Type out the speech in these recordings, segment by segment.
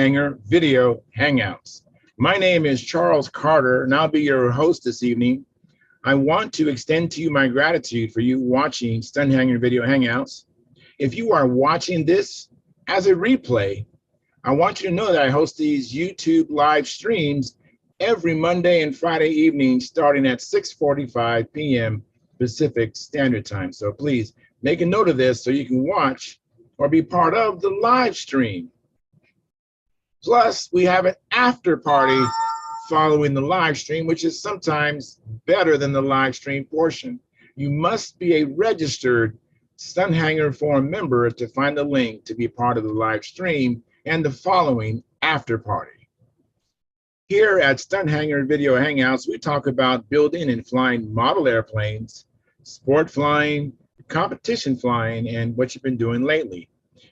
Stunthangar Video Hangouts. My name is Charles Carter, and I'll be your host this evening. I want to extend to you my gratitude for you watching Stunthangar Video Hangouts. If you are watching this as a replay, I want you to know that I host these YouTube live streams every Monday and Friday evening starting at 6:45 p.m. Pacific Standard Time. So please make a note of this so you can watch or be part of the live stream. Plus, we have an after party following the live stream, which is sometimes better than the live stream portion. You must be a registered Stunthangar Forum member to find the link to be part of the live stream and the following after party. Here at Stunthangar Video Hangouts, we talk about building and flying model airplanes, sport flying, competition flying, and what you've been doing lately.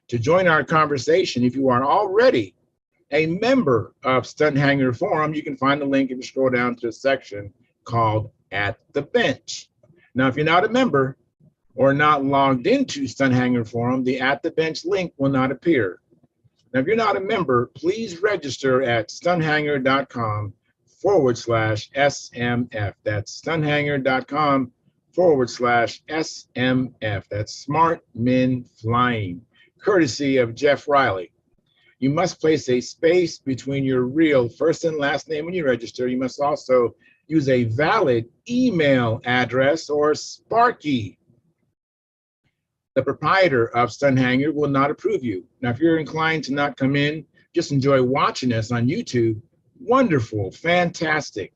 To join our conversation, if you are already a member of Stunthangar Forum, you can find the link if you scroll down to the section called At the Bench. Now, if you're not a member or not logged into Stunthangar Forum, the At the Bench link will not appear. Now, if you're not a member, please register at stunthangar.com/SMF. That's stunthangar.com/SMF. That's Smart Men Flying, courtesy of Jeff Riley. You must place a space between your real first and last name when you register. You must also use a valid email address or Sparky. The proprietor of Stunthangar will not approve you. Now, if you're inclined to not come in, just enjoy watching us on YouTube. Wonderful, fantastic.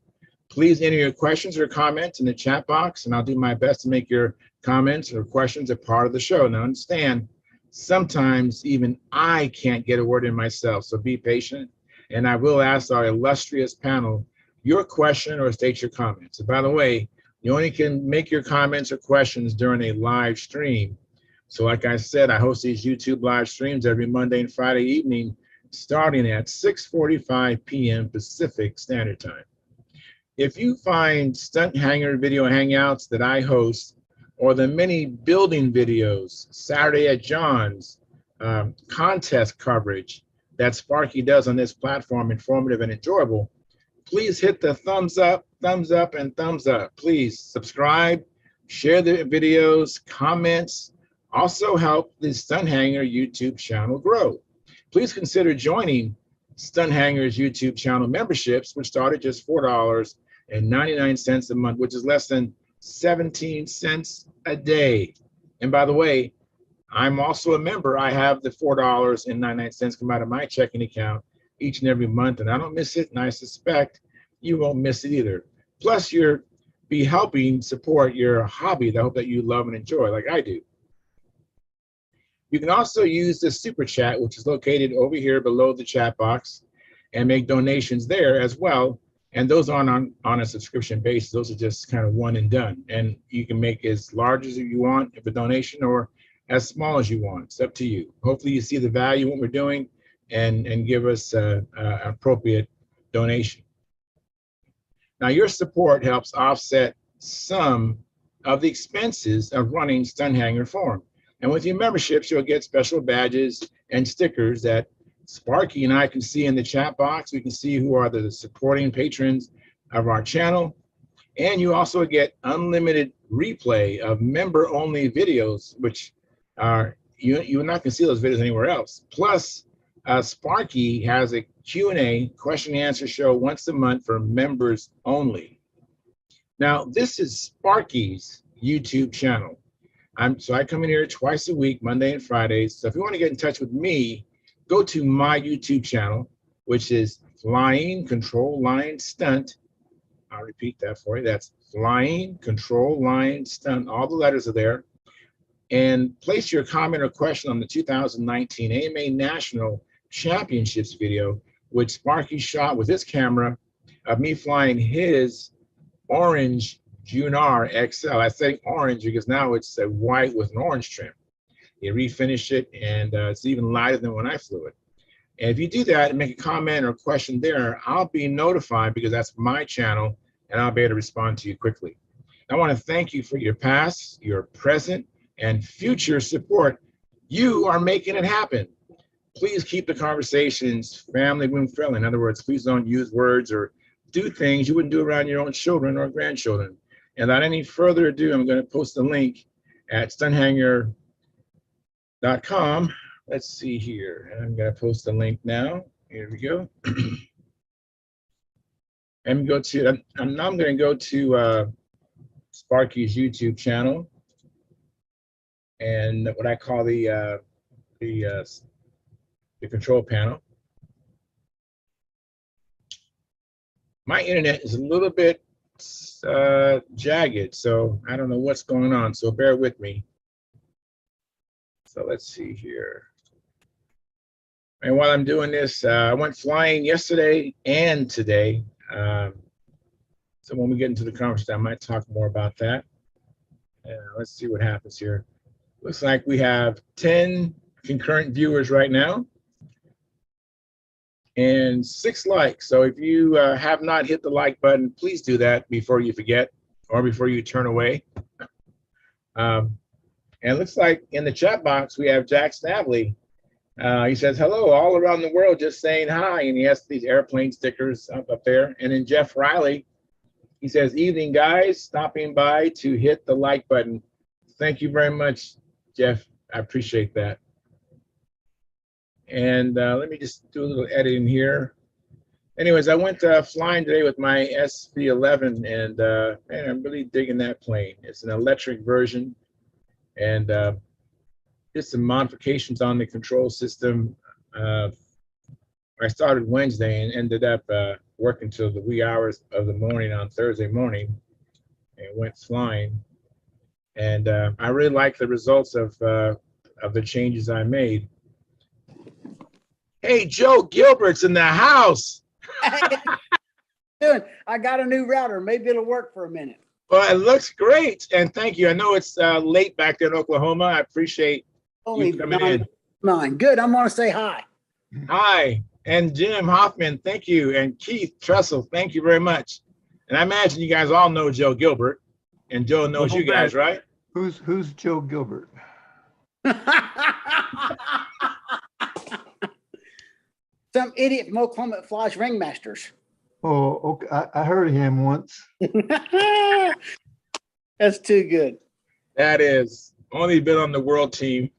Please enter your questions or comments in the chat box, and I'll do my best to make your comments or questions a part of the show. Now, understand, sometimes even I can't get a word in myself, so be patient, and I will ask our illustrious panel your question or state your comments. And by the way, you only can make your comments or questions during a live stream. So like I said, I host these YouTube live streams every Monday and Friday evening, starting at 6:45 p.m. Pacific Standard Time. If you find Stunthangar Video Hangouts that I host, or the many building videos, Saturday at John's, contest coverage that Sparky does on this platform, informative and enjoyable, please hit the thumbs up, and thumbs up. Please subscribe, share the videos, comments, also help the Stunthangar YouTube channel grow. Please consider joining Stunthangar's YouTube channel memberships, which start at just $4.99 a month, which is less than 17 cents a day. And by the way, I'm also a member. I have the $4.99 come out of my checking account each and every month, and I don't miss it, and I suspect you won't miss it either. Plus, you'll be helping support your hobby that I hope that you love and enjoy like I do. You can also use the super chat, which is located over here below the chat box, and make donations there as well. And those aren't on a subscription basis. Those are just kind of one and done. And you can make as large as you want of a donation or as small as you want. It's up to you. Hopefully you see the value in what we're doing and give us an appropriate donation. Now, your support helps offset some of the expenses of running Stunthangar Forum. And with your memberships, you'll get special badges and stickers that Sparky and I can see in the chat box. We can see who are the supporting patrons of our channel. And you also get unlimited replay of member-only videos, which are, you're not going to see those videos anywhere else. Plus, Sparky has a Q&A, question and answer show once a month for members only. Now, this is Sparky's YouTube channel. So I come in here twice a week, Monday and Fridays. So if you want to get in touch with me, go to my YouTube channel, which is Flying Control Line Stunt. I'll repeat that for you. That's Flying Control Line Stunt. All the letters are there. And place your comment or question on the 2019 AMA National Championships video, which Sparky shot with his camera of me flying his orange Junar XL. I say orange because now it's a white with an orange trim. He refinished it, and it's even lighter than when I flew it. And if you do that and make a comment or question there, I'll be notified because that's my channel, and I'll be able to respond to you quickly. I want to thank you for your past, your present, and future support. You are making it happen. please keep the conversations family and friendly. In other words, please don't use words or do things you wouldn't do around your own children or grandchildren. And without any further ado, I'm going to post a link at stunthangar.com. Let's see here. I'm going to post a link now. Here we go. I'm going to go to Sparky's YouTube channel and what I call the control panel. My internet is a little bit jagged, so I don't know what's going on, so bear with me. So let's see here. And while I'm doing this, I went flying yesterday and today. So when we get into the conference, I might talk more about that. Let's see what happens here. Looks like we have 10 concurrent viewers right now and 6 likes. So if you have not hit the like button, please do that before you forget or before you turn away. And it looks like in the chat box, we have Jack Snavely. He says, hello, all around the world, just saying hi. And he has these airplane stickers up there. And then Jeff Riley, he says, evening, guys, stopping by to hit the like button. Thank you very much, Jeff. I appreciate that. And let me just do a little editing here. Anyways, I went flying today with my SV-11, and man, I'm really digging that plane. It's an electric version, and did some modifications on the control system. I started Wednesday and ended up working till the wee hours of the morning on Thursday morning, and went flying. And I really like the results of the changes I made. Hey, Joe Gilbert's in the house. Doing? I got a new router. Maybe it'll work for a minute. Well, it looks great, and thank you. I know it's late back there in Oklahoma. I appreciate you coming in. Mine. Good. I'm going to say hi. Hi, and Jim Hoffman, thank you, and Keith Trussell, thank you very much. And I imagine you guys all know Joe Gilbert, and Joe knows you guys, right? Who's Joe Gilbert? Some idiot from Oklahoma that flies ringmasters. Oh, okay. I heard of him once. That's too good. That is. Only been on the world team.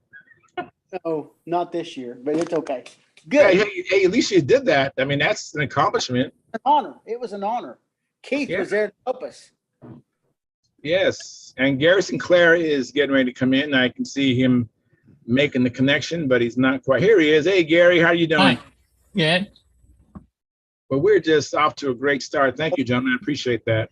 Oh, not this year, but it's okay. Good. Hey, at least you did that. I mean, that's an accomplishment. An honor. It was an honor. Keith was there to help us. Yes, and Garrison Clare is getting ready to come in. I can see him making the connection, but he's not quite. Here he is. Hey, Gary, how are you doing? Hi. Yeah. Well, we're just off to a great start. Thank you, gentlemen. I appreciate that.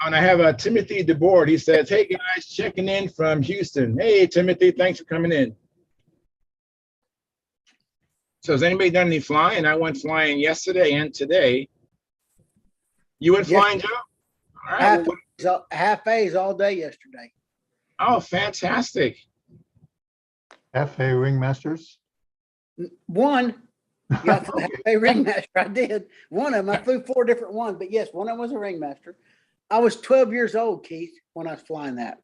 And I have Timothy DeBoard. He says, hey, guys, checking in from Houston. Hey, Timothy, thanks for coming in. So has anybody done any flying? I went flying yesterday and today. You went flying, Joe? All right. Half A's all day yesterday. Oh, fantastic. FA Ringmasters? One. Got the half A ringmaster. I did. One of them. I flew 4 different ones, but yes, one of them was a ringmaster. I was 12 years old, Keith, when I was flying that.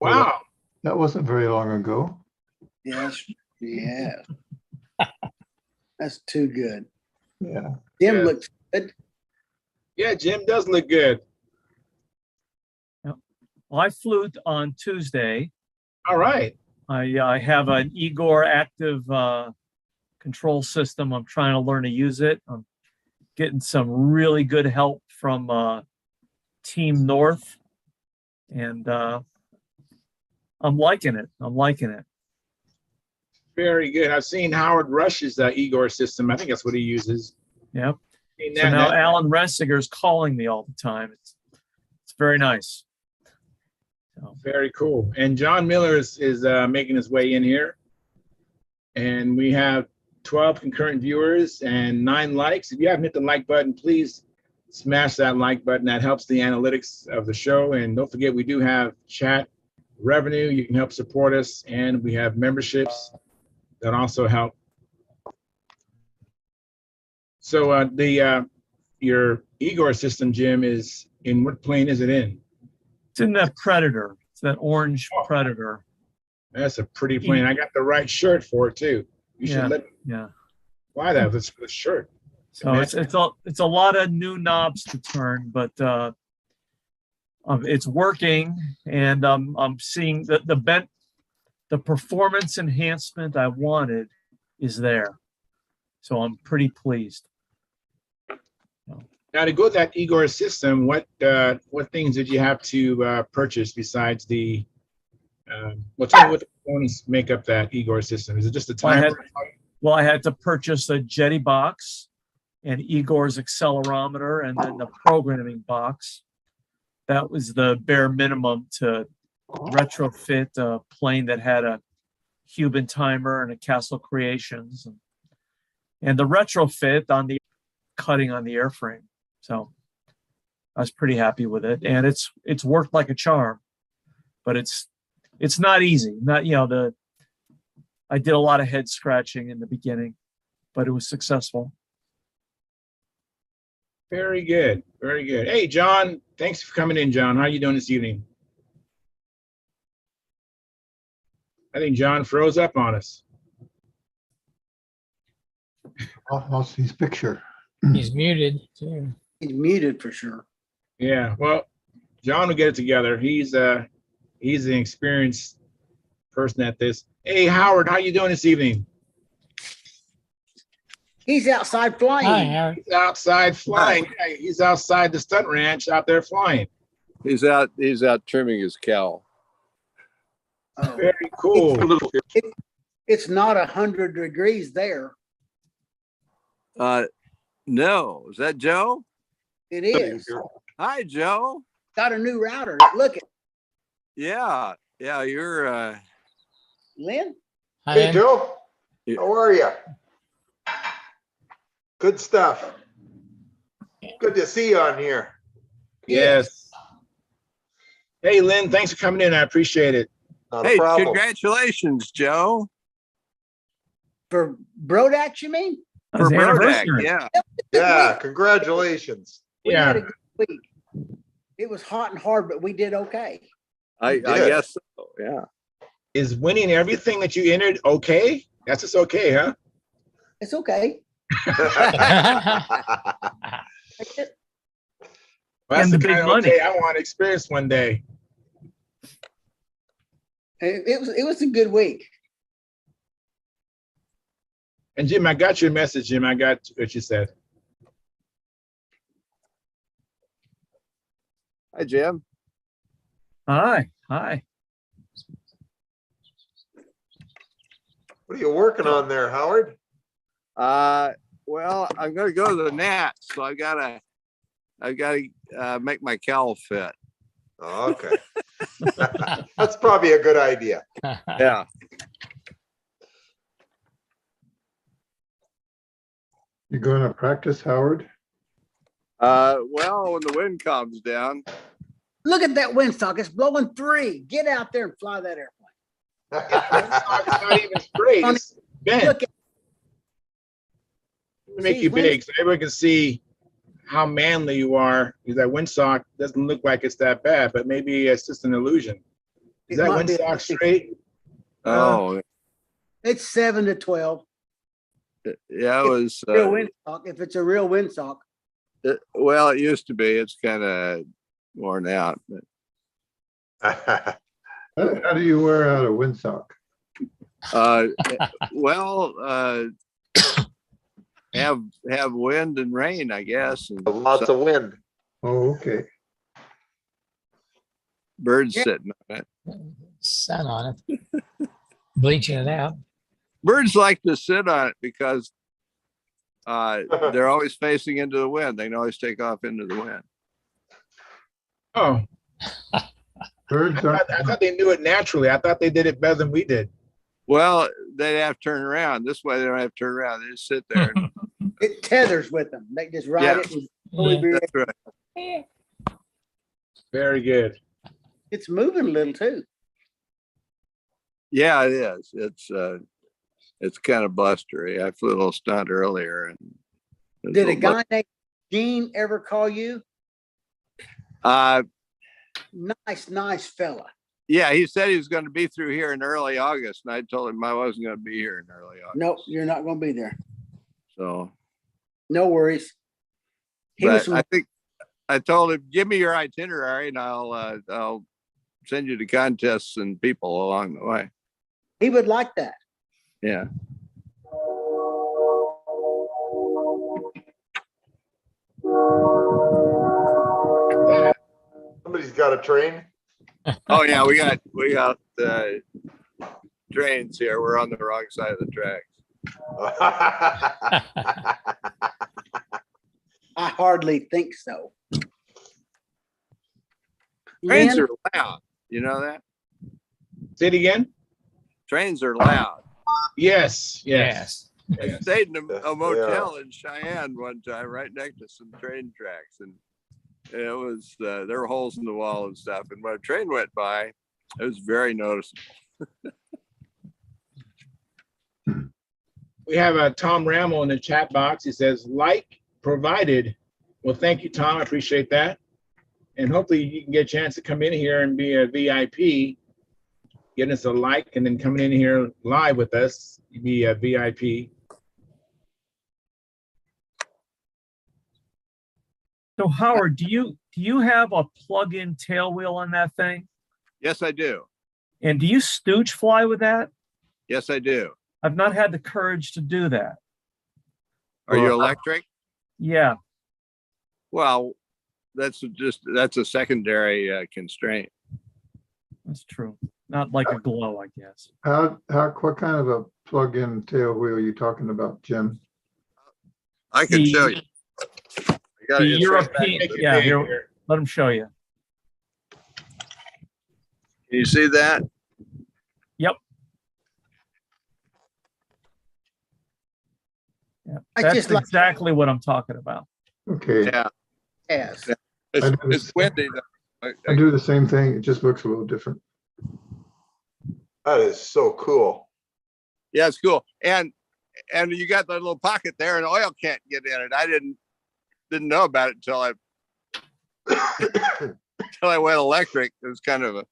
Wow. That wasn't very long ago. Yes. Yeah. That's too good. Yeah. Jim looks good. Yeah, Jim does look good. Well, I flew on Tuesday. All right. I have an Igor active control system. I'm trying to learn to use it. I'm getting some really good help from Team North, and I'm liking it. Very good. I've seen Howard Rush's Igor system. I think that's what he uses. Yep. So now Alan Ressiger's calling me all the time. It's very nice. So. Very cool. And John Miller is making his way in here. And we have 12 concurrent viewers and 9 likes. If you haven't hit the like button, please smash that like button. That helps the analytics of the show. And don't forget, we do have chat revenue. You can help support us. And we have memberships that also help. So your Igor system, Jim, is in what plane is it in? It's in the Predator. It's that orange Predator. That's a pretty plane. I got the right shirt for it too. You should Yeah. let me Yeah. fly that with the shirt. So it's a lot of new knobs to turn, but it's working, and I'm seeing the performance enhancement I wanted is there. So I'm pretty pleased. Now to go to that Igor system, what things did you have to purchase besides the tell me what the components make up that Igor system? Is it just a timer? I had to purchase a jetty box and Igor's accelerometer and then the programming box. That was the bare minimum to retrofit a plane that had a Cuban timer and a Castle Creations, and the retrofit on the cutting on the airframe. So I was pretty happy with it, and it's worked like a charm. But it's not easy. I did a lot of head scratching in the beginning, but it was successful. Very good. Very good. Hey, John, thanks for coming in, John. How are you doing this evening? I think John froze up on us. I'll see his picture. He's muted too. He's muted for sure. Yeah, well, John will get it together. He's an experienced person at this. Hey, Howard, how you doing this evening? He's outside flying. Hi, Howard. He's outside flying. Yeah, he's outside the stunt ranch out there flying. He's out trimming his cow. Oh. Very cool. It's not 100 degrees there. No, is that Joe? It is. Hi, Joe. Got a new router. Look at Yeah, you're Lynn. Hi, Hey, Lynn. Joe. How are you? Good stuff. Good to see you on here. Yes. Hey, Lynn, thanks for coming in. I appreciate it. Not hey, a problem. congratulations, Joe. For Brodax, you mean? For His Brodak, anniversary. yeah. Yeah, congratulations. We had a Yeah. good week. It was hot and hard, but we did okay. I guess so, yeah. Is winning everything that you entered okay? That's just okay, huh? It's okay. Well, that's And the the big kind of money. okay I want to experience one day. It was a good week. And Jim, I got your message, Jim. I got what you said. Hi, Jim. Hi. What are you working on there, Howard? Well, I'm gonna go to the Nats, so I gotta make my cowl fit. Oh, okay. That's probably a good idea. Yeah. You going to practice, Howard? Well, when the wind calms down. Look at that windsock. It's blowing 3. Get out there and fly that airplane. It's not even straight. It's bent. Look at Let me make you big so everyone can see how manly you are. Because that windsock doesn't look like it's that bad, but maybe it's just an illusion. Is It that might be. windsock straight? Oh, It's 7 to 12. yeah, it was. Real windsock. If it's a real windsock. Well, it used to be. It's kind of worn out. But, How do you wear out a windsock? well, have wind and rain, I guess, and Lots of wind. Oh, okay. birds Yeah. sitting on it. Sun on it. Bleaching it out. Birds like to sit on it because they're always facing into the wind. They can always take off into the wind. Oh, Birds aren't. I thought they knew it naturally. I thought they did it better than we did. Well, they have to turn around. This way, they don't have to turn around. They just sit there. And, It tethers with them. They just ride Yeah. it. And fully be- that's right. Very good. It's moving a little too. Yeah, it is. It's kind of blustery. I flew a little stunt earlier, and it was Did a little guy named Gene ever call you? Uh, Nice fella. Yeah, he said he was going to be through here in early August, and I told him I wasn't going to be here in early August. Nope, you're not gonna be there. So, No worries. He was but from, I think I told him, give me your itinerary, and I'll send you the contests and people along the way. he would like that. Yeah. Somebody's got a train. Oh yeah, we got trains here. We're on the wrong side of the tracks. I hardly think so. Trains Lynn, are loud. You know that? Say it again. Trains are loud. Yes. Yes. I Yes. stayed in Yes, a they motel are. in Cheyenne one time, right next to some train tracks, and it was there were holes in the wall and stuff. And when a train went by, it was very noticeable. We have Tom Ramel in the chat box. He says, like provided. Well, thank you, Tom. I appreciate that. And hopefully you can get a chance to come in here and be a VIP, getting us a like, and then coming in here live with us, be a VIP. So Howard, do you have a plug-in tail wheel on that thing? Yes, I do. And do you stooge fly with that? Yes, I do. I've not had the courage to do that. Are you electric? Yeah. Well, that's a secondary constraint. That's true. Not like a glow, I guess. What kind of a plug-in tail wheel are you talking about, Jim? I can show you. I got The it. It's right back. European, Can yeah, here, let him show you. you see that? Yep. Yep. I That's just like- exactly what I'm talking about. Okay, Yeah. yes. It's windy. though. I do the same thing. It just looks a little different. That is so cool. Yeah, it's cool. And you got that little pocket there, and oil can't get in it. I didn't know about it until I went electric. It was kind of a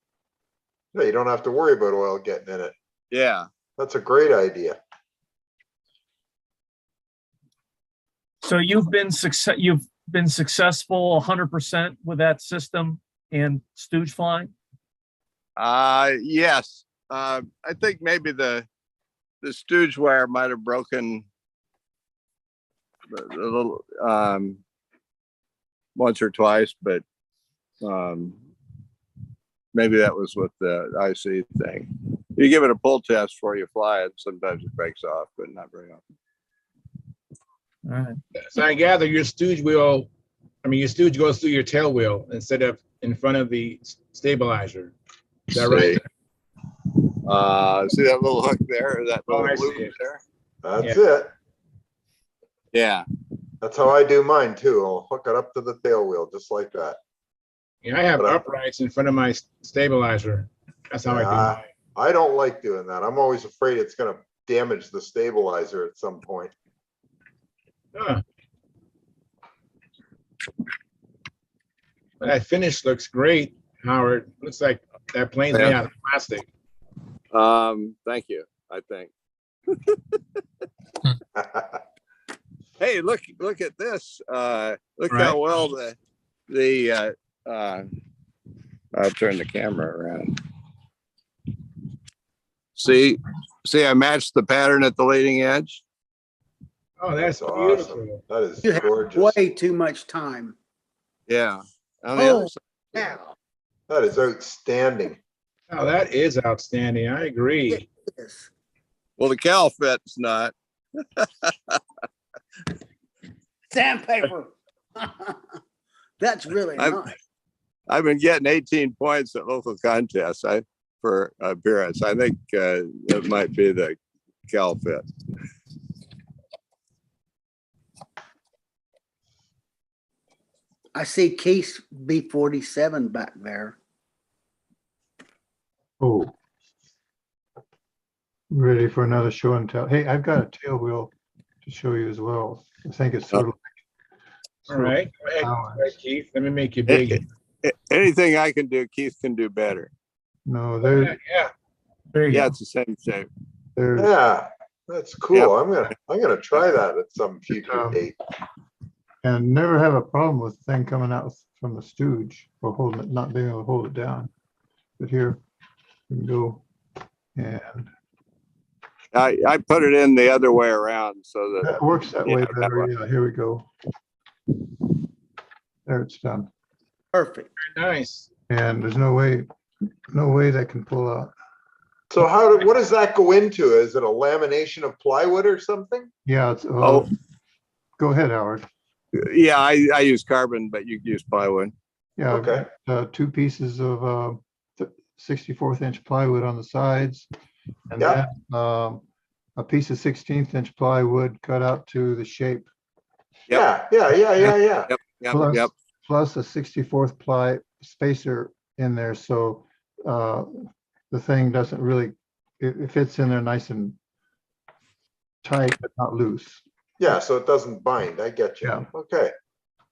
Yeah, you don't have to worry about oil getting in it. yeah. That's a great idea. So you've been successful 100% with that system and stooge flying? Yes. I think maybe the stooge wire might have broken a little once or twice, but maybe that was with the IC thing. You give it a pull test before you fly it. Sometimes it breaks off, but not very often. All right. So I gather your stooge goes through your tail wheel instead of in front of the stabilizer. Is that right? See that little hook there, or that little I see loop it. there? That's it. Yeah. That's how I do mine too. I'll hook it up to the tail wheel just like that. Yeah, I have But uprights in front of my stabilizer. That's how I do Yeah, mine. I don't like doing that. I'm always afraid it's gonna damage the stabilizer at some point. Huh. But that finish looks great, Howard. Looks like that plane's made out of plastic. Thank you. I think. Hey, look at this. Look Right. how well I'll turn the camera around. See, I matched the pattern at the leading edge. Oh, that's awesome. beautiful. That is You have gorgeous. way too much time. Yeah. On the Oh, other side. now. That is outstanding. Oh, that is outstanding. I agree. Yes. Well, the cowl fit's not. Sandpaper. That's really I'm- nice. I've been getting 18 points at local contests for appearance. I think it might be the cowl fit. I see Keith B47 back there. Oh. Ready for another show and tell. Hey, I've got a tail wheel to show you as well. I think it's sort of All right. Go ahead, Howard. Keith. Let me make you big. Anything I can do, Keith can do better. No, Yeah. There you Yeah, go. it's the same shape. they're, Yeah, that's cool. I'm gonna try that at some future Um, date. and never have a problem with the thing coming out from the stooge or holding it, not being able to hold it down. But here, we can go and I put it in the other way around so that, that works that Yeah, way that better. way. Yeah, here we go. There it's done. Perfect. Very nice. And there's no way that can pull out. So what does that go into? Is it a lamination of plywood or something? Yeah, it's, Oh. Go ahead, Howard. yeah, I use carbon, but you can use plywood. Yeah, I've Okay. got, 2 pieces of 64th inch plywood on the sides. And Yeah. then a piece of 16th inch plywood cut out to the shape. Yeah, yeah. Plus, Yep. plus a 64th ply spacer in there, so the thing doesn't really, it fits in there nice and tight, but not loose. Yeah, so it doesn't bind. I get you. Yeah. Okay.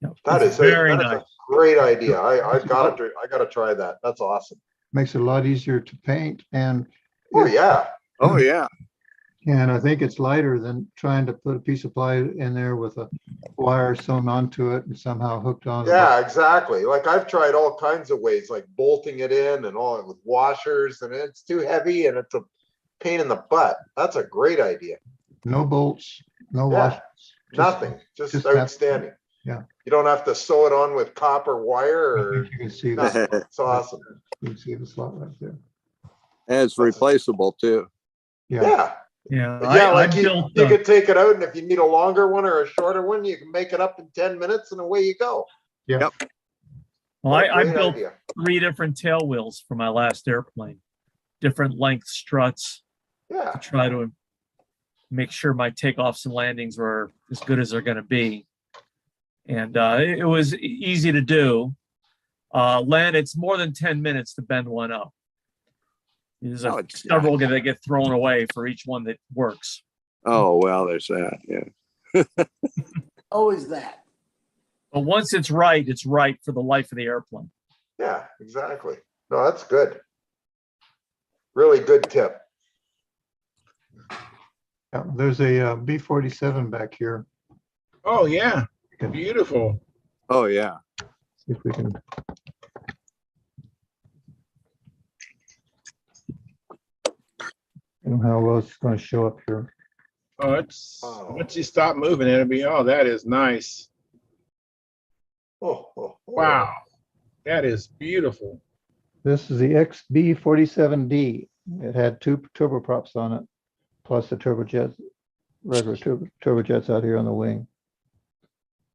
Yep. That It's is very that is nice. a great idea. I gotta try that. That's awesome. Makes it a lot easier to paint, and Oh, yeah. Oh, yeah. and I think it's lighter than trying to put a piece of ply in there with a wire sewn onto it and somehow hooked on. Yeah, exactly. Like I've tried all kinds of ways, like bolting it in and all with washers, and it's too heavy and it's a pain in the butt. That's a great idea. No bolts, no Yeah. washers. Nothing, just just that- outstanding. yeah. You don't have to sew it on with copper wire I or think you can see nothing. that. It's awesome. You can see the slot right there. And it's replaceable too. Yeah, Yeah. Yeah. Yeah, I like you built, could take it out, and if you need a longer one or a shorter one, you can make it up in 10 minutes and away you go. yeah. Yep. well, What a I great built idea. 3 different tail wheels for my last airplane, different length struts Yeah, to try to make sure my takeoffs and landings were as good as they're going to be. And it was easy to do. Land, it's more than 10 minutes to bend one up. There's Oh, it's several that get thrown away for each one that works. Oh, well, there's that. Yeah. Always that. But once it's right for the life of the airplane. yeah, exactly. No, that's good. Really good tip. Yeah, there's a B-47 back here. Oh, yeah. We can Beautiful. Oh, yeah. see if we can. I don't know how well it's going to show up here. Oh, it's Oh. once you stop moving, it'll be, oh, that is nice. Oh. Wow. That is beautiful. This is the XB-47D. It had 2 turboprops on it, plus the turbojets, regular turbojets out here on the wing.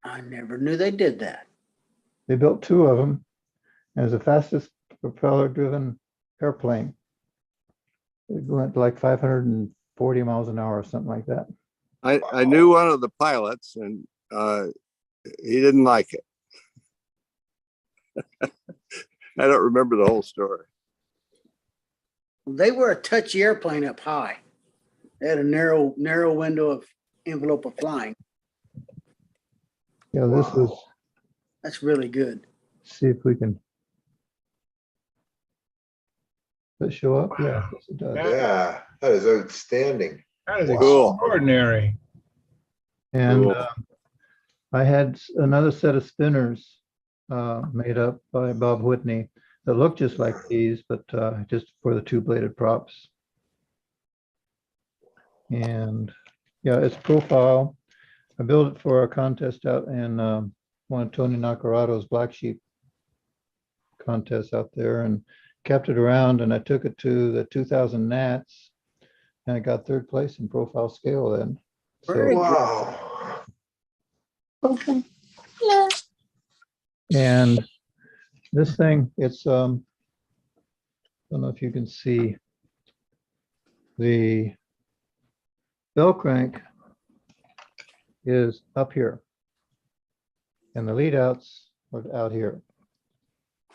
I never knew they did that. They built 2 of them, and it's the fastest propeller-driven airplane. It went like 540 miles an hour or something like that. I knew one of the pilots and he didn't like it. I don't remember the whole story. They were a touchy airplane up high. They had a narrow window of envelope of flying. Yeah, this is, That's really good. see if we can. Does it show up? Yeah, yes, it does. Yeah, that is outstanding. That is Cool. extraordinary. And Cool. I had another set of spinners made up by Bob Whitney that look just like these, but just for the 2-bladed props. And yeah, it's profile. I built it for a contest out in one of Tony Nacarato's Black Sheep contests out there, and kept it around, and I took it to the 2000 Nats, and I got 3rd place in profile scale then. Very So, good. Wow. okay. And this thing, it's don't know if you can see the bell crank is up here, and the lead outs are out here.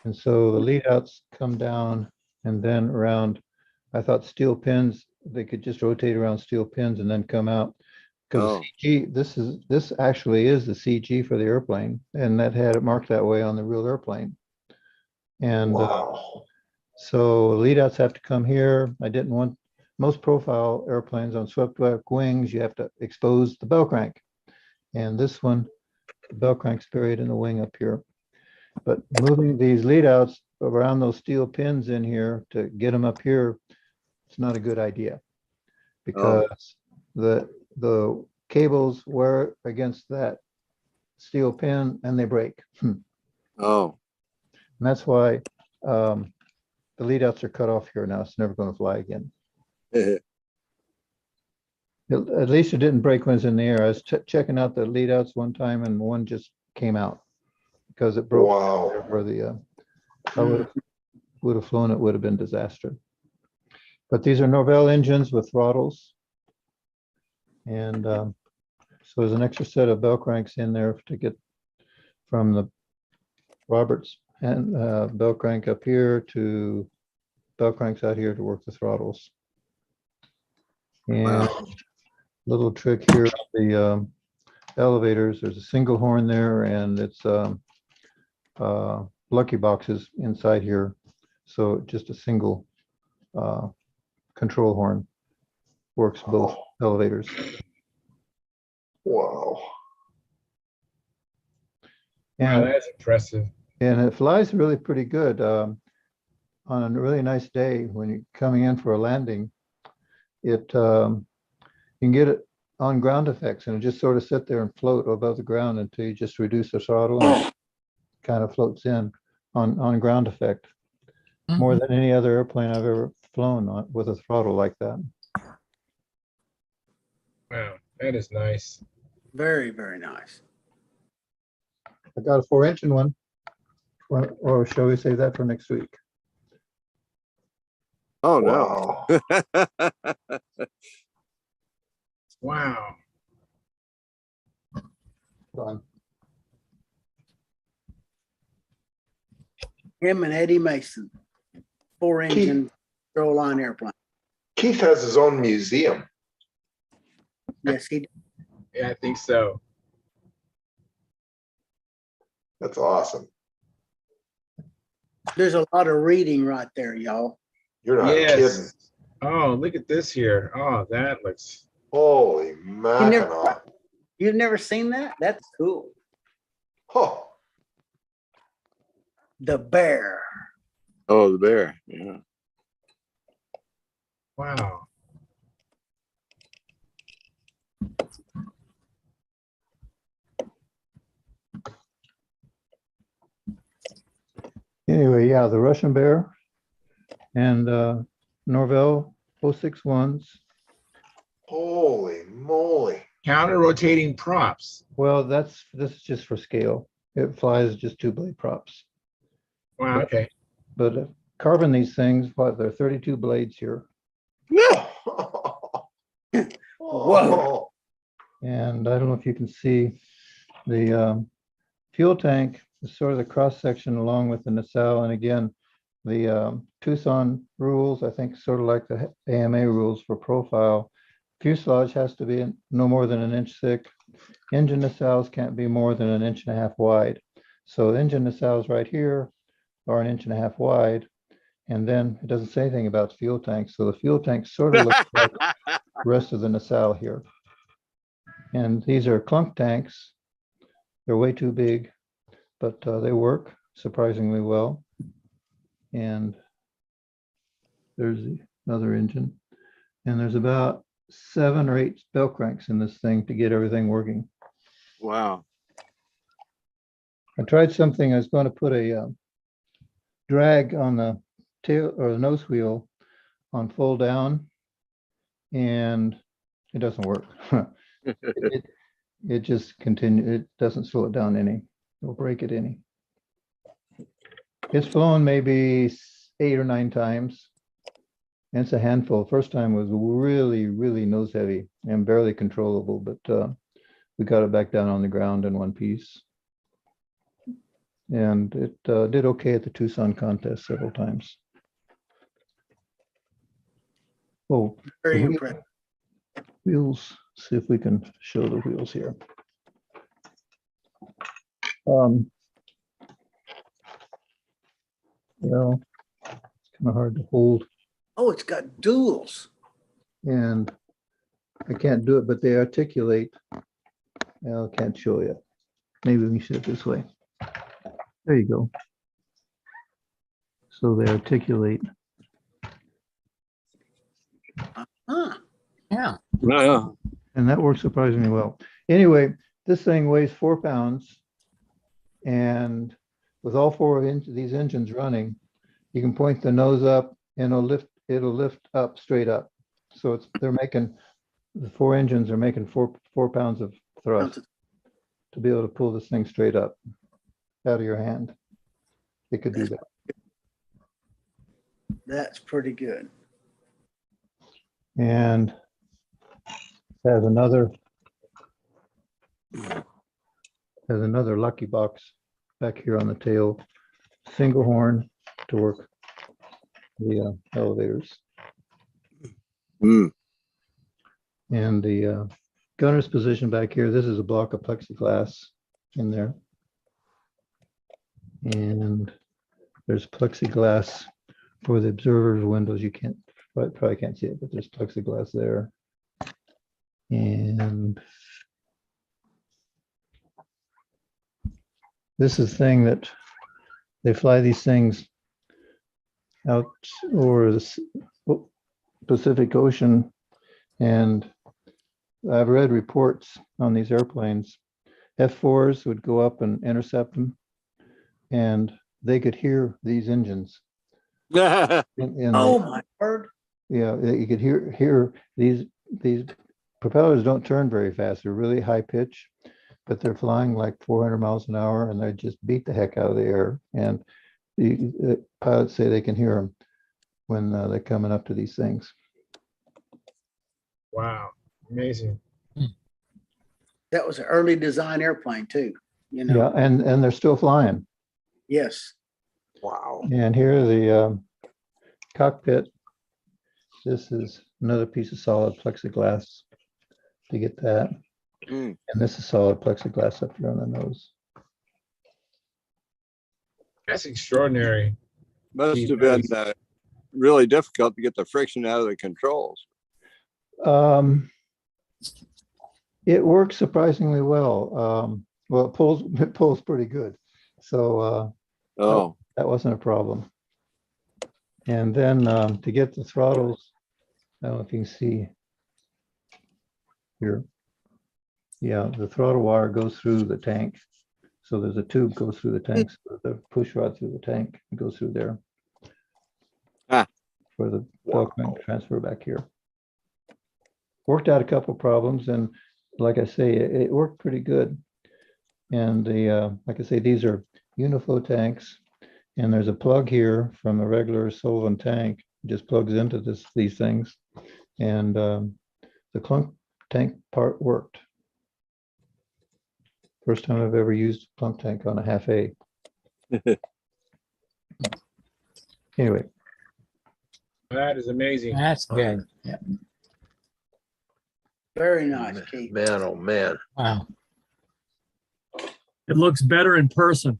And so the lead outs come down and then around, I thought steel pins, they could just rotate around steel pins and then come out. Because Oh. CG, this actually is the CG for the airplane, and that had it marked that way on the real airplane. And Wow. So lead outs have to come here. I didn't want, most profile airplanes on swept back wings, you have to expose the bell crank. And this one, the bell crank's buried in the wing up here. But moving these lead outs around those steel pins in here to get them up here, it's not a good idea. Because the cables wear against that steel pin and they break. Oh, And that's why the lead outs are cut off here now. It's never going to fly again. At least it didn't break when it's in the air. I was checking out the lead outs one time and one just came out because it broke. Wow. Where the I would have flown, it would have been disaster. But these are Norvell engines with throttles. And so there's an extra set of bell cranks in there to get from the Roberts and bell crank up here to bell cranks out here to work the throttles. And Wow. little trick here, the elevators, there's a single horn there and it's lucky boxes inside here. So just a single control horn works both elevators. Wow. Wow, And, that's impressive. and it flies really pretty good. On a really nice day when you're coming in for a landing, it you can get it on ground effects and it just sort of sit there and float above the ground until you just reduce the throttle and it kind of floats in on ground effect. More than any other airplane I've ever flown on with a throttle like that. Wow, that is nice. Very, very nice. I got a 4-engine one. Or shall we save that for next week? oh no. Wow. Wow. Fun. Him and Eddie Mason, 4-engine control line airplane. Keith has his own museum. Yes, he did. Yeah, I think so. That's awesome. There's a lot of reading right there, y'all. You're not kidding. Yes. Oh, look at this here. Oh, that looks. Holy Mackinac. You've never seen that? That's cool. Huh. The Bear. Oh, the bear. Yeah. Wow. Anyway, yeah, the Russian Bear and Norvell 061s. Holy moly. Counter rotating props. Well, this is just for scale. It flies just 2-blade props. Wow. Okay. But carving these things, what, there are 32 blades here. Whoa. And I don't know if you can see the fuel tank is sort of the cross section along with the nacelle. And again, the Tucson rules, I think sort of like the AMA rules for profile. Fuselage has to be no more than 1 inch thick. Engine nacelles can't be more than 1.5 inches wide. So engine nacelles right here are 1.5 inches wide. And then it doesn't say anything about the fuel tank. So the fuel tank sort of looks like the rest of the nacelle here. And these are clunk tanks. They're way too big, but they work surprisingly well. And there's another engine. And there's about 7 or 8 bell cranks in this thing to get everything working. Wow. I tried something. I was going to put a drag on the tail or the nose wheel on full down, and it doesn't work. it just continues. It doesn't slow it down any. It'll break it any. It's flown maybe 8 or 9 times. And it's a handful. First time was really, really nose heavy and barely controllable, but we got it back down on the ground in one piece. And it did okay at the Tucson contest several times. Oh, Very the impressive. wheels, see if we can show the wheels here. Well, it's kind of hard to hold. Oh, it's got duals. And I can't do it, but they articulate. Well, I can't show you. Maybe we can show it this way. There you go. So they articulate. Huh. Yeah. Yeah. And that works surprisingly well. Anyway, this thing weighs 4 pounds. And with all 4 of these engines running, you can point the nose up and it'll lift up straight up. So they're making, the 4 engines are making 4 pounds of thrust to be able to pull this thing straight up out of your hand. It could do that. That's pretty good. And has another lucky box back here on the tail, single horn to work the elevators. Mm. And the gunner's position back here, this is a block of plexiglass in there. And there's plexiglass for the observer's windows. You can't, probably can't see it, but there's plexiglass there. And this is the thing that they fly these things out over the Pacific Ocean. And I've read reports on these airplanes. F4s would go up and intercept them, and they could hear these engines. Oh my word. Yeah, you could hear these propellers don't turn very fast. They're really high pitch, but they're flying like 400 miles an hour, and they just beat the heck out of the air. And the pilots say they can hear them when they're coming up to these things. Wow, amazing. That was an early design airplane too, you know. Yeah, and they're still flying. Yes. Wow. And here the cockpit. This is another piece of solid plexiglass to get that. Mm. And this is solid plexiglass up here on the nose. That's extraordinary. Must have been really difficult to get the friction out of the controls. It works surprisingly well. Well, it pulls pretty good. So Oh, that wasn't a problem. And then to get the throttles, I don't know if you can see here. Yeah, the throttle wire goes through the tank. So there's a tube goes through the tank, so the push rod through the tank goes through there. Ah. For the document transfer back here. Worked out a couple problems, and like I say, it worked pretty good. And the like I say, these are Uniflow tanks, and there's a plug here from a regular Sullivan tank. It just plugs into these things, and the clunk tank part worked. First time I've ever used a plunk tank on a half A. Anyway. That is amazing. That's good. Yeah. Very nice, Keith. Man, oh man. Wow. It looks better in person.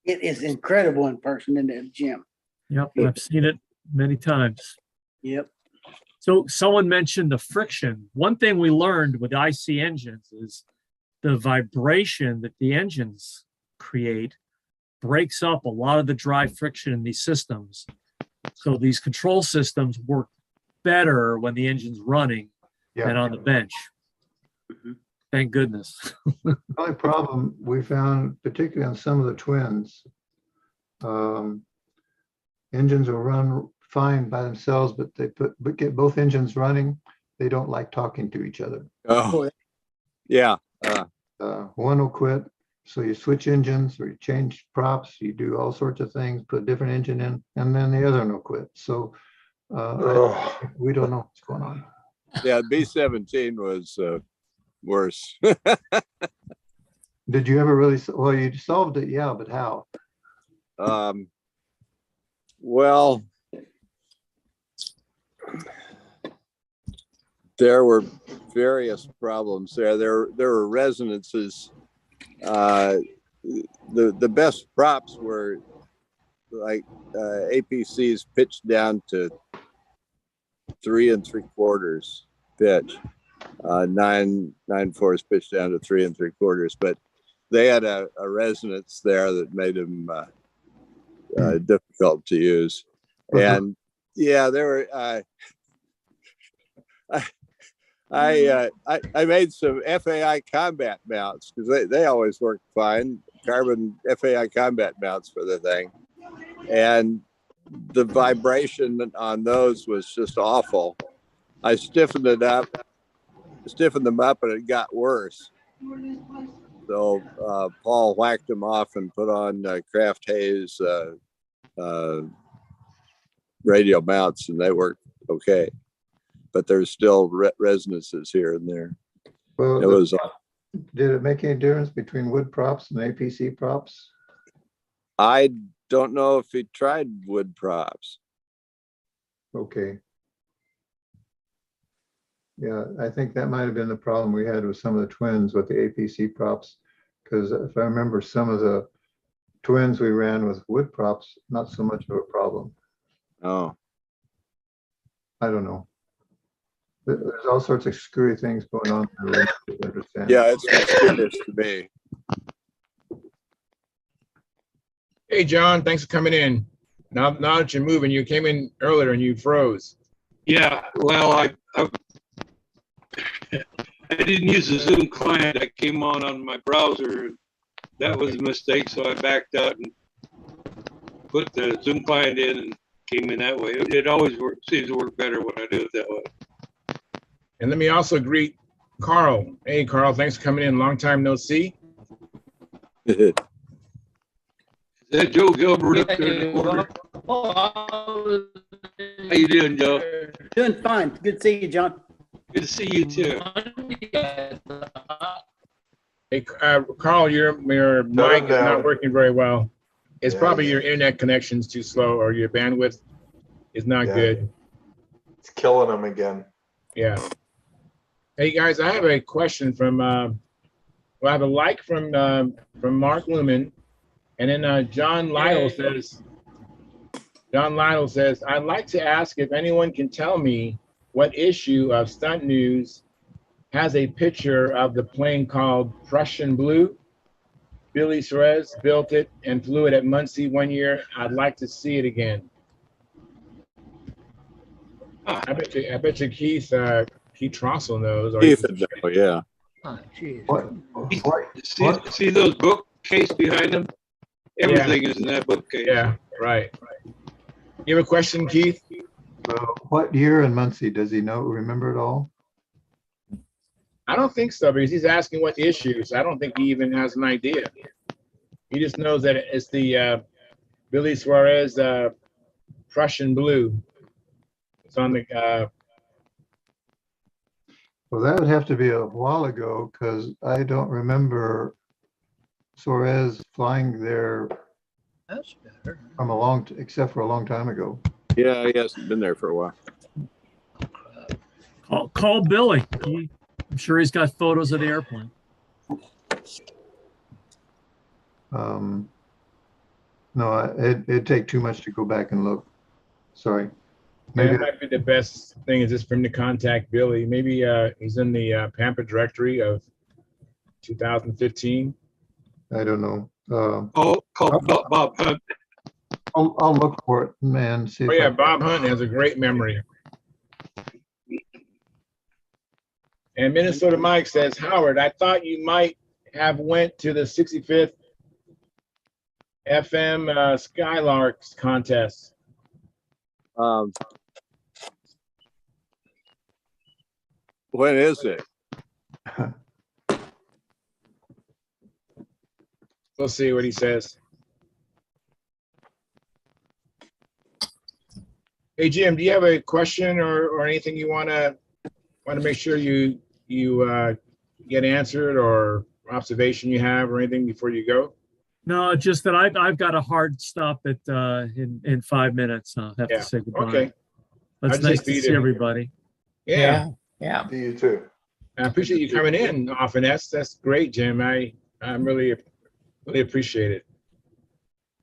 It is incredible in person in the gym. Yep, I've seen it many times. Yep. So someone mentioned the friction. One thing we learned with IC engines is the vibration that the engines create breaks up a lot of the drive friction in these systems. So these control systems work better when the engine's running than on the bench. Thank goodness. The only problem we found, particularly on some of the twins, engines will run fine by themselves, but get both engines running, they don't like talking to each other. oh, yeah. One will quit, so you switch engines or you change props, you do all sorts of things, put a different engine in, and then the other one will quit. So we don't know what's going on. Yeah, B-17 was worse. Did you ever really, well, you solved it, yeah, but how? Well, there were various problems there. There were resonances. The best props were like APC's pitched down to 3 3/4 pitch. 9/4 pitched down to 3 3/4, but they had a resonance there that made them difficult to use. And yeah, there were. I made some FAI combat mounts because they always work fine. Carbon FAI combat mounts for the thing, and the vibration on those was just awful. I stiffened them up, and it got worse. So Paul whacked them off and put on Kraft Hayes radial mounts, and they worked okay. But there's still resonances here and there. Well, It was. did it make any difference between wood props and APC props? I don't know if he tried wood props. Okay. Yeah, I think that might have been the problem we had with some of the twins with the APC props. Because if I remember, some of the twins we ran with wood props, not so much of a problem. Oh, I don't know. There's all sorts of screwy things going on there. I understand. yeah, it's mysterious to me. Hey, John, thanks for coming in. Now that you're moving, you came in earlier and you froze. Yeah, well, I didn't use the Zoom client. I came on my browser. That was a mistake, so I backed out and put the Zoom client in and came in that way. It always seems to work better when I do it that way. And let me also greet Carl. Hey, Carl, thanks for coming in. Long time no see. Is that Joe Gilbert up there in the corner? How you doing, Joe? Doing fine. Good to see you, John. Good to see you too. Hey, Carl, your mic is not working very well. It's Yeah, probably yeah. your internet connection's too slow or your bandwidth is not Yeah. good. It's killing them again. Yeah. Hey guys, I have a question from. Well, I have a like from Mark Lumen, and then John Lytle says. John Lytle says, I'd like to ask if anyone can tell me what issue of Stunt News has a picture of the plane called Prussian Blue. Billy Suarez built it and flew it at Muncie one year. I'd like to see it again. I bet you Keith Trossel knows. Or Keith would know, yeah. Oh, geez. What? See those bookcase behind them? Everything is in that bookcase. Yeah, right. You have a question, Keith? What year in Muncie? Does he know? Remember it all? I don't think so, because he's asking what issues. I don't think he even has an idea. He just knows that it's the Billy Suarez Prussian Blue. It's on the. Well, that would have to be a while ago because I don't remember Suarez flying there That's better. from except for a long time ago. Yeah, he hasn't been there for a while. Call Billy. I'm sure he's got photos of the airplane. No, it'd take too much to go back and look. Sorry. Maybe Maybe that might be the best thing is just for him to contact Billy. Maybe he's in the Pampa directory of 2015. I don't know. Call Bob Hunt. I'll look for it, man. See Oh if yeah, I- Bob Hunt has a great memory. And Minnesota Mike says, Howard, I thought you might have went to the 65th FM Skylarks contest. When is it? We'll see what he says. Hey Jim, do you have a question or anything you want to make sure you get answered, or observation you have or anything before you go? No, just that I've got a hard stop at in 5 minutes. I'll have Yeah. to say goodbye. Okay. But I it's just nice to need see to- everybody. Yeah. Yeah. See you too. I appreciate you coming in often. That's great, Jim. I'm really appreciate it.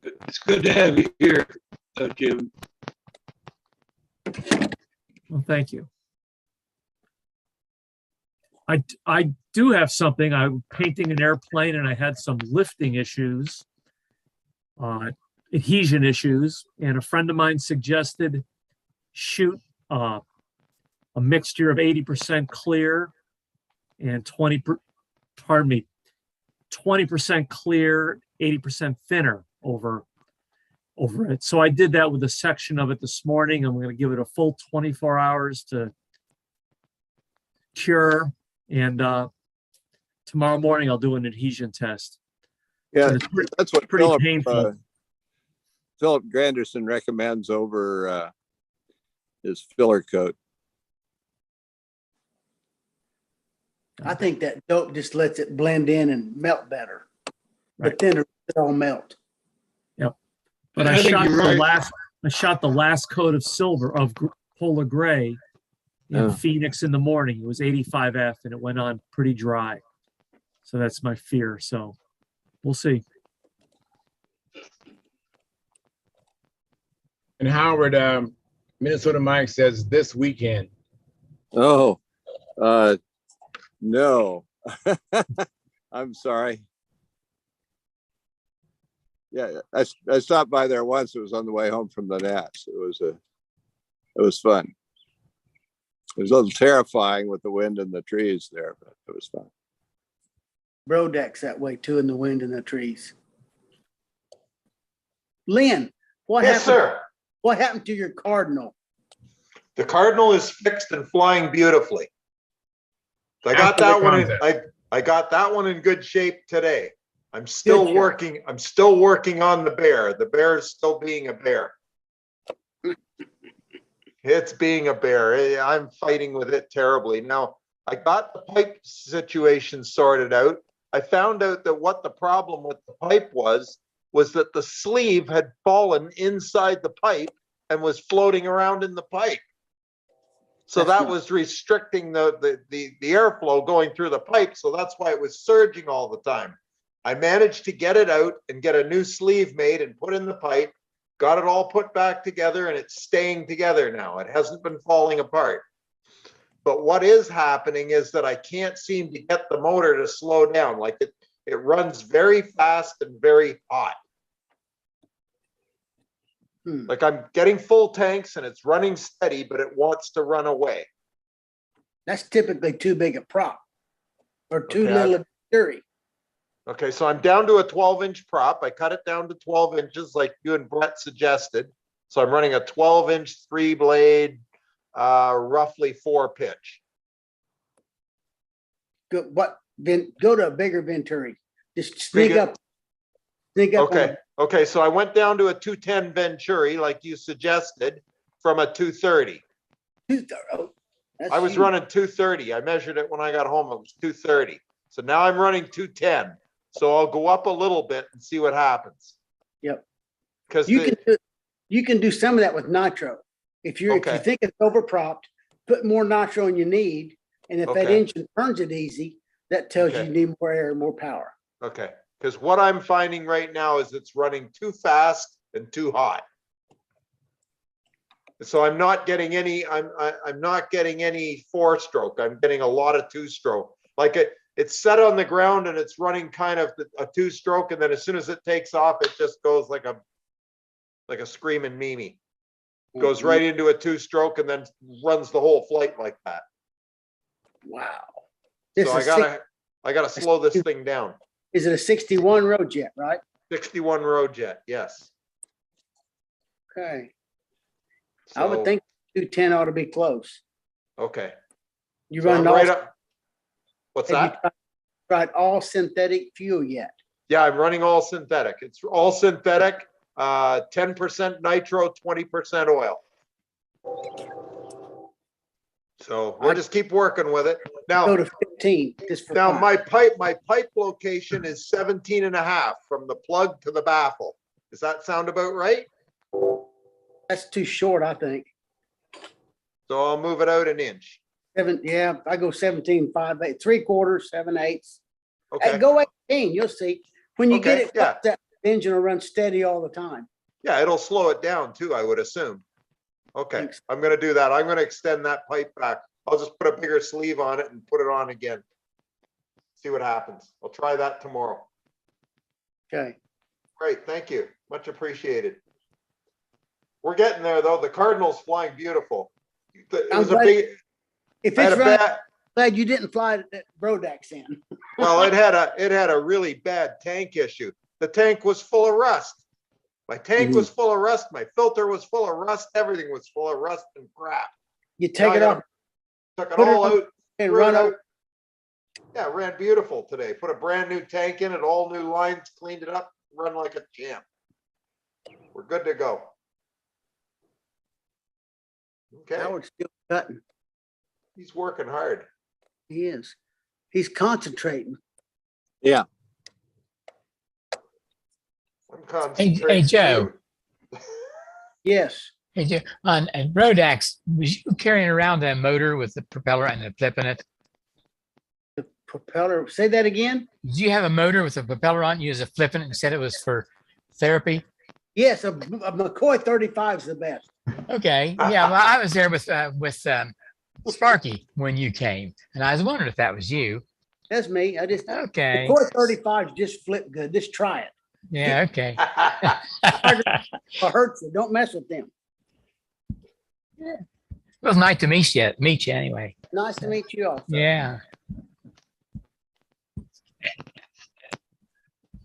It's good to have you here, Jim. Well, thank you. I do have something. I'm painting an airplane and I had some lifting issues, adhesion issues, and a friend of mine suggested shoot a mixture of 80% clear and 20% clear, 80% thinner over it. So I did that with a section of it this morning. I'm going to give it a full 24 hours to cure. And tomorrow morning, I'll do an adhesion test. Yeah, And it's that's what pretty Philip, painful. Philip Granderson recommends over his filler coat. I think that dope just lets it blend in and melt better. Right. But then it all melt. But I think you're right. I shot the last coat of silver of Polar Gray in Oh. Phoenix in the morning. It was 85F and it went on pretty dry. So that's my fear. So we'll see. And Howard, Minnesota Mike says this weekend. Oh, no. I'm sorry. Yeah, I stopped by there once. It was on the way home from the Nats. It was fun. It was a little terrifying with the wind and the trees there, but it was fun. Brodeck's that way too, in the wind and the trees. Lynn, Yes, sir. What happened to your Cardinal? The Cardinal is fixed and flying beautifully. I got After the that one in, contest. I got that one in good shape today. I'm still Good job. working on the bear. The bear is still being a bear. It's being a bear. I'm fighting with it terribly. Now, I got the pipe situation sorted out. I found out that what the problem with the pipe was that the sleeve had fallen inside the pipe and was floating around in the pipe. So that was restricting the airflow going through the pipe. So that's why it was surging all the time. I managed to get it out and get a new sleeve made and put in the pipe, got it all put back together, and it's staying together now. It hasn't been falling apart. But what is happening is that I can't seem to get the motor to slow down. Like it runs very fast and very hot. Like I'm getting full tanks and it's running steady, but it wants to run away. That's typically too big a prop or too Okay, little of a jury. Okay, so I'm down to a 12-inch prop. I cut it down to 12 inches like you and Brett suggested. So I'm running a 12-inch 3-blade, roughly 4-pitch. Go to a bigger Venturi. Just sneak Bigger- up. Sneak up. Okay, okay, so I went down to a 210 Venturi like you suggested from a 230. I was running 230. I measured it when I got home. It was 230. So now I'm running 210. So I'll go up a little bit and see what happens. Yep. Because You can do some of that with nitro. If you Okay. think it's overpropped, put more nitro than you need. And if that Okay. engine turns it easy, that tells Okay. you need more air and more power. Okay, because what I'm finding right now is it's running too fast and too hot. So I'm not getting any, I'm not getting any 4-stroke. I'm getting a lot of 2-stroke. Like it's set on the ground and it's running kind of a 2-stroke, and then as soon as it takes off, it just goes like a screaming Mimi. Goes right into a 2-stroke and then runs the whole flight like that. Wow. So I gotta slow this thing down. Is it a 61 road jet, right? 61 road jet, yes. Okay. I would So, think 210 ought to be close. Okay. You So run I'm all, right up. What's have you that? tried all synthetic fuel yet? Yeah, I'm running all synthetic. It's all synthetic, 10% nitro, 20% oil. So we'll just keep working with it. Go Now, to 15 just for now fun. my pipe location is 17 and a half from the plug to the baffle. Does that sound about right? That's too short, I think. So I'll move it out an inch. Yeah, I go 17, 5/8, 3/4, 7/8. Okay. Go 18, you'll see. When you get Okay, it yeah. up that, the engine will run steady all the time. Yeah, it'll slow it down too, I would assume. Okay, Thanks. I'm gonna do that. I'm gonna extend that pipe back. I'll just put a bigger sleeve on it and put it on again. See what happens. I'll try that tomorrow. Okay. Great, thank you. Much appreciated. We're getting there though. The Cardinal's flying beautiful. It I'm was a glad- big, If I had it's a running, bad, glad you didn't fly that Brodax in. well, it had a really bad tank issue. The tank was full of rust. My tank was full of rust. My filter was full of rust. Everything was full of rust and crap. You take Now I it gotta- off Took it put it all on out. and threw it run out. over. Yeah, it ran beautiful today. Put a brand new tank in it, all new lines, cleaned it up, run like a champ. We're good to go. Okay, Howard's still cutting. he's working hard. He is. He's concentrating. Yeah. I'm Hey, concentrating. Joe. too. Yes. Hey, Joe, on Rodax, was you carrying around that motor with the propeller and the flip in it? The propeller. Say that again. Did you have a motor with a propeller on? You was a flip in it and said it was for therapy? Yes, a McCoy 35 is the best. Okay. Yeah. Well, I was there with Sparky when you came, and I was wondering if that was you. That's me. I just Okay. McCoy 35 just flip good. Just try it. Yeah. Okay. It hurts you. Don't mess with them. It was nice to meet you. Meet you anyway. Nice to meet you also. Yeah.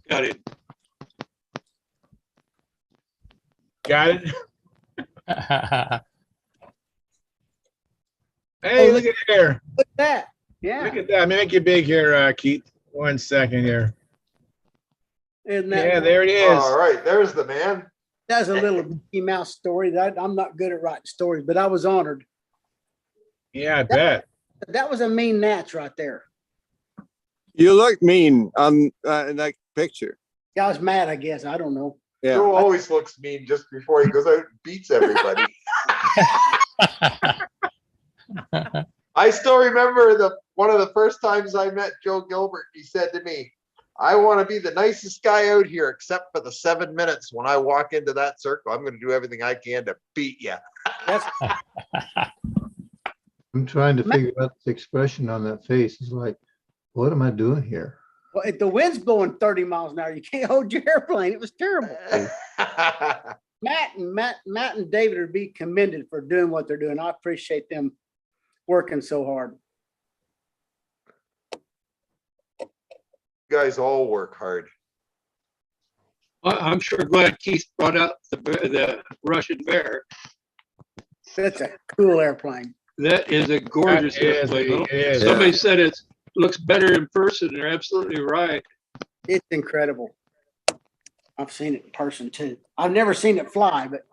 Got it. Got it. Hey, look at there. Look at that. Yeah. Look at that. Let me make it big here, Keith. 1 second here. Isn't that Yeah, nice? there it is. All right, there's the man. That's a little Mickey Mouse story. That I'm not good at writing stories, but I was honored. Yeah, I bet. That was a mean natch right there. You look mean on in that picture. I was mad, I guess. I don't know. Yeah. Joe always looks mean just before he goes out and beats everybody. I still remember one of the first times I met Joe Gilbert. He said to me, I want to be the nicest guy out here, except for the 7 minutes when I walk into that circle. I'm going to do everything I can to beat you. That's I'm trying to figure out the expression on that face. It's like, what am I doing here? well, if the wind's blowing 30 miles an hour, you can't hold your airplane. It was terrible. Matt and David are to be commended for doing what they're doing. I appreciate them working so hard. You guys all work hard. I'm sure glad Keith brought out the Russian bear. That's a cool airplane. That is a gorgeous That is, airplane. it is. Somebody said it looks better in person. They're absolutely right. It's incredible. I've seen it in person too. I've never seen it fly, but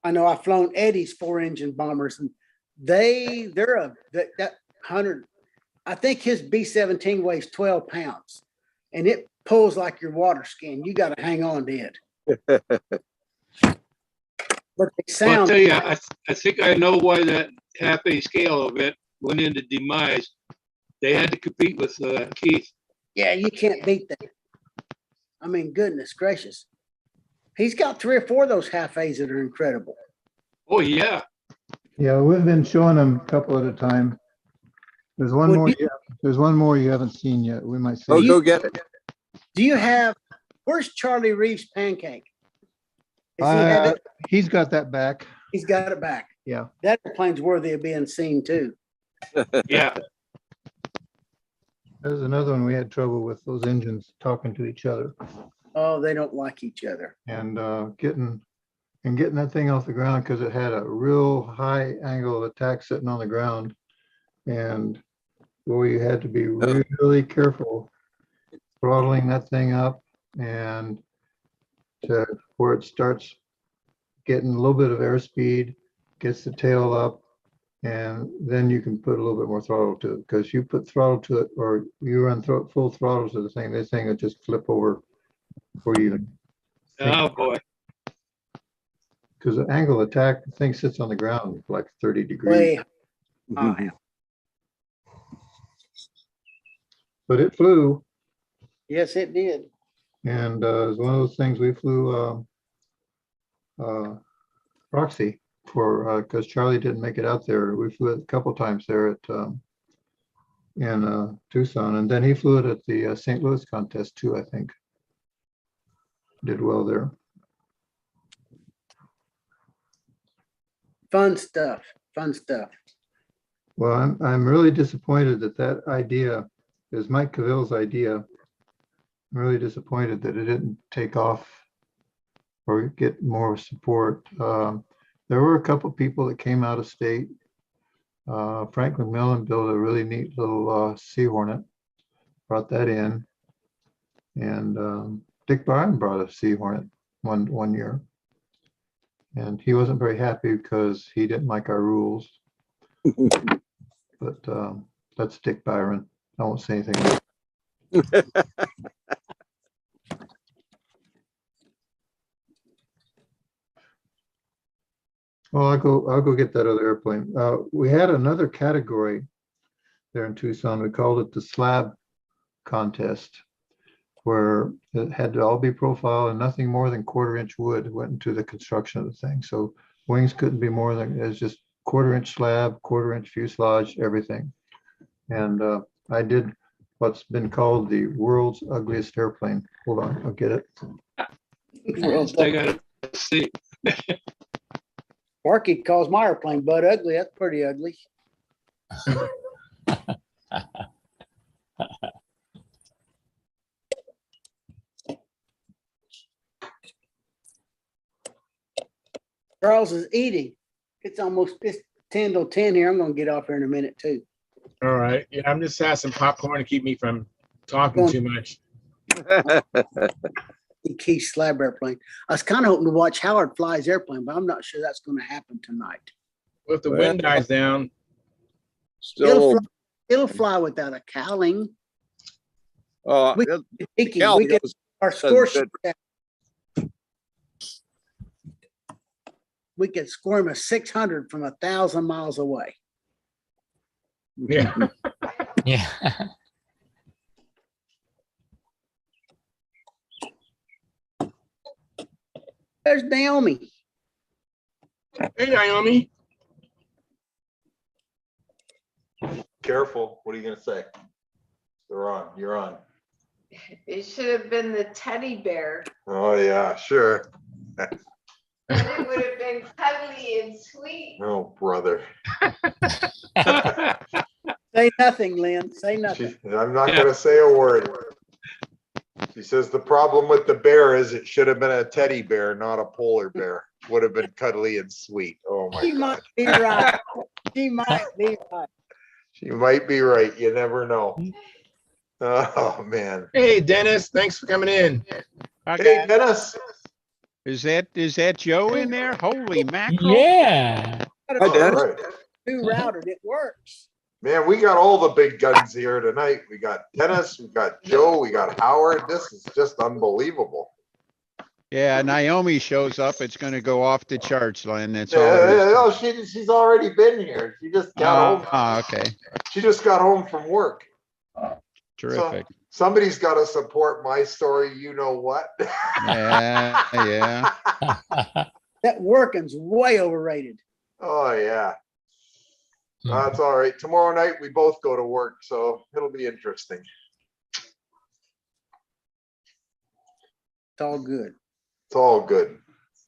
I know I've flown Eddie's 4-engine bombers, and they're that 100. I think his B-17 weighs 12 pounds, and it pulls like your water skin. You got to hang on to it. But they Well, I'll sound. tell you, I think I know why that half A scale event went into demise. They had to compete with Keith. Yeah, you can't beat that. I mean, goodness gracious. He's got 3 or 4 of those half A's that are incredible. Oh, yeah. Yeah, we've been showing them a couple at a time. There's one Well, more. you- There's one more you haven't seen yet. We might see. Oh, You- go get it. Do you have, where's Charlie Reeves' pancake? Has he had it? He's got that back. He's got it back. Yeah. That airplane's worthy of being seen too. Yeah. There's another one we had trouble with those engines talking to each other Oh, they don't like each other. and getting that thing off the ground because it had a real high angle of attack sitting on the ground. And boy, you had to be really careful throttling that thing up and to where it starts getting a little bit of airspeed, gets the tail up, and then you can put a little bit more throttle to it. Because you put throttle to it or you run full throttle to the thing, this thing will just flip over before you even Oh, boy. because the angle of attack, the thing sits on the ground like 30 degrees. Way high. But it flew. Yes, it did. And it was one of those things we flew proxy for, because Charlie didn't make it out there. We flew it a couple times there at in Tucson, and then he flew it at the St. Louis contest too, I think. Did well there. Fun stuff. Fun stuff. Well, I'm really disappointed that that idea is Mike Cavill's idea. I'm really disappointed that it didn't take off or get more support. There were a couple people that came out of state. Frank McMillan built a really neat little Sea Hornet, brought that in, and Dick Byron brought a Sea Hornet one year, and he wasn't very happy because he didn't like our rules. But that's Dick Byron. I won't say anything. Well, I'll go get that other airplane. We had another category there in Tucson. We called it the slab contest, where it had to all be profile and nothing more than 1/4-inch wood went into the construction of the thing. So wings couldn't be more than, it's just 1/4-inch slab, 1/4-inch fuselage, everything. And I did what's been called the world's ugliest airplane. Hold on, I'll get it. I gotta see. Sparky calls my airplane butt ugly. That's pretty ugly. Charles is eating. It's 10 till 10 here. I'm gonna get off here in a minute too. All right. Yeah, I'm just having some popcorn to keep me from talking too much. Key slab airplane. I was kind of hoping to watch Howard fly his airplane, but I'm not sure that's going to happen tonight. Well, if the wind dies down, Still, It'll fly without a cowling. we We can our score sheet. We could score him a 600 from 1,000 miles away. yeah. Yeah. There's Naomi. Hey, Naomi. Careful. What are you gonna say? They're on. You're on. It should have been the teddy bear. Oh yeah, sure. And it would have been cuddly and sweet. Oh brother. Say nothing, Lynn. Say nothing. I'm not gonna say a word. She says the problem with the bear is it should have been a teddy bear, not a polar bear. Would have been cuddly and sweet. Oh my She God. might be right. She might be right. She might be right. You never know. Oh man. Hey, Dennis. Thanks for coming in. Hey Dennis. Is that Joe in there? Holy mackerel. Yeah. Hi, Dennis. All right. Two routed. It works. Man, we got all the big guns here tonight. We got Dennis, we got Joe, we got Howard. This is just unbelievable. Yeah, Naomi shows up. It's going to go off the charts, Len. That's all. There Oh, is. she's already been here. She just got home. Okay. She just got home from work. Terrific. Somebody's got to support my story. You know what? Yeah, yeah. That working's way overrated. Oh yeah. That's all right. Tomorrow night we both go to work, so it'll be interesting. It's all good. It's all good.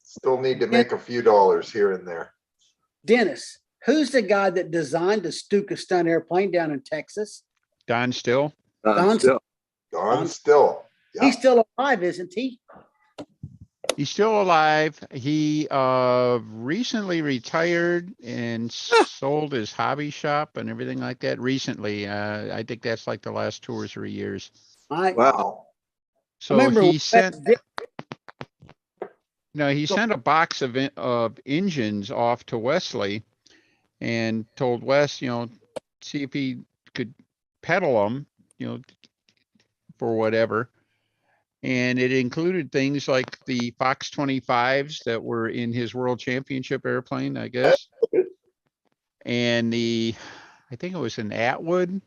Still need to make a few dollars here and there. Dennis, who's the guy that designed the Stuka stunt airplane down in Texas? Don Still? Don Still. Don Still. Yeah. He's still alive, isn't he? He's still alive. He recently retired and sold his hobby shop and everything like that recently. I think that's like the last 2 or 3 years. Wow. So remember he when sent, Wes he sent a box of engines off to Wesley and told Wes, see if he could pedal them, for whatever. And it included things like the Fox 25s that were in his world championship airplane, I guess. And I think it was an Atwood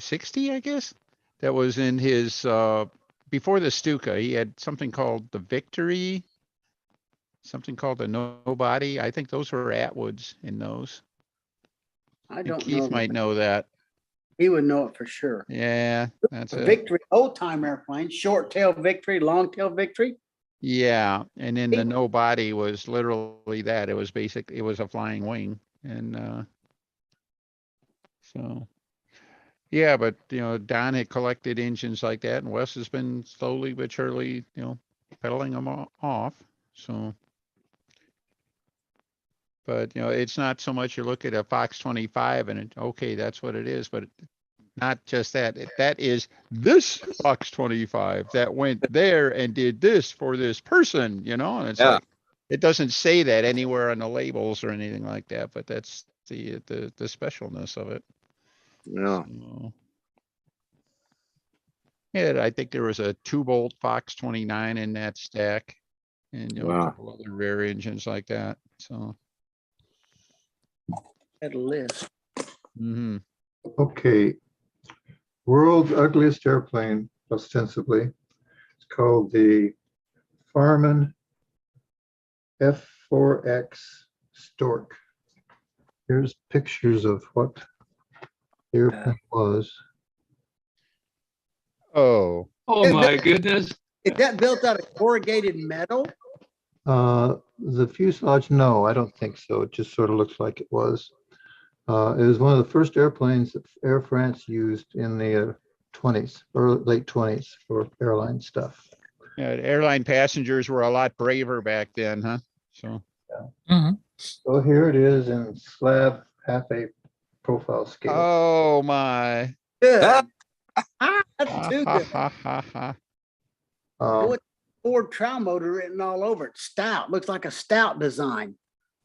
60, I guess. that was in his, before the Stuka, he had something called the Victory, something called the Nobody. I think those were Atwoods in those. I I think don't Keith know. might know that. He would know it for sure. Yeah, that's it. Victory, old time airplane, short tail Victory, long tail Victory. Yeah, and then the Nobody was literally that. It was it was a flying wing. And so, yeah, but Don had collected engines like that, and Wes has been slowly but surely, pedaling them off. So, but it's not so much you look at a Fox 25 and okay, that's what it is, but not just that. That is this Fox 25 that went there and did this for this person, and it's like, it doesn't say that anywhere on the labels or anything like that, but that's the specialness of it. Yeah. So, yeah, I think there was a 2-bolt Fox 29 in that stack, and a Wow. couple other rare engines like that. So, Had a list. mhm. Okay. World's ugliest airplane, ostensibly. It's called the Farman F4X Stork. Here's pictures of what the airplane was. Oh, Oh my goodness. Is that built out of corrugated metal? The fuselage, no, I don't think so. It just sort of looks like it was. It was one of the first airplanes that Air France used in the 20s or late 20s for airline stuff. yeah, airline passengers were a lot braver back then, huh? So, So here it is in slab half a profile scale. oh my. Good. Ah. That's too Ha, good. ha, ha, ha. With Ford trial motor written all over it. Stout. Looks like a Stout design.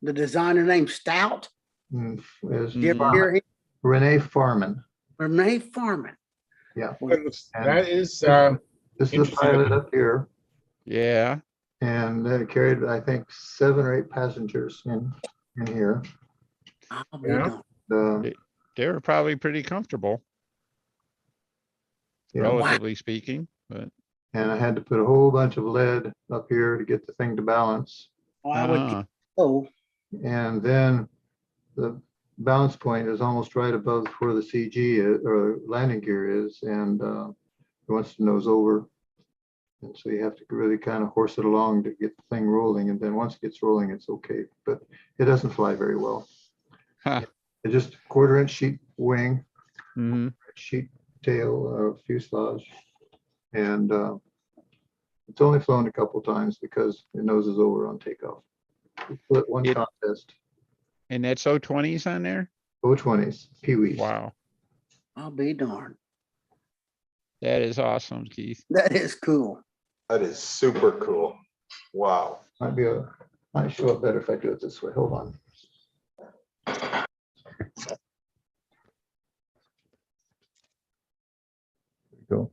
The designer named Stout. Is Did you ever hear him? Renee Farman. Renee Farman. Yeah. That is This is the pilot up here, Yeah. and it carried, I think, 7 or 8 passengers in here. I'll be Yeah. darned. They were probably pretty comfortable, Yeah. relatively speaking, but And I had to put a whole bunch of lead up here to get the thing to balance. Oh, I would uh, go. And then the balance point is almost right above where the CG is, or landing gear is, and it wants to nose over. And so you have to really kind of horse it along to get the thing rolling. And then once it gets rolling, it's okay. But it doesn't fly very well. huh. It's just 1/4 inch sheet wing, Hmm. sheet tail, fuselage. And it's only flown a couple times because it noses over on takeoff. We flew it one contest. And that's O20s on there? O20s, Pee-wees. Wow. I'll be darned. That is awesome, Keith. That is cool. That is super cool. Wow. Might show up better if I do it this way. Hold on. There we go.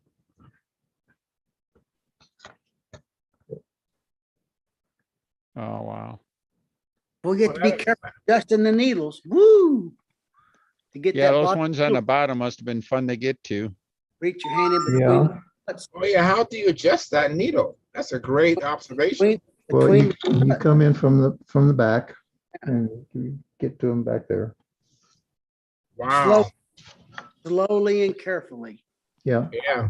Oh, wow. We get to be careful adjusting the needles. Woo! To get Yeah, that those bottom ones on the tool. bottom must have been fun to get to. Reach your hand in between. Yeah. Oh yeah, how do you adjust that needle? That's a great observation. Well, you Between come in from the back and you get to them back there. Wow. slowly and carefully. Yeah. Yeah.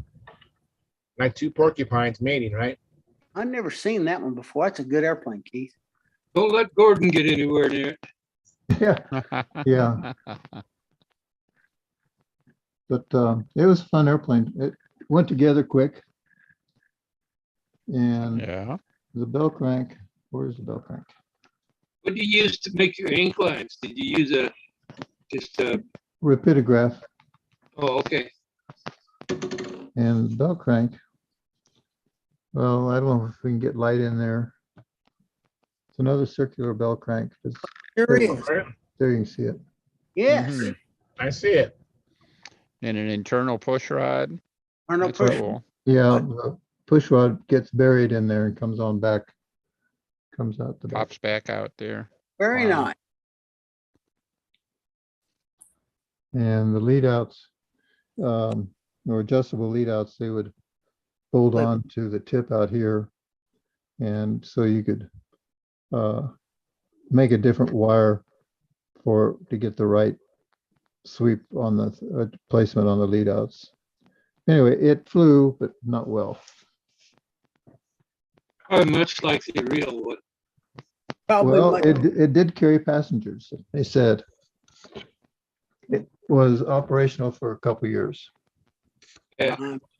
Like 2 porcupines mating, right? I've never seen that one before. That's a good airplane, Keith. Don't let Gordon get anywhere near it. Yeah. Yeah. But it was a fun airplane. It went together quick. And Yeah. the bell crank, where's the bell crank? What do you use to make your inclines? Did you use just a, Rapidograph. oh, okay. And the bell crank. Well, I don't know if we can get light in there. It's another circular bell crank. Sure is. There you can see it. Yes. Mhm. I see it. And an internal push rod. Arnold That's Push. cool. Yeah, the push rod gets buried in there and comes on back. Comes out the back. Pops back out there. Very Wow. nice. And the lead outs, or adjustable lead outs, they would hold Flip. on to the tip out here. And so you could make a different wire to get the right sweep on the placement on the lead outs. Anyway, it flew, but not well. Probably much like the real one. Probably Well, much- it did carry passengers. They said it was operational for a couple of years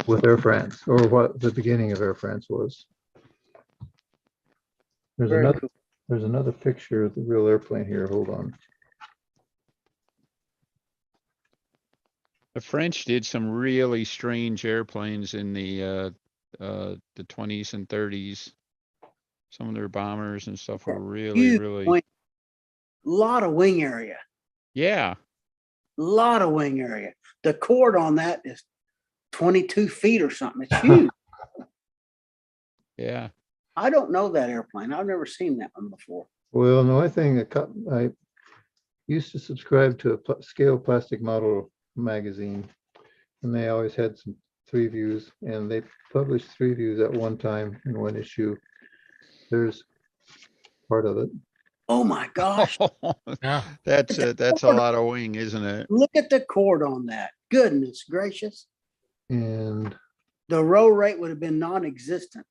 with Air France, or what the beginning of Air France was. There's Very another cool. there's another picture of the real airplane here. Hold on. The French did some really strange airplanes in the 20s and 30s. Some of their bombers and stuff were really, Huge really, wing. Lot of wing area. yeah. Lot of wing area. The cord on that is 22 feet or something. It's huge. Yeah. I don't know that airplane. I've never seen that one before. Well, the only thing I used to subscribe to a scale plastic model magazine, and they always had some 3 views, and they published 3 views at one time in one issue. There's part of it. Oh my gosh. Yeah. That's a lot of wing, isn't it? Look at the cord on that. Goodness gracious. And The roll rate would have been non-existent.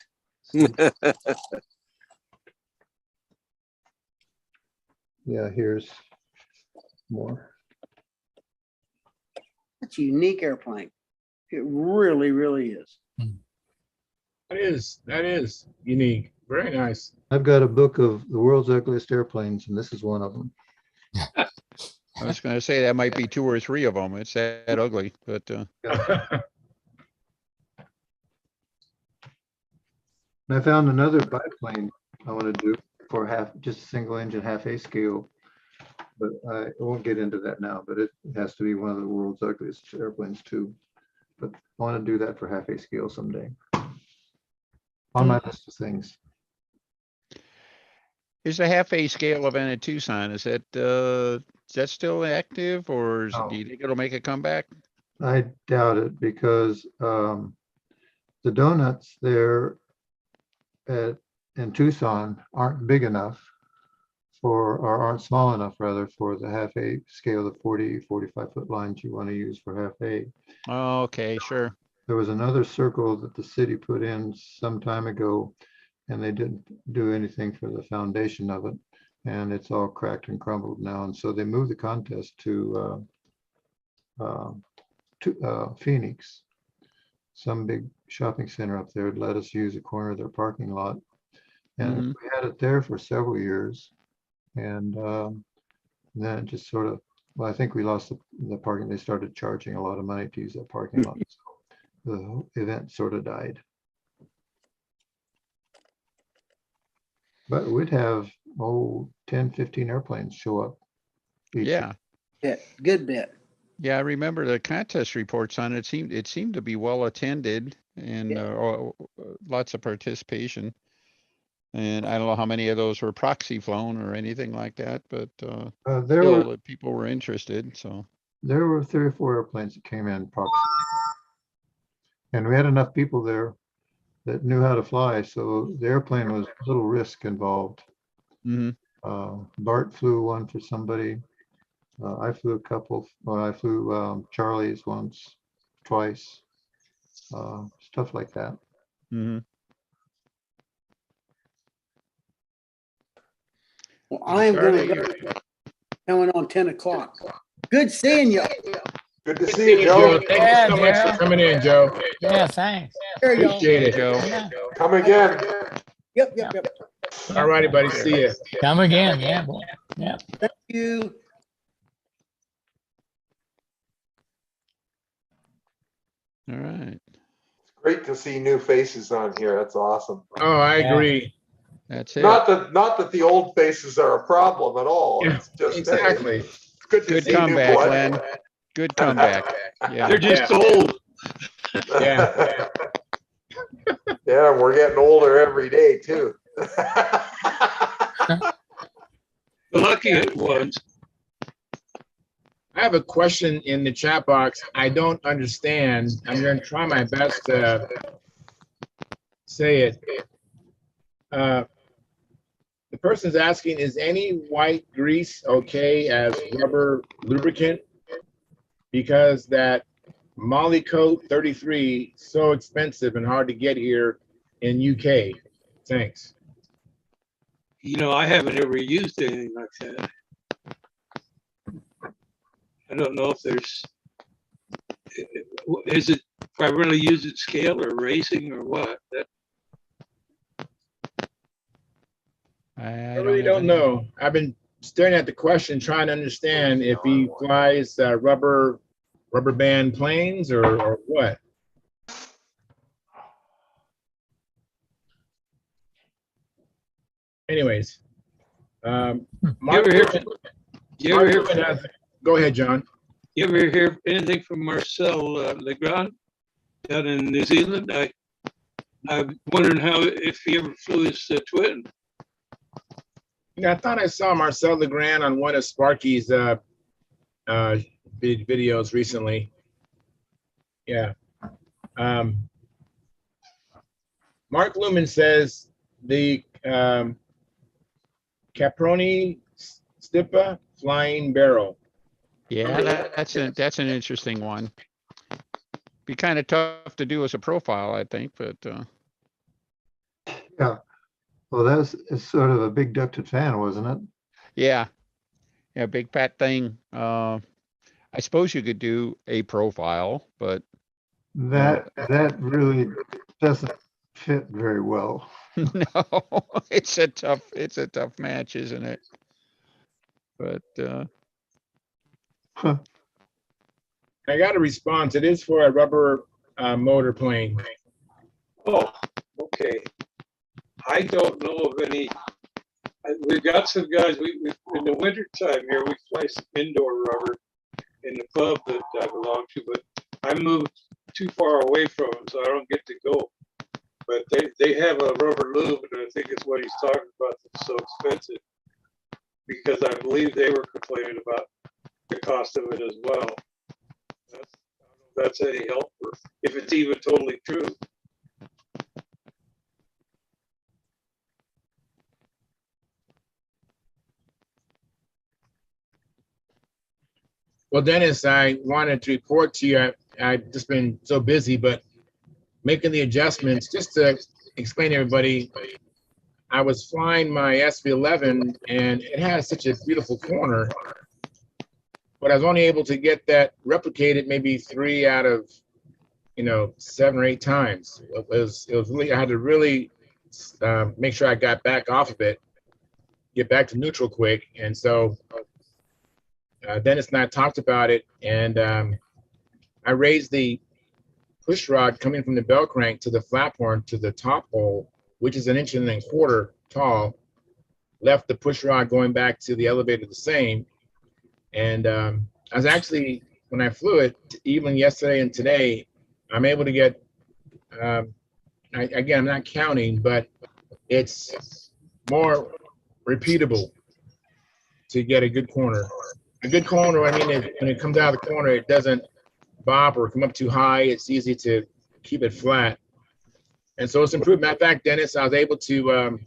yeah, here's more. That's a unique airplane. It really, really is. That is unique. Very nice. I've got a book of the world's ugliest airplanes, and this is one of them. I was gonna say that might be 2 or 3 of them. It's that ugly, but And I found another biplane I want to do for just a single engine half A scale, but I won't get into that now, but it has to be one of the world's ugliest airplanes too. But I want to do that for half A scale someday. On my list of things. is the half A scale event at Tucson, is that still active, or No. do you think it'll make a comeback? I doubt it because the donuts there in Tucson aren't big enough or aren't small enough rather for the half A scale, the 40, 45 foot lines you want to use for half A. Oh, okay, sure. There was another circle that the city put in some time ago, and they didn't do anything for the foundation of it. And it's all cracked and crumbled now. And so they moved the contest to Phoenix. Some big shopping center up there had let us use a corner of their parking lot. And we had it there for several years. And then it just sort of, well, I think we lost the parking. They started charging a lot of money to use that parking lot. So the event sort of died. But we'd have, 10, 15 airplanes show up. each Yeah. Good bit. Yeah, I remember the contest reports on it. It seemed to be well attended and lots of participation. And I don't know how many of those were proxy flown or anything like that, but still, people were interested. So there were 3 or 4 airplanes that came in proxy. And we had enough people there that knew how to fly, so the airplane was little risk involved. Bart flew one for somebody. I flew a couple. Well, I flew Charlie's once, twice, stuff like that. Well, I am going to go coming on 10 o'clock. Good seeing you. Good to see you, Joe. Thank you so much for coming in, Joe. Yeah, thanks. There you go. Appreciate it. Joe. Yeah. Come again. Yep. All righty, buddy. See ya. Come again. Yeah. Boy. Yeah. Thank you. all right, Great to see new faces on here. That's awesome. Oh, I agree. that's it. Not that the old faces are a problem at all. It's just Exactly. it's good to Good see new comeback, blood. Len. Good comeback. Yeah. They're just old. Yeah. Yeah, we're getting older every day too. The lucky ones. I have a question in the chat box. I don't understand. I'm going to try my best to say it. The person's asking, is any white grease okay as rubber lubricant? Because that Molly Coat 33 so expensive and hard to get here in UK. Thanks. You know, I haven't ever used anything like that. I don't know if there's, is it primarily used at scale or racing or what? I really don't know. I've been staring at the question, trying to understand if he flies rubber band planes or what. Anyways, Mark Griffin has, go ahead, John. You ever hear anything from Marcel Legrand down in New Zealand? I'm wondering if he ever flew his twin. Yeah, I thought I saw Marcel Legrand on one of Sparky's videos recently. Yeah. Mark Lumen says the Caproni Stipa flying barrel. Yeah, that's an interesting one. Be kind of tough to do as a profile, I think, but Yeah. Well, it's sort of a big ducted fan, wasn't it? yeah, big fat thing. I suppose you could do a profile, but That really doesn't fit very well. no, it's a tough match, isn't it? But I got a response. It is for a rubber motor plane. Oh, okay. I don't know of any. We've got some guys. We in the winter time here, we fly some indoor rubber in the club that I belong to, but I moved too far away from them, so I don't get to go. But they have a rubber lube, and I think it's what he's talking about that's so expensive. Because I believe they were complaining about the cost of it as well. I don't know if that's any help, or if it's even totally true. Well, Dennis, I wanted to report to you. I've just been so busy, but making the adjustments just to explain to everybody. I was flying my SV11 and it has such a beautiful corner, but I was only able to get that replicated maybe 3 out of 7 or 8 times. It was really, I had to really make sure I got back off of it, get back to neutral quick, and so Dennis and I talked about it, and I raised the push rod coming from the bell crank to the flap horn to the top hole, which is 1.25 inches tall. Left the push rod going back to the elevator the same, and I was actually, when I flew it, even yesterday and today, I'm able to get. Again, I'm not counting, but it's more repeatable to get a good corner. A good corner, I mean, when it comes out of the corner, it doesn't bob or come up too high. It's easy to keep it flat. And so it's improved. Matter of fact, Dennis, I was able to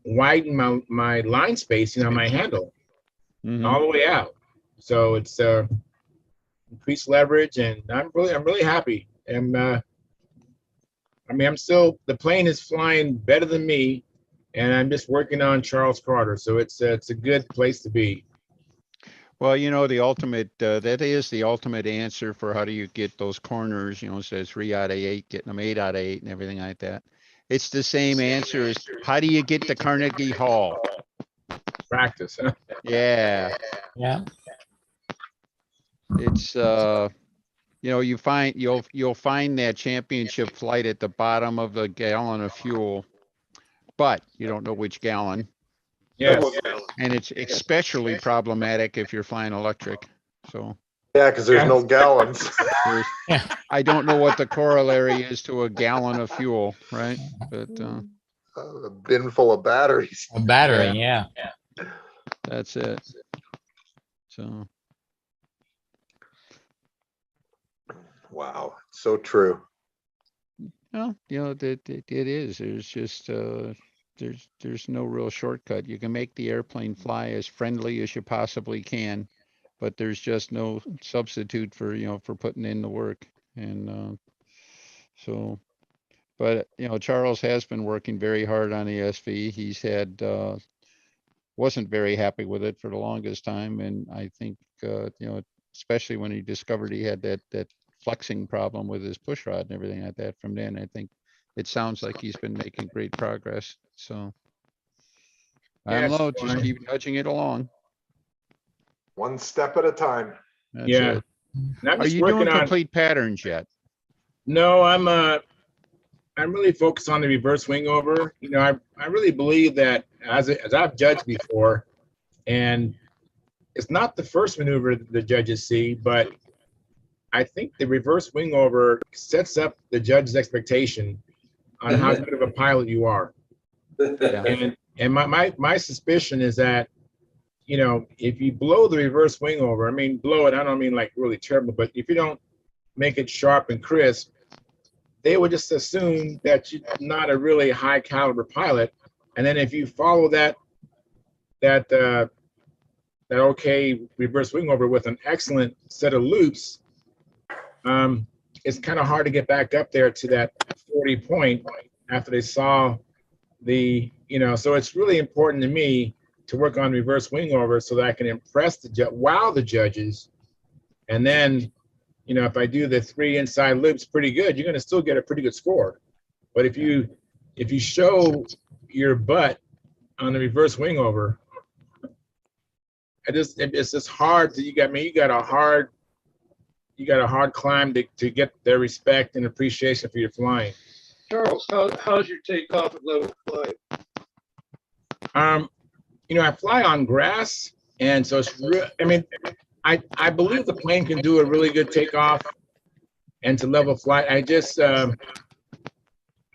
widen my line spacing on my handle all the way out. So it's increased leverage, and I'm really happy. And I'm still, the plane is flying better than me, and I'm just working on Charles Carter. So it's a good place to be. well, the ultimate, that is the ultimate answer for how do you get those corners, says 3 out of 8, getting them 8 out of 8 and everything like that. It's the same answer as how do you get to Carnegie Hall? Practice, huh? Yeah. Yeah. It's, you'll find that championship flight at the bottom of a gallon of fuel, but you don't know which gallon. Yes. And it's especially problematic if you're flying electric. So Yeah, because there's no gallons. I don't know what the corollary is to a gallon of fuel, right? But A bin full of batteries. A battery, yeah. that's it. So, Wow, so true. well, it is. There's just, there's no real shortcut. You can make the airplane fly as friendly as you possibly can, but there's just no substitute for, for putting in the work. And, so, but, Charles has been working very hard on ESV. He's had, wasn't very happy with it for the longest time. And I think, especially when he discovered he had that flexing problem with his push rod and everything like that from then, I think it sounds like he's been making great progress. So I'm Yes, low, just fine. keep nudging it along. One step at a time. That's Yeah. it. And I'm Are just you working doing on. complete patterns yet? No, I'm really focused on the reverse wing over. I really believe that as I've judged before, and it's not the first maneuver the judges see, but I think the reverse wing over sets up the judge's expectation on how good of a pilot you are. Yeah. And my suspicion is that, if you blow the reverse wing over, I mean, blow it, I don't mean like really terrible, but if you don't make it sharp and crisp, they would just assume that you're not a really high caliber pilot. And then if you follow that okay reverse wing over with an excellent set of loops, it's kind of hard to get back up there to that 40 point after they saw so it's really important to me to work on reverse wing over so that I can impress the judges. And then, if I do the 3 inside loops pretty good, you're going to still get a pretty good score. But if you show your butt on the reverse wing over, it's just hard you got a hard climb to get their respect and appreciation for your flying. Charles, how's your takeoff at level flight? I fly on grass, and so it's real. I mean, I believe the plane can do a really good takeoff and to level flight. I just I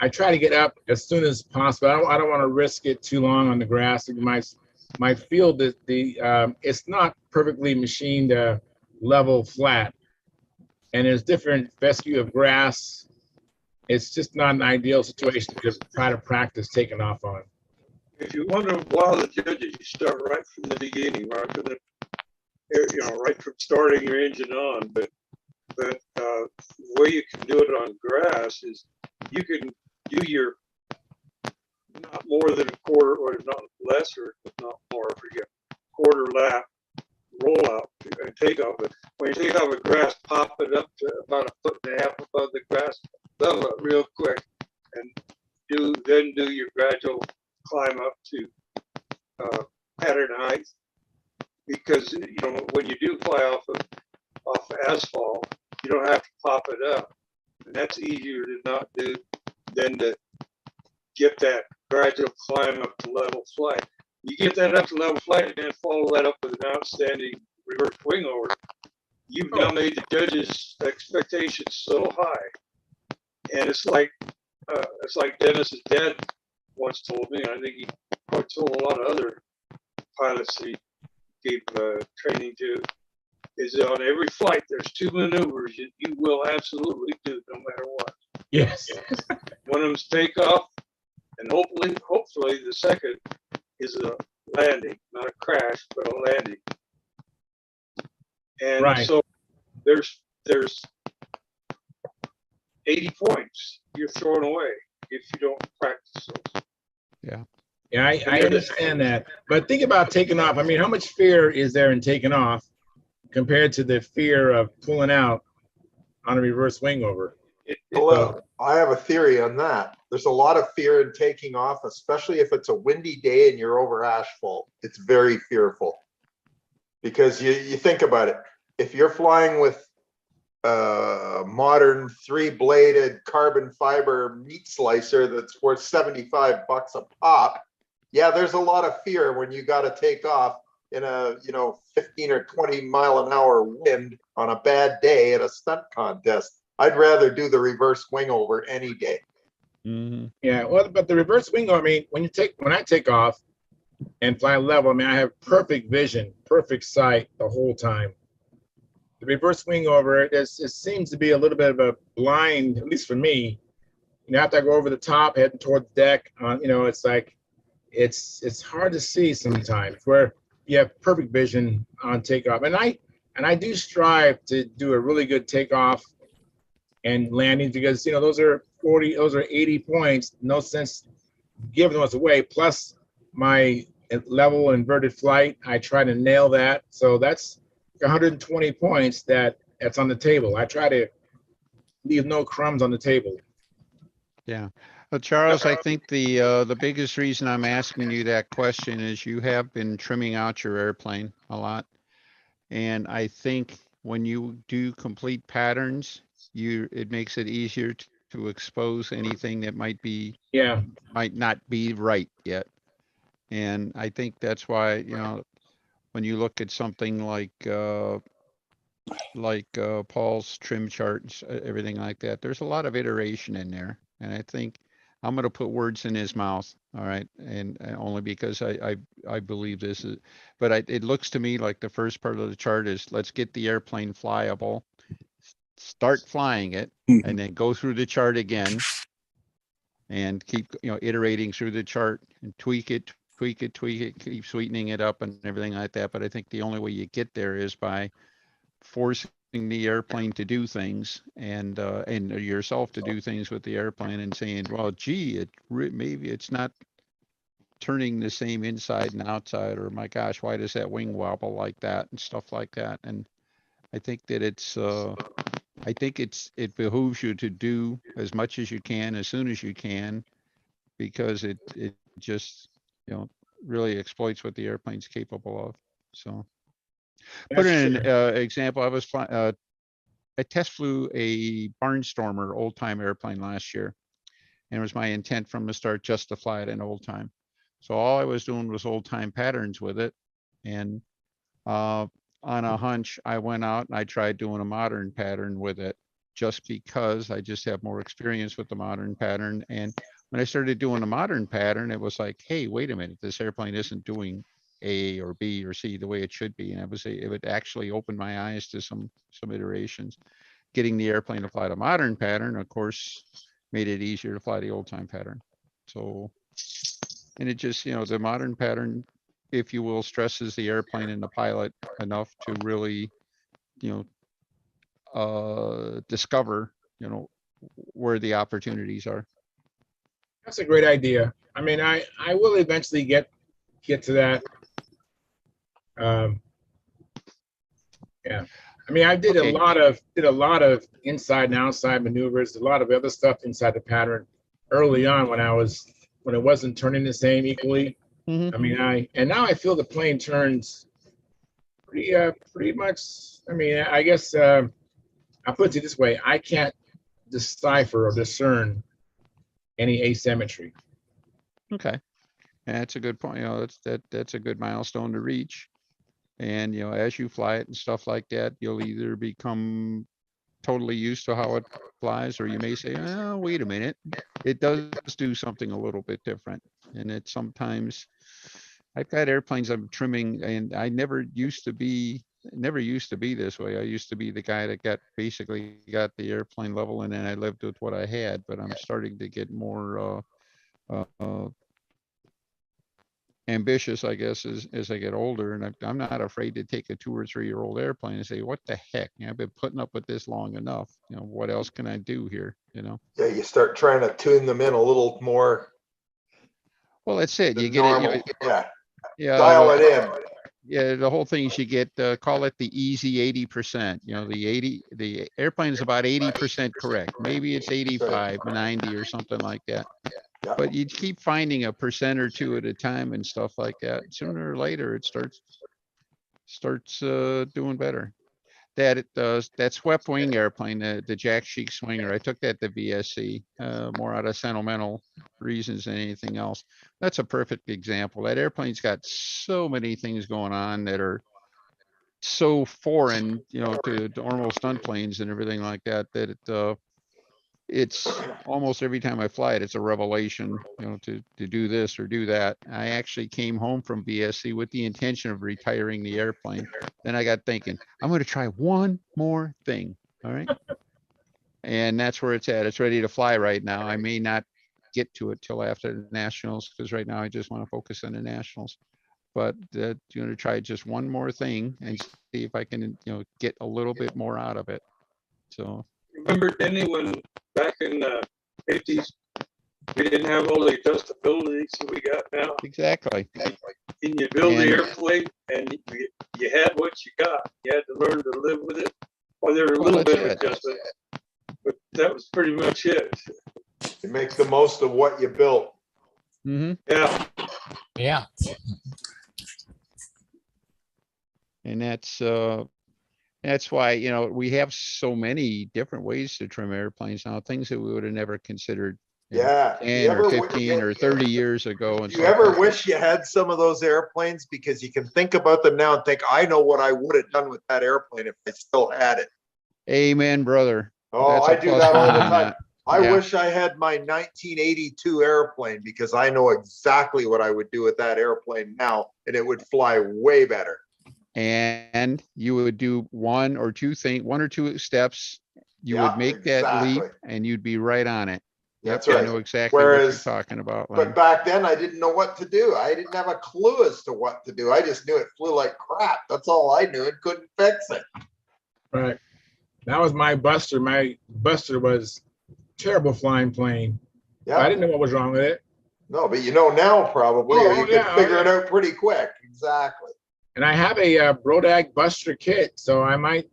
try to get up as soon as possible. I don't want to risk it too long on the grass. My field is it's not perfectly machined level flat, and there's different fescue of grass. It's just not an ideal situation to try to practice taking off on. If you want to wow the judges, you start right from the beginning, right from right from starting your engine on. But the way you can do it on grass is you can do your not more than a quarter, or not less, or not more, I forget, quarter lap rollout and takeoff. But when you take off a grass, pop it up to about 1.5 feet above the grass, level it real quick, and then do your gradual climb up to pattern height. Because when you do fly off asphalt, you don't have to pop it up, and that's easier to not do than to get that gradual climb up to level flight. You get that up to level flight and then follow that up with an outstanding reverse wing over. You've now made the judges' expectations so high, and it's like Dennis's dad once told me. I think he probably told a lot of other pilots he gave training to. Is on every flight there's 2 maneuvers you will absolutely do no matter what. Yes. One of them's takeoff, and hopefully the second is a landing, not a crash, but a landing. And Right. so there's 80 points you're throwing away if you don't practice those. Yeah, I understand that. But think about taking off. I mean, how much fear is there in taking off compared to the fear of pulling out on a reverse wing over? Well, I have a theory on that. There's a lot of fear in taking off, especially if it's a windy day and you're over asphalt. It's very fearful because you think about it. If you're flying with a modern 3-bladed carbon fiber meat slicer that's worth $75 a pop, yeah, there's a lot of fear when you got to take off in a 15 or 20 mile an hour wind on a bad day at a stunt contest. I'd rather do the reverse wing over any day. Mm-hmm. Yeah, well, but the reverse wing over, I mean, when I take off, and fly level. I mean, I have perfect vision, perfect sight the whole time. The reverse wing over it seems to be a little bit of a blind, at least for me. You know, after I go over the top, heading toward the deck, you know, it's like it's hard to see sometimes where you have perfect vision on takeoff. And I do strive to do a really good takeoff and landings because, you know, those are 80 points. No sense giving those away. Plus my level inverted flight, I try to nail that. So that's 120 points that's on the table. I try to leave no crumbs on the table. Yeah. Well, Charles, I think the biggest reason I'm asking you that question is you have been trimming out your airplane a lot. And I think when you do complete patterns, it makes it easier to expose anything that might not be right yet. And I think that's why, you know, when you look at something like Paul's trim charts, everything like that, there's a lot of iteration in there. And I think I'm going to put words in his mouth. All right. And only because I believe this is, but it looks to me like the first part of the chart is let's get the airplane flyable, start flying it, and then go through the chart again and keep, you know, iterating through the chart and tweak it, keep sweetening it up and everything like that. But I think the only way you get there is by forcing the airplane to do things and yourself to do things with the airplane and saying, well, gee, maybe it's not turning the same inside and outside, or my gosh, why does that wing wobble like that and stuff like that. And I think that it behooves you to do as much as you can as soon as you can, because it just, you know, really exploits what the airplane's capable of. So put in an example. I test flew a Barnstormer old time airplane last year, and it was my intent from the start just to fly it in old time. So all I was doing was old time patterns with it. And on a hunch, I went out and I tried doing a modern pattern with it just because I just have more experience with the modern pattern. And when I started doing a modern pattern, it was like, hey, wait a minute, this airplane isn't doing A or B or C the way it should be. And it would actually open my eyes to some iterations. Getting the airplane to fly the modern pattern, of course, made it easier to fly the old time pattern. So, and it just, you know, the modern pattern, if you will, stresses the airplane and the pilot enough to really, you know, discover, you know, where the opportunities are. That's a great idea. I mean, I will eventually get to that. Yeah. I mean, I did Okay. a lot of inside and outside maneuvers, a lot of other stuff inside the pattern early on when it wasn't turning the same equally. I mean, and now I feel the plane turns pretty much. I mean, I guess I'll put it this way: I can't decipher or discern any asymmetry. Okay. And that's a good point. You know, that's a good milestone to reach. And, you know, as you fly it and stuff like that, you'll either become totally used to how it flies, or you may say, oh, wait a minute, it does do something a little bit different. And it sometimes, I've got airplanes I'm trimming, and I never used to be this way. I used to be the guy that basically got the airplane level, and then I lived with what I had. But I'm starting to get more ambitious, I guess, as I get older, and I'm not afraid to take a 2 or 3 year old airplane and say, what the heck? You know, I've been putting up with this long enough. You know, what else can I do here? You know? Yeah, you start trying to tune them in a little more Well, that's it. You than get it. normal. Yeah, Yeah. dial it in. Yeah. The whole thing is you get, call it the easy 80%. You know, the airplane is about 80% correct. Maybe it's 85, 90 or something like that. Yeah. But you keep finding a percent or two at a time and stuff like that. Sooner or later, it starts doing better. That swept wing airplane, the Jack Chic Swinger, I took that to VSC, more out of sentimental reasons than anything else. That's a perfect example. That airplane's got so many things going on that are so foreign, you know, to normal stunt planes and everything like that, that it's almost every time I fly it, it's a revelation, to do this or do that. I actually came home from BSC with the intention of retiring the airplane. Then I got thinking, I'm going to try one more thing. All right. And that's where it's at. It's ready to fly right now. I may not get to it till after the nationals, because right now I just want to focus on the nationals. But going to try just one more thing and see if I can, get a little bit more out of it. So. Remember, Denny, when back in the 50s, we didn't have all the adjustabilities that we got now. Exactly. And you build the airplane and you had what you got. You had to learn to live with it. Or there were a little bit of adjustment, but that was pretty much it. You make the most of what you built. Mm-hmm. Yeah. Yeah. And that's why, we have so many different ways to trim airplanes now, things that we would have never considered. Yeah. 10 or 15 or 30 years ago. And you ever wish you had some of those airplanes, because you can think about them now and think, I know what I would have done with that airplane if I still had it. Amen, brother. Oh, I do that all the time. I Yeah. wish I had my 1982 airplane, because I know exactly what I would do with that airplane now, and it would fly way better. And you would do one or two steps. You would make that leap and you'd be right on it. That's I right. know exactly what you're talking about. Len. But back then I didn't know what to do. I didn't have a clue as to what to do. I just knew it flew like crap. That's all I knew, and couldn't fix it. Right. That was my Buster. My Buster was terrible flying plane. Yeah. I didn't know what was wrong with it. No, but now probably, or you could figure it out pretty quick. Exactly. And I have a Brodag Buster kit, so I might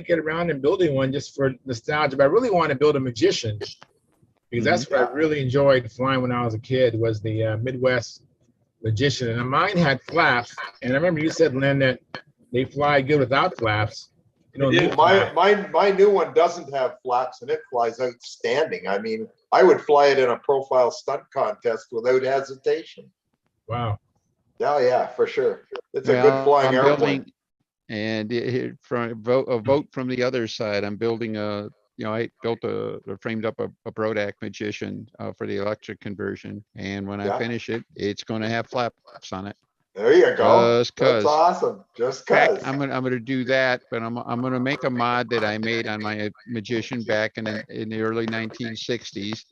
get around and building one just for nostalgia. But I really want to build a Magician, because that's what I really enjoyed flying when I was a kid, was the Midwest Magician. And mine had flaps. And I remember you said, Len, that they fly good without flaps. My new one doesn't have flaps, and it flies outstanding. I mean, I would fly it in a profile stunt contest without hesitation. Wow. Oh yeah, for sure. It's a good flying airplane. And from a vote from the other side, I'm building I built framed up a Brodak Magician for the electric conversion. And when I finish it, it's going to have flaps on it. There you go. Just cause. That's awesome. Just cause. I'm gonna do that, but I'm gonna make a mod that I made on my Magician back in the early 1960s.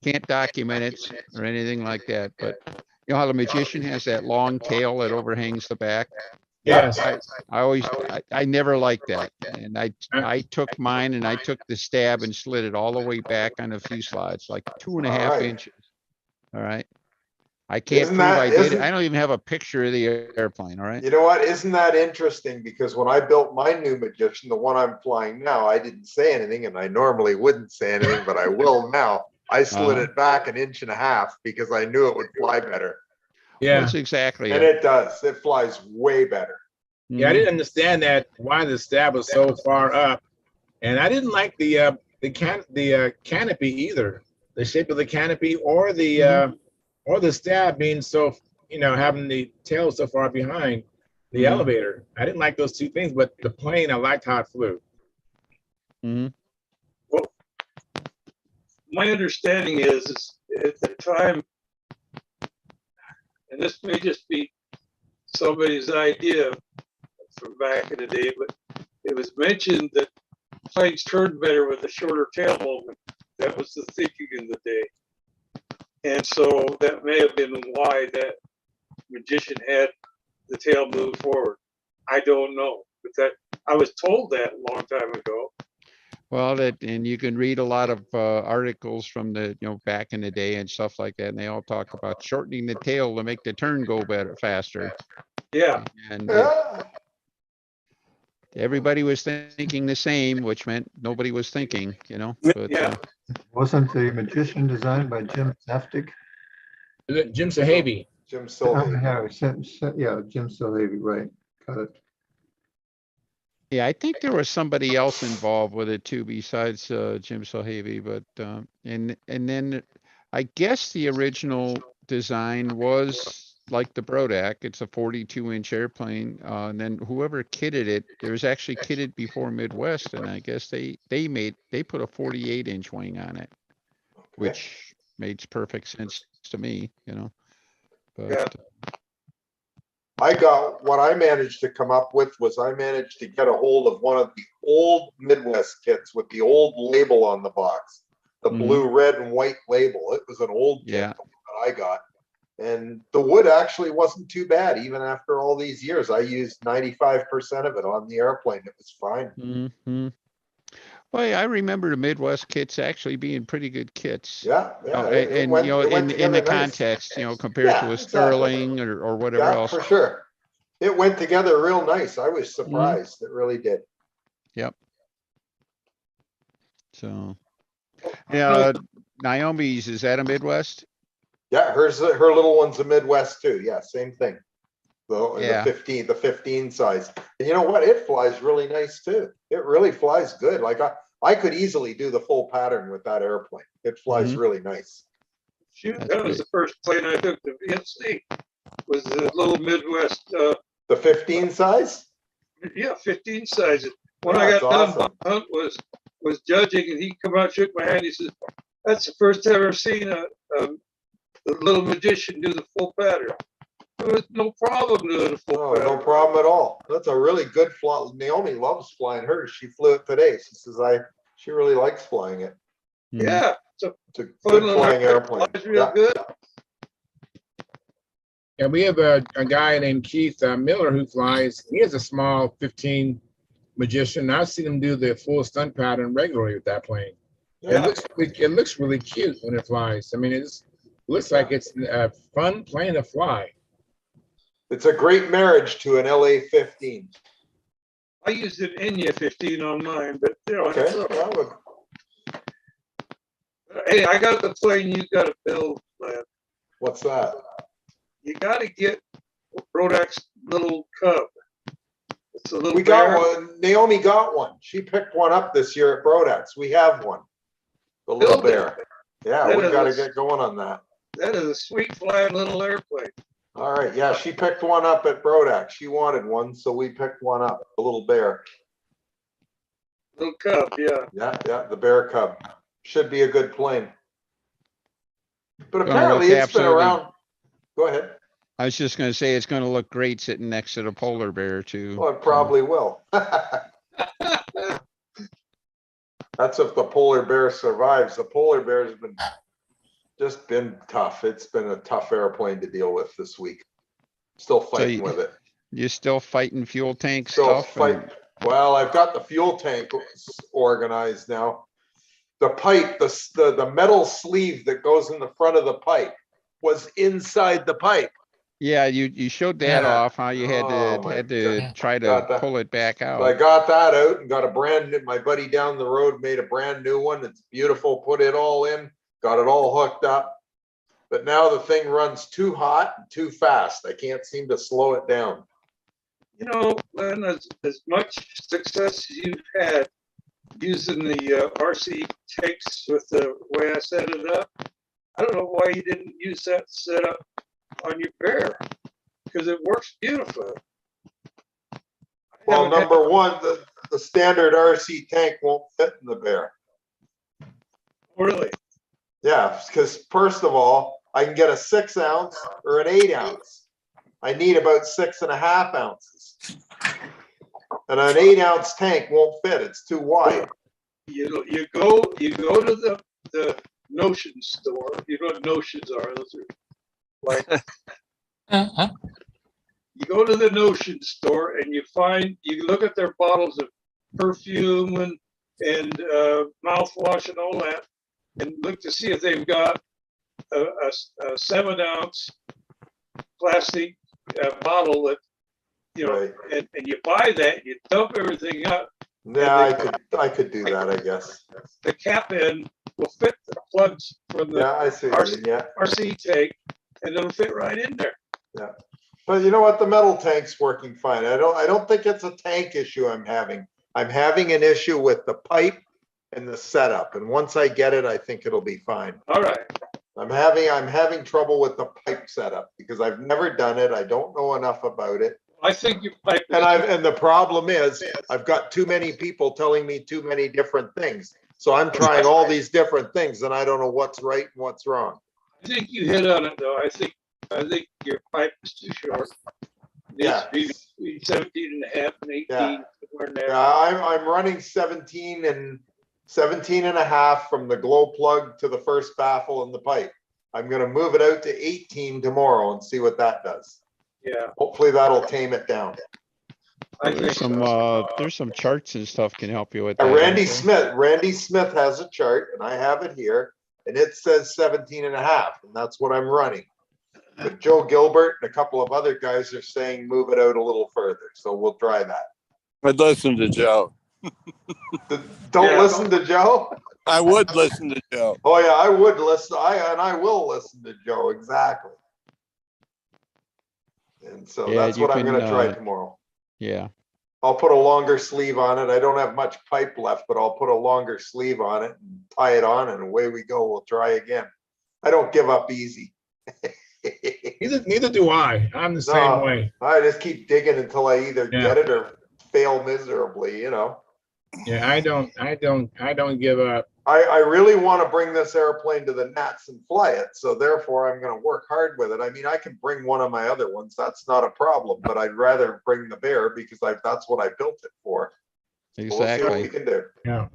Can't document it or anything like that, but you know how the Magician has that long tail that overhangs the back? Yes. I never liked that. And I took mine and I took the stab and slid it all the way back on the fuselage, like 2.5 inches. All right. I can't prove I did it. I don't even have a picture of the airplane. All right. You know what? Isn't that interesting? Because when I built my new Magician, the one I'm flying now, I didn't say anything, and I normally wouldn't say anything, but I will now. I slid it back 1.5 inches because I knew it would fly better. Yeah, that's exactly and it does. It flies way better. Yeah, I didn't understand that, why the stab was so far up, and I didn't like the canopy either. The shape of the canopy or the stab being so, having the tail so far behind the elevator. I didn't like those two things, but the plane, I liked how it flew. Well, my understanding is at the time, and this may just be somebody's idea from back in the day, but it was mentioned that planes turned better with a shorter tail movement. That was the thinking in the day. And so that may have been why that Magician had the tail move forward. I don't know, but I was told that a long time ago. Well, and you can read a lot of articles from the, back in the day and stuff like that. And they all talk about shortening the tail to make the turn go faster. Yeah. And everybody was thinking the same, which meant nobody was thinking, But, yeah. Wasn't the Magician designed by Jim Saftig? Jim Sahabi. Jim Silvey. Yeah, Jim Silvey, right. Got it. Yeah, I think there was somebody else involved with it too, besides Jim Sahabi. But and then I guess the original design was like the Brodak. It's a 42-inch airplane. And then whoever kitted it, it was actually kitted before Midwest, and I guess they put a 48-inch wing on it, which makes perfect sense to me, you know. But I got, what I managed to come up with was I managed to get a hold of one of the old Midwest kits with the old label on the box, the blue, red, and white label. It was an old kit that I got. And the wood actually wasn't too bad, even after all these years. I used 95% of it on the airplane. It was fine. Well, yeah, I remember the Midwest kits actually being pretty good kits. Yeah, Oh, yeah. and you know, in the together nice. context, you know, compared to a Sterling or whatever Yeah, else. for sure. It went together real nice. I was surprised. It really did. Yep. So, yeah, Naomi's, is that a Midwest? Yeah, her little one's a Midwest too. Yeah, same thing. Yeah. The 15 size. And you know what? It flies really nice too. It really flies good. Like I could easily do the full pattern with that airplane. It flies really nice. Shoot, that was the first plane I took to VNC. Was the little Midwest. The 15 size? Yeah, 15 size. When I got done, Hunt was judging, and he come out, shook my hand. He says, "That's the first I've ever seen a little magician do the full pattern." There was no problem doing a full pattern. No problem at all. That's a really good fly. Naomi loves flying hers. She flew it today. She says she really likes flying it. Yeah, it's a good flying airplane. Flies real good. Yeah, we have a guy named Keith Miller who flies. He has a small 15 Magician. I've seen him do the full stunt pattern regularly with that plane. Yeah. It looks really cute when it flies. I mean, it looks like it's a fun plane to fly. It's a great marriage to an LA-15. I used an Enya 15 on mine, but you know. Hey, I got the plane you got to build, man. What's that? You got to get Brodak's little Cub. It's a little. We got one. Naomi got one. She picked one up this year at Brodak's. We have one. The little bear. Yeah, we got to get going on that. That is a sweet flying little airplane. All right. Yeah, she picked one up at Brodak's. She wanted one, so we picked one up. The little bear. Little Cub, yeah. Yeah, the Bear Cub. Should be a good plane. But apparently it's been around. Go ahead. I was just going to say it's going to look great sitting next to the polar bear too. Well, it probably will. That's if the polar bear survives. The polar bear has just been tough. It's been a tough airplane to deal with this week. Still fighting with it. You're still fighting fuel tank stuff? Well, I've got the fuel tank organized now. The pipe, the metal sleeve that goes in the front of the pipe was inside the pipe. Yeah, you showed that off, how you had to try to pull it back out. So I got that out and got a brand new, my buddy down the road made a brand new one. It's beautiful, put it all in, got it all hooked up. But now the thing runs too hot and too fast. I can't seem to slow it down. You know, Len, as much success as you've had using the RC tanks with the way I set it up, I don't know why you didn't use that setup on your bear, because it works beautifully. Well, number one, the standard RC tank won't fit in the bear. Really? Yeah, because first of all, I can get a 6 ounce or an 8 ounce. I need about 6.5 ounces. And an 8 ounce tank won't fit. It's too wide. You go to the Notion store. You know what Notions are? Those are like you go to the Notion store and you look at their bottles of perfume and mouthwash and all that, and look to see if they've got a 7 ounce plastic bottle that and you buy that and you dump everything up. Yeah, I could do that, I guess. The cap end will fit the plugs from the RC tank, and it'll fit right in there. Yeah, but you know what? The metal tank's working fine. I don't think it's a tank issue I'm having. I'm having an issue with the pipe and the setup. And once I get it, I think it'll be fine. All right. I'm having trouble with the pipe setup because I've never done it. I don't know enough about it. I think your pipe. And the problem is I've got too many people telling me too many different things. So I'm trying all these different things and I don't know what's right and what's wrong. I think you hit on it though. I think your pipe is too short. Yeah. Needs to be 17 and a half and 18. Yeah. Somewhere in there. Yeah, I'm running 17 and a half from the glow plug to the first baffle in the pipe. I'm going to move it out to 18 tomorrow and see what that does. Yeah. Hopefully that'll tame it down. I think There's some charts and stuff can help you with that. Randy Smith has a chart and I have it here and it says 17 and a half and that's what I'm running. But Joe Gilbert and a couple of other guys are saying move it out a little further. So we'll try that. I'd listen to Joe. Don't listen to Joe. I would listen to Joe. Oh yeah, I would listen. I will listen to Joe exactly. And so Yeah, that's you what I'm going to can, try tomorrow. Yeah. I'll put a longer sleeve on it. I don't have much pipe left, but I'll put a longer sleeve on it and tie it on, and away we go. We'll try again. I don't give up easy. Neither do I. I'm the same way. I just keep digging until I either get it or fail miserably, you know. Yeah, I don't give up. I really want to bring this airplane to the nets and fly it. So therefore I'm going to work hard with it. I mean, I can bring one of my other ones. That's not a problem, but I'd rather bring the Bear because that's what I built it for. So we'll see what we can do. Yeah.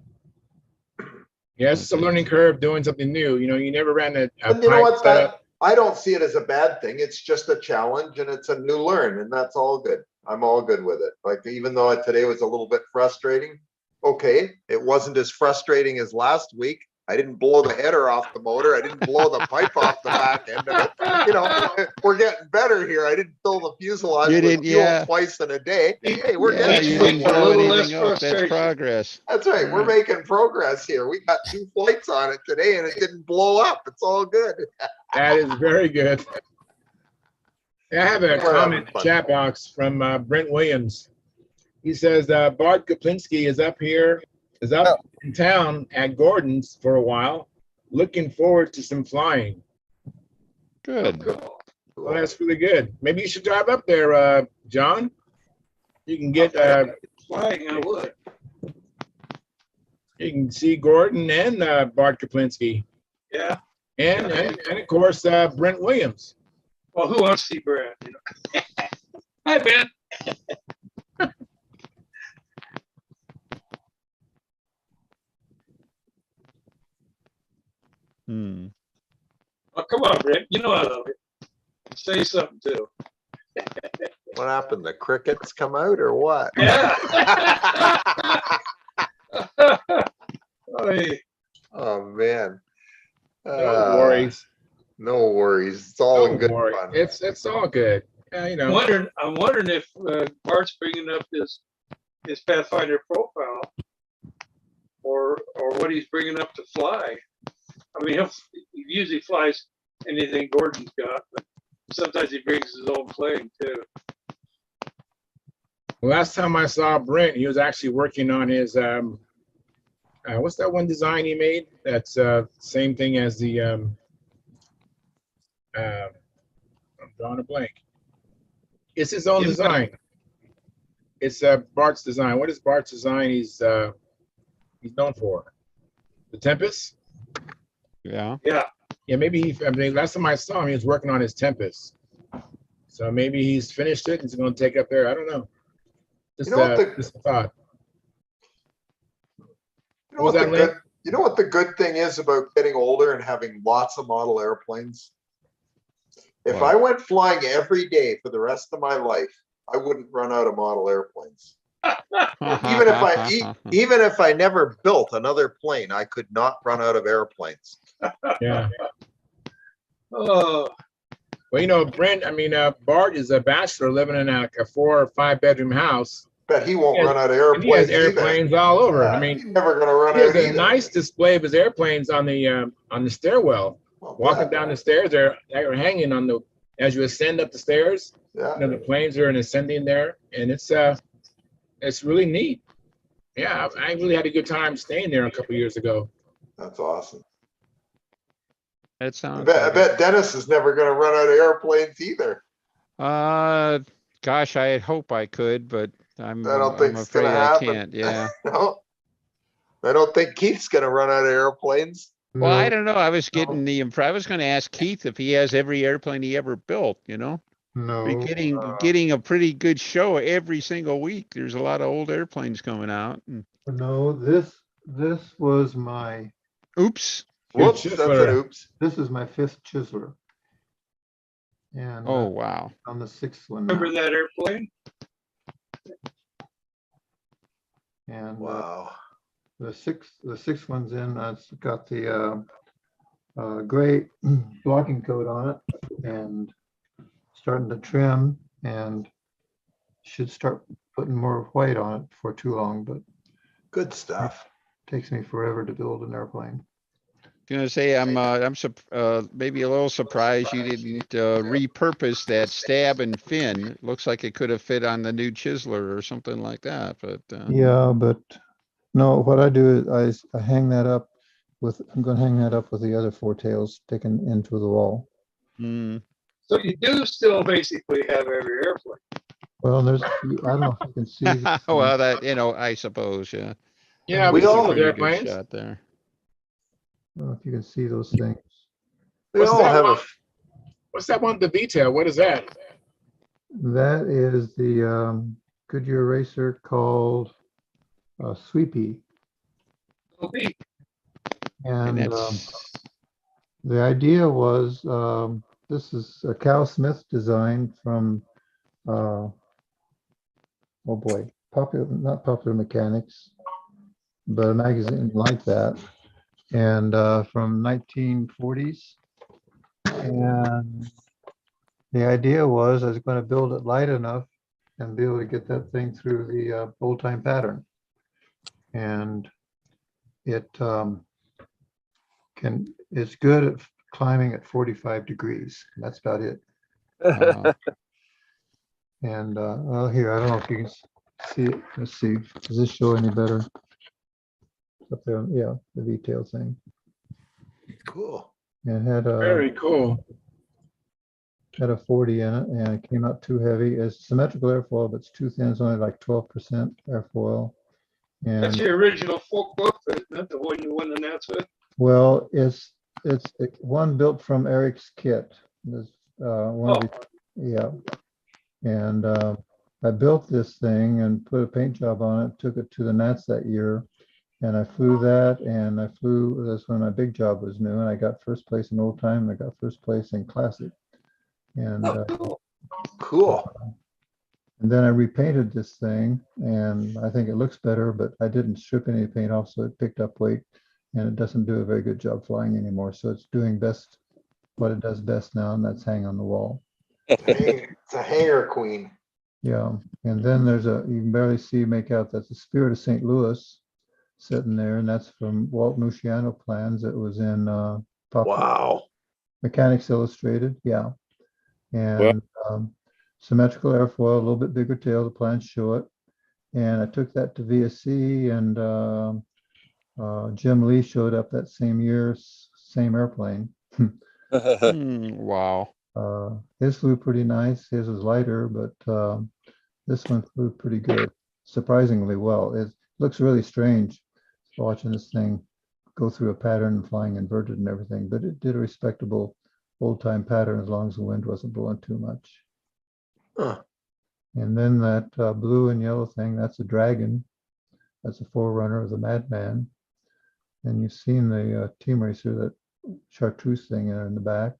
Yeah, it's just a learning curve doing something new. You know, you never ran a And you know pipe what? setup. I don't see it as a bad thing. It's just a challenge and it's a new learn, and that's all good. I'm all good with it. Like, even though today was a little bit frustrating, okay, it wasn't as frustrating as last week. I didn't blow the header off the motor. I didn't blow the pipe off the back end of it. You know, we're getting better here. I didn't fill the fuselage with fuel twice in a day. Hey, we're getting you didn't somewhere. blow anything up. That's progress. That's right. We're making progress here. We got 2 flights on it today and it didn't blow up. It's all good. That is very good. I have a comment in the chat box from Brent Williams. He says Bart Kaplinski is up in town at Gordon's for a while. Looking forward to some flying. Good. Well, that's really good. Maybe you should drive up there, John. You can get flying. I would. You can see Gordon and Bart Kaplinski. Yeah. And of course Brent Williams. Well, who wants to see Brent? You know? Hi, Ben. Oh, come on, Brent. You know I love it. Say something too. What happened? The crickets come out or what? Yeah. Oh man. No worries. No worries. It's all in good fun. It's all good. You know. I'm wondering if Bart's bringing up his Pathfinder profile, or what he's bringing up to fly. I mean, he usually flies anything Gordon's got, but sometimes he brings his own plane too. Last time I saw Brent, he was actually working on his what's that one design he made? That's same thing as the I'm drawing a blank. It's his own design. It's Bart's design. What is Bart's design he's known for? The Tempest? Yeah. Yeah, maybe last time I saw him, he was working on his Tempest. So maybe he's finished it and he's going to take it up there. I don't know. Just, just a thought. You know what the good thing is about getting older and having lots of model airplanes? If I went flying every day for the rest of my life, I wouldn't run out of model airplanes. Even if I never built another plane, I could not run out of airplanes. Yeah. Oh. Well, you know, Brent, Bart is a bachelor living in a 4 or 5 bedroom house. But he won't run out of airplanes. He has airplanes all over. Yeah, he's never going to run out. He has a nice display of his airplanes on the stairwell. Walking down the stairs, they're hanging on as you ascend up the stairs. Yeah. You know, the planes are ascending there, and it's really neat. Yeah, I really had a good time staying there a couple years ago. That's awesome. That I sounds bet, I like bet Dennis is never gonna run out of airplanes either. gosh, I hope I could, but I'm I don't think I'm it's gonna afraid I happen. can't. Yeah. No, I don't think Keith's gonna run out of airplanes. Well, I No, don't know. I was no, getting the I was going to ask Keith if he has every airplane he ever built. You know, we're no. getting a pretty good show every single week. There's a lot of old airplanes coming out. And, No, this was my oops. Your Whoops, that's an Chisler. oops. this is my fifth chiseler, and Oh wow. on the sixth one now. Remember that airplane? And Wow. the sixth one's in. It's got the gray blocking coat on it, and starting to trim, and should start putting more white on it before too long. But Good stuff. takes me forever to build an airplane. Gonna say maybe a little surprised you didn't repurpose that stab and fin. It looks like it could have fit on the new Chisler or something like that. But Yeah, but no, what I do is I hang that up with, I'm going to hang that up with the other four tails sticking into the wall. hmm. So you do still basically have every airplane. Well, there's, I don't know if you can see. this thing. Well, that I suppose, yeah. Yeah, We we all- all Pretty good airplanes. shot there. I don't know if you can see those things. We What's all that have one? a, What's that one? The V-tail. What is that? That is the Goodyear racer called Sweepy. Okay. And And that's the idea was, this is a Cal Smith design from, oh boy, not Popular Mechanics, but a magazine like that, and from 1940s. And the idea was I was going to build it light enough and be able to get that thing through the old time pattern. And it it's good at climbing at 45 degrees. That's about it. And well, here, I don't know if you can see it. Let's see. Does this show any better? Up there, yeah, the detail thing. cool. And it had Very cool. a 40 in it, and it came out too heavy. It's symmetrical airfoil, but it's too thin. It's only like 12% airfoil. That's And your original folk book, not the one you won the Nats with. well, it's one built from Eric's kit. This one of the, yeah. And I built this thing and put a paint job on it, took it to the Nats that year, and I flew that, and I flew, that's when my big job was new, and I got first place in old time, and I got first place in classic. And Cool. and then I repainted this thing, and I think it looks better, but I didn't strip any paint off, so it picked up weight, and it doesn't do a very good job flying anymore. So it's doing best what it does best now, and that's hang on the wall. It's a hanger queen. Yeah, and then there's you can barely make out, that's the Spirit of St. Louis sitting there, and that's from Walt Musciano plans. It was in Wow. Mechanics Illustrated, yeah. And symmetrical airfoil, a little bit bigger tail, the plans show it. And I took that to VSC, and Jim Lee showed up that same year, same airplane. wow. His flew pretty nice. His was lighter, but this one flew pretty good, surprisingly well. It looks really strange watching this thing go through a pattern and flying inverted and everything, but it did a respectable old time pattern as long as the wind wasn't blowing too much. Huh. And then that blue and yellow thing, that's a Dragon. That's a forerunner of the Madman. And you've seen the Team Racer, that chartreuse thing in the back.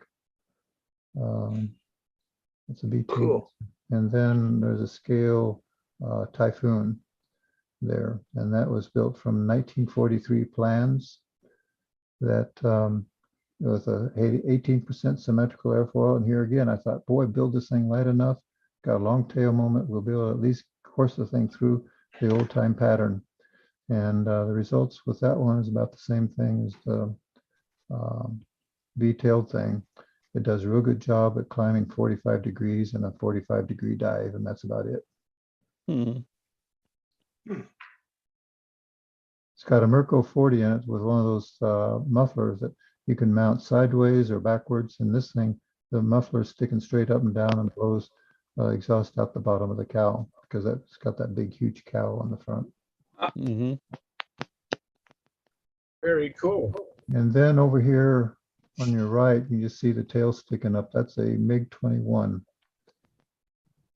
It's a BT. Cool. And then there's a scale Typhoon there, and that was built from 1943 plans that with a 18% symmetrical airfoil. And here again, I thought, boy, build this thing light enough, got a long tail moment, we'll be able to at least course the thing through the old time pattern. And the results with that one is about the same thing as the V-tailed thing. It does a real good job at climbing 45 degrees and a 45-degree dive, and that's about it. Hmm. It's got a Merco 40 in it with one of those mufflers that You can mount sideways or backwards. And this thing, the muffler is sticking straight up and down and blows exhaust out the bottom of the cowl because it's got that big, huge cowl on the front. Mm-hmm. Very cool. And then over here on your right, you just see the tail sticking up. That's a MiG-21.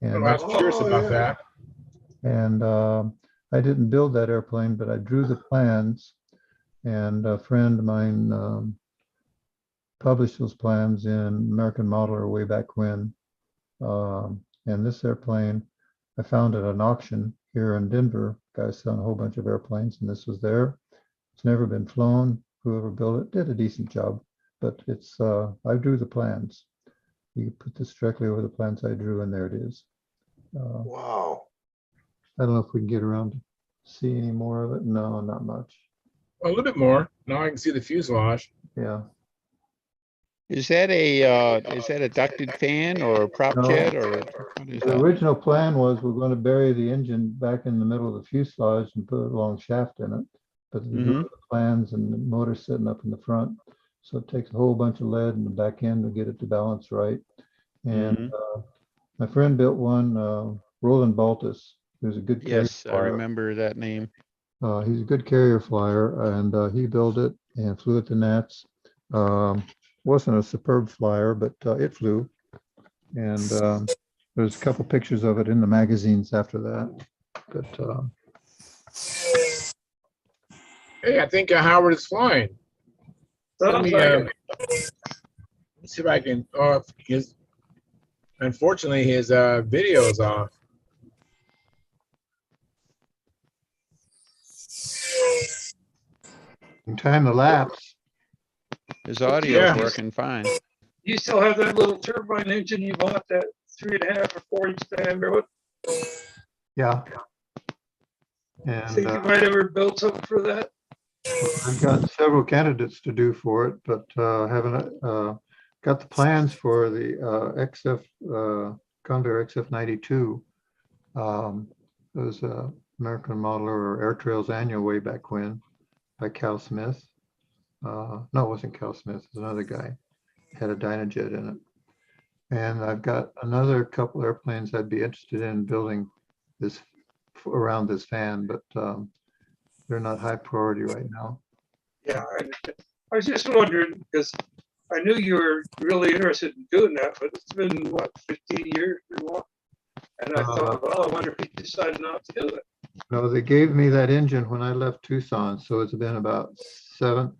And I was curious about that. And I didn't build that airplane, but I drew the plans. And a friend of mine published those plans in American Modeler way back when. And this airplane, I found at an auction here in Denver. Guys selling a whole bunch of airplanes, and this was there. It's never been flown. Whoever built it did a decent job, but it's I drew the plans. You put this directly over the plans I drew, and there it is. Wow. I don't know if we can get around to see any more of it. No, not much. A little bit more. Now I can see the fuselage. Yeah. Is that a ducted fan or a prop No. jet or what is The that? original plan was we're going to bury the engine back in the middle of the fuselage and put a long shaft in it. But the Mhm. plans and the motor sitting up in the front. So it takes a whole bunch of lead in the back end to get it to balance right. And Mhm. my friend built one, Roland Baltus, who's a good carrier Yes, I flyer. remember that name. He's a good carrier flyer, and he built it and flew it to Nats. Wasn't a superb flyer, but it flew. And there's a couple pictures of it in the magazines after that. But Hey, I think Howard is flying. Let me see if I can. Oh, unfortunately, his video is off. in time the lapse. His audio Yeah. is working fine. You still have that little turbine engine you bought, that 3.5 or 4 inch diameter one? Yeah. Think And you might ever build something for that? I've got several candidates to do for it, but haven't got the plans for the XF Convair XF92. It was American Modeler or Air Trails Annual way back when by Cal Smith. No, it wasn't Cal Smith. It was another guy. Had a Dynajet in it. And I've got another couple airplanes I'd be interested in building this around this fan, but they're not high priority right now. Yeah, I understand. I was just wondering, because I knew you were really interested in doing that, but it's been, what, 15 years or more? And I thought, well, I wonder if you decided not to do it. No, they gave me that engine when I left Tucson, so it's been about 7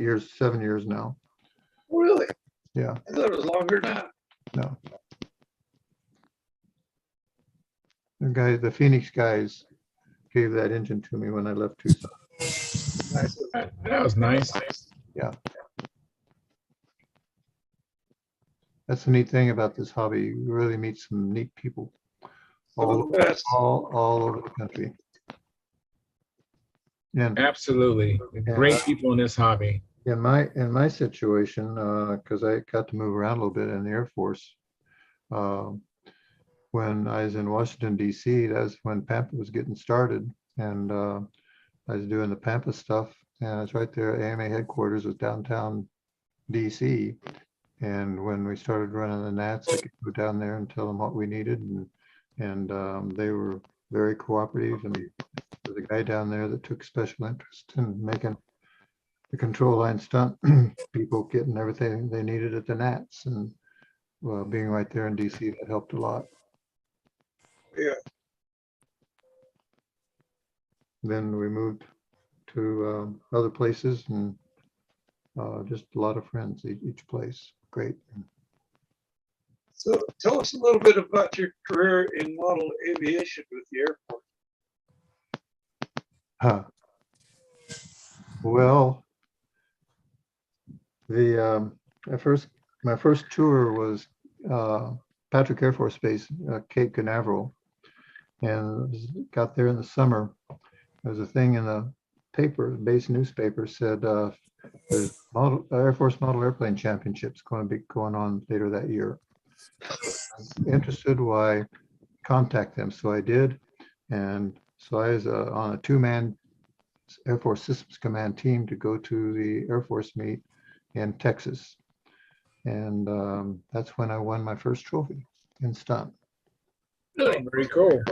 years now. Really? Yeah, I thought it was longer than that. no. The Phoenix guys gave that engine to me when I left Tucson. That was nice. Yeah. That's the neat thing about this hobby. You really meet some neat people all over the country. And Absolutely. Great people in this hobby. in my situation, because I got to move around a little bit in the Air Force, when I was in Washington, D.C., that's when Pampa was getting started. And I was doing the Pampa stuff. And I was right there. AMA headquarters was downtown D.C. And when we started running the Nats, I could go down there and tell them what we needed. And they were very cooperative. And there's a guy down there that took special interest in making the control line stunt people getting everything they needed at the Nats. And being right there in DC, that helped a lot. Yeah. Then we moved to other places and just a lot of friends each place. Great. So tell us a little bit about your career in model aviation with the Air Force. Well, my first tour was Patrick Air Force Base, Cape Canaveral, and got there in the summer. There was a thing in the paper, the base newspaper said there's Air Force Model Airplane Championships going to be going on later that year. I'm interested, why contact them? So I did, and so I was on a 2-man Air Force Systems Command team to go to the Air Force meet in Texas. And that's when I won my first trophy in stunt. Very cool.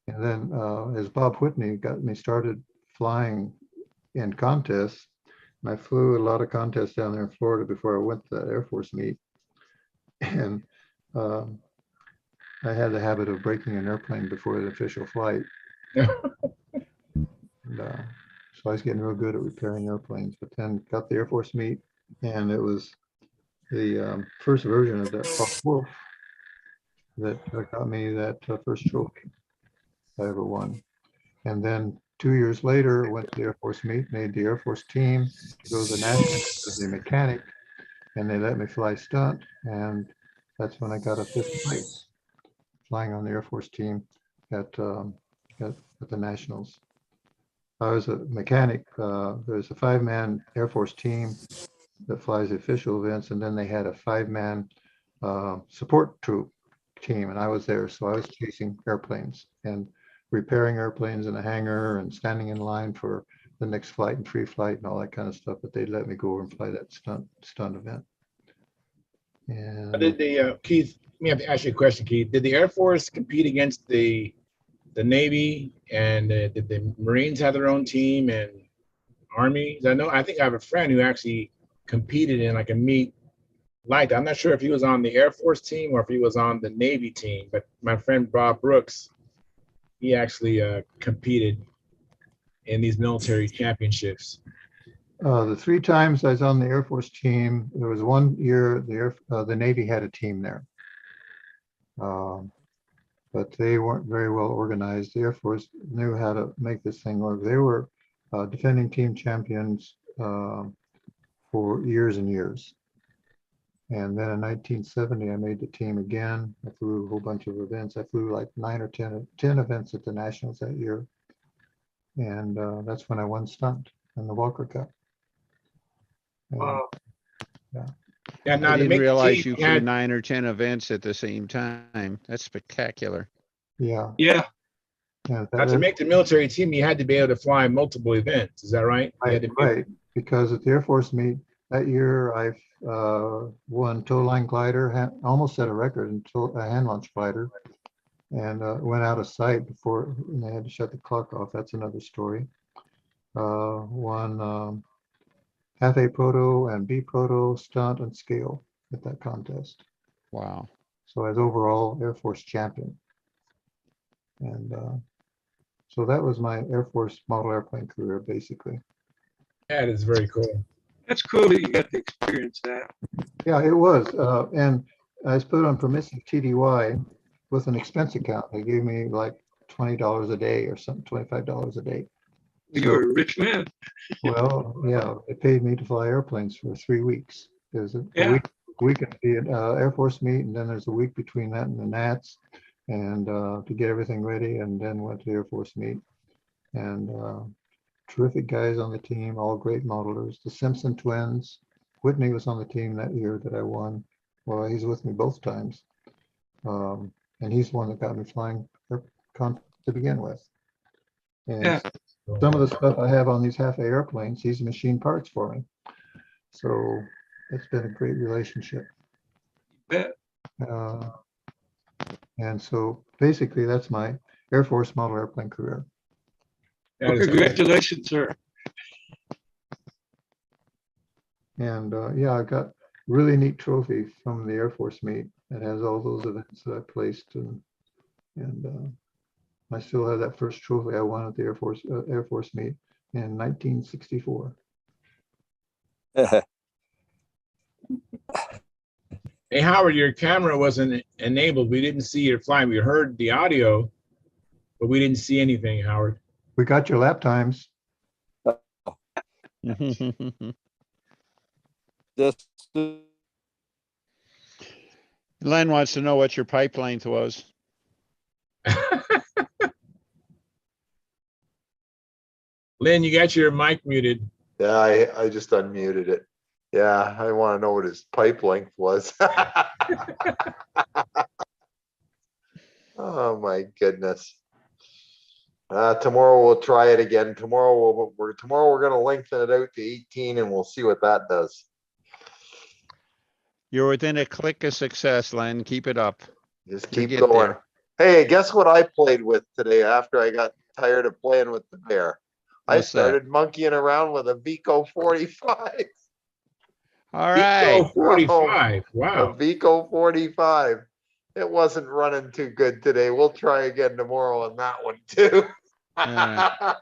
And then as Bob Whitney got me started flying in contests, I flew a lot of contests down there in Florida before I went to that Air Force meet. And I had the habit of breaking an airplane before the official flight. And, so I was getting real good at repairing airplanes, but then got the Air Force meet, and it was the first version of that Wolf that got me that first trophy I ever won. And then 2 years later, went to the Air Force meet, made the Air Force team, go to the Nationals as a mechanic, and they let me fly stunt. And that's when I got a 5th place flying on the Air Force team at the Nationals. I was a mechanic. There's a 5-man Air Force team that flies the official events, and then they had a 5-man support troop team, and I was there. So I was chasing airplanes and repairing airplanes in a hangar and standing in line for the next flight and free flight and all that kind of stuff. But they let me go over and fly that stunt event. And Did the Keith? Let me have to ask you a question, Keith. Did the Air Force compete against the Navy, and did the Marines have their own team and Army? I think I have a friend who actually competed in like a meet like that. I'm not sure if he was on the Air Force team or if he was on the Navy team, but my friend Bob Brooks, he actually competed in these military championships. The 3 times I was on the Air Force team, there was 1 year the Navy had a team there. But they weren't very well organized. The Air Force knew how to make this thing work. They were defending team champions for years and years. And then in 1970, I made the team again. I flew a whole bunch of events. I flew like 9 or 10 events at the Nationals that year. And that's when I won stunt in the Walker Cup. And, Wow. yeah. Yeah, now I to didn't make the realize team, you flew 9 or 10 events at the same time. That's spectacular. Yeah. Yeah. Yeah, now to make the military team, you had to be able to fly multiple events. Is that right? You had to be- right. Because at the Air Force meet that year, I won tow line glider, almost set a record in a hand launch glider, and went out of sight before and they had to shut the clock off. That's another story. Won half A proto and B proto stunt and scale at that contest. Wow. So I was overall Air Force champion. And so that was my Air Force model airplane career, basically. That is very cool. That's cool that you got to experience that. Yeah, it was. And I was put on permissive TDY with an expense account. They gave me like $20 a day or something, $25 a day. You're a rich man. Well, yeah, it paid me to fly airplanes for 3 weeks. There's a Yeah. week at the Air Force meet, and then there's a week between that and the Nats, and to get everything ready, and then went to the Air Force meet. And terrific guys on the team, all great modelers. The Simpson twins. Whitney was on the team that year that I won. Well, he's with me both times. And he's the one that got me flying to begin with. And Yeah. some of the stuff I have on these half-A airplanes, he's machined parts for me. So it's been a great relationship. Bet. And so basically that's my Air Force model airplane career. That Well, is congratulations, sir. And yeah, I got really neat trophy from the Air Force meet. It has all those events that I placed, and I still have that first trophy I won at the Air Force meet in 1964. Hey, Howard, your camera wasn't enabled. We didn't see your flying. We heard the audio, but we didn't see anything, Howard. We got your lap times. Just Len wants to know what your pipe length was. Lynn, you got your mic muted. Yeah, I just unmuted it. Yeah, I want to know what his pipe length was. Oh my goodness. Tomorrow we'll try it again. Tomorrow we're going to lengthen it out to 18 and we'll see what that does. You're within a click of success, Len. Keep it up. Just You'll keep get going. there. Hey, guess what I played with today after I got tired of playing with the bear? I What's that? started monkeying around with a Vico 45. All Vico right. 45. A Wow. Vico 45. It wasn't running too good today. We'll try again tomorrow on that one too. right.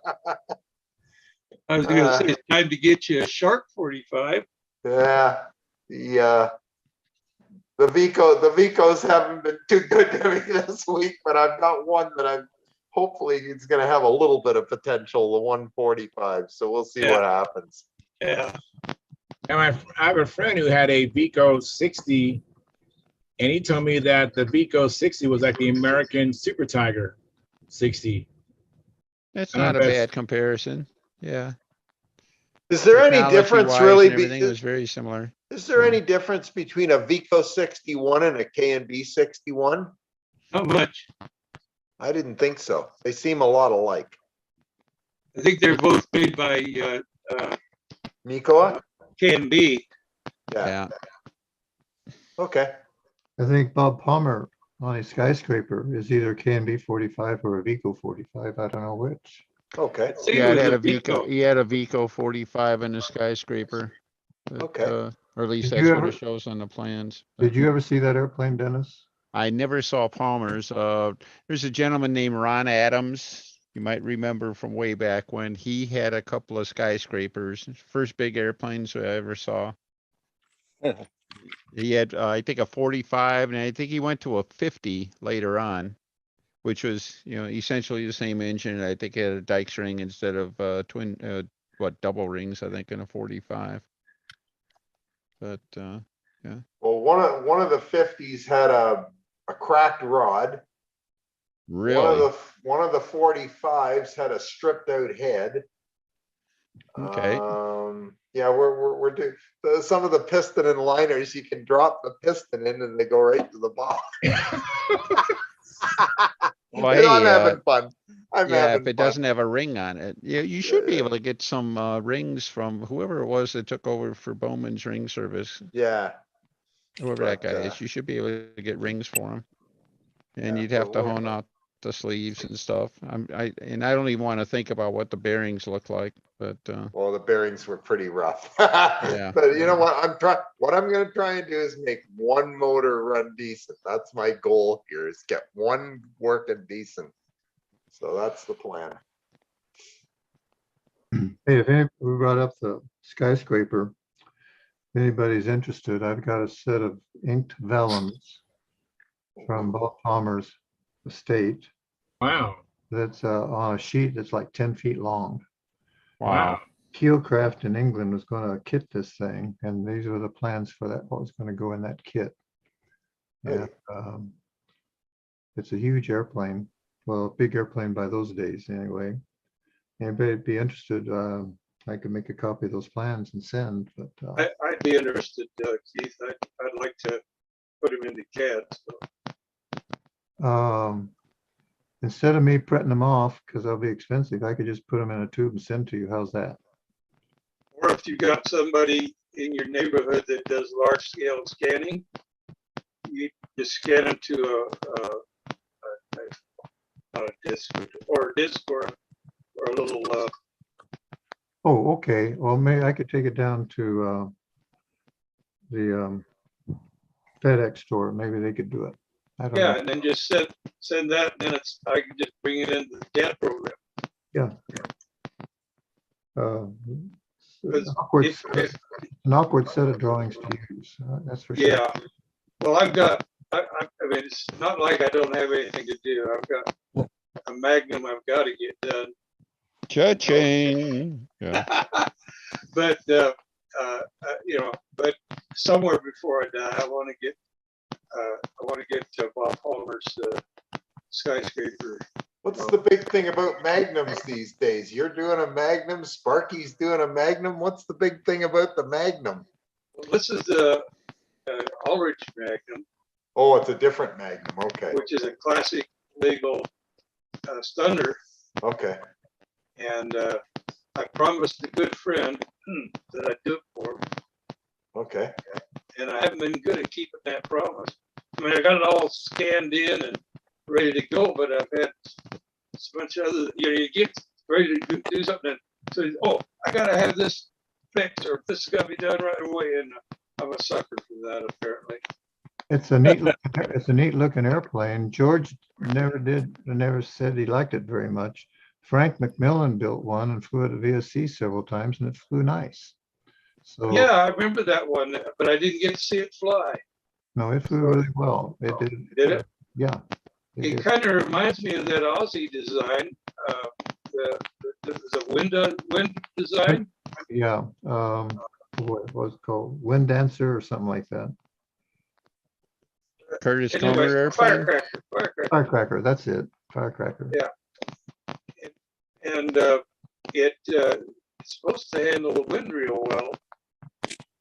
I was gonna say it's time to get you a Shark 45. Yeah, the Vicos haven't been too good to me this week, but I've got one that I'm hopefully it's going to have a little bit of potential, the 145. So we'll see what happens. Yeah. And I have a friend who had a Vico 60, and he told me that the Vico 60 was like the American Super Tiger 60. That's I don't know not a if that's- bad comparison. Yeah. Is there any Technology difference wise really? and everything was very similar. Is there any difference between a Vico 61 and a K&B 61? Not much. I didn't think so. They seem a lot alike. I think they're both made by Mikoa? K&B. Yeah. Yeah. Okay. I think Bob Palmer on his skyscraper is either K&B 45 or a Vico 45. I don't know which. Okay. I think Yeah, it it was had a a Vico. Vico. He had a Vico 45 in the skyscraper. But, Okay. or at least Did you that's what ever- it shows on the plans. Did you ever see that airplane, Dennis? I never saw Palmer's. There's a gentleman named Ron Adams. You might remember from way back when he had a couple of skyscrapers. First big airplanes I ever saw. He had, I think, a 45, and I think he went to a 50 later on, which was, essentially the same engine. I think it had a Dykes ring instead of double rings, I think, in a 45. But Well, one of the 50s had a cracked rod. really, One of the 45s had a stripped out head. okay. Yeah, we're doing some of the piston and liners. You can drop the piston in and they go right to the bottom. Well, And I'm hey, having fun. yeah, if it doesn't have a ring on it, you should be able to get some rings from whoever it was that took over for Bowman's ring service. Yeah. Whoever that guy But, is, you should be able to get rings for him. And Yeah, you'd have to we're- hone out the sleeves and stuff. I don't even want to think about what the bearings look like, but Well, the bearings were pretty rough. Yeah. But you know what? What I'm gonna try and do is make one motor run decent. That's my goal here, is get one working decent. So that's the plan. Hey, we brought up the skyscraper. If anybody's interested, I've got a set of inked vellums from Bob Palmer's estate. Wow. That's on a sheet that's like 10 feet long. wow. Keelcraft in England was going to kit this thing, and these were the plans for that, what was going to go in that kit. And it's a huge airplane, well, a big airplane by those days anyway. Anybody'd be interested, I could make a copy of those plans and send, but I'd be interested, Keith. I'd like to put him into CAD. So. instead of me printing them off, because they'll be expensive, I could just put them in a tube and send to you. How's that? Or if you got somebody in your neighborhood that does large scale scanning, you just scan them to a disc or a little. Oh, okay. Well, maybe I could take it down to the FedEx store. Maybe they could do it. I don't Yeah, know. and then just send that, and then I can just bring it into the CAD program. Yeah. Because An awkward set of drawings to use. That's for sure. Yeah, well, I mean, it's not like I don't have anything to do. I've got a Magnum I've got to get done. Cha-ching. Yeah. But, but somewhere before I die, I want to get to Bob Palmer's skyscraper. What's the big thing about Magnums these days? You're doing a Magnum, Sparky's doing a Magnum. What's the big thing about the Magnum? Well, this is the Ulrich Magnum. Oh, it's a different Magnum. Okay. Which is a classic legal stunner. Okay. And I promised a good friend that I'd do it for him. Okay. and I haven't been good at keeping that promise. I mean, I got it all scanned in and ready to go, but I've had so much other, you get ready to do something and say, oh, I gotta have this fixed, or this is gonna be done right away, and I'm a sucker for that, apparently. It's a neat looking airplane. George never said he liked it very much. Frank McMillan built one and flew it at VSC several times, and it flew nice. So Yeah, I remember that one, but I didn't get to see it fly. no, it flew really well. It did. Did it? Yeah. It It did. kind of reminds me of that Aussie design, the wind design. Yeah. What was it called? Wind Dancer or something like that. Curtis Anyway, Comer airplane. firecracker. Firecracker. That's it. Firecracker. Yeah. And it's supposed to handle the wind real well.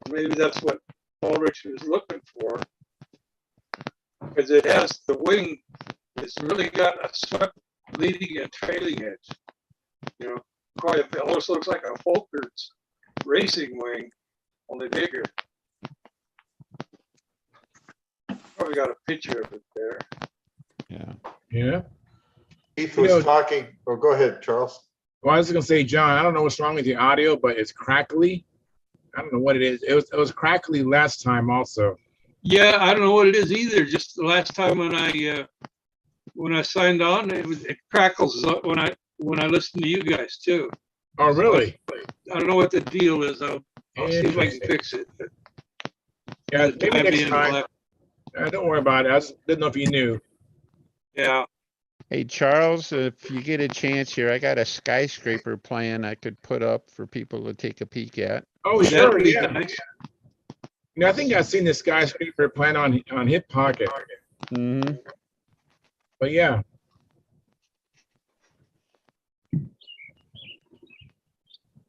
Maybe that's what Ulrich was looking for, because it has the wing. It's really got a swept leading and trailing edge. You know, quite it almost looks like a Folker's racing wing, only bigger. Probably got a picture of it there. Yeah. Yeah. Keith You was know- talking. Oh, go ahead, Charles. Well, I was gonna say, John, I don't know what's wrong with the audio, but it's crackly. I don't know what it is. It was crackly last time also. Yeah, I don't know what it is either. Just the last time when I signed on, it crackles when I listen to you guys too. Oh, really? I don't know what the deal is. I'll see if I can Interesting. fix it. Yeah, maybe Might be next in the time. left. Don't worry about it. I just didn't know if you knew. Yeah. Hey, Charles, if you get a chance here, I got a skyscraper plan I could put up for people to take a peek at. Oh, That'd sure, be yeah. nice. You know, I think I've seen this skyscraper plan on Hip Pocket, Mm-hmm. but yeah.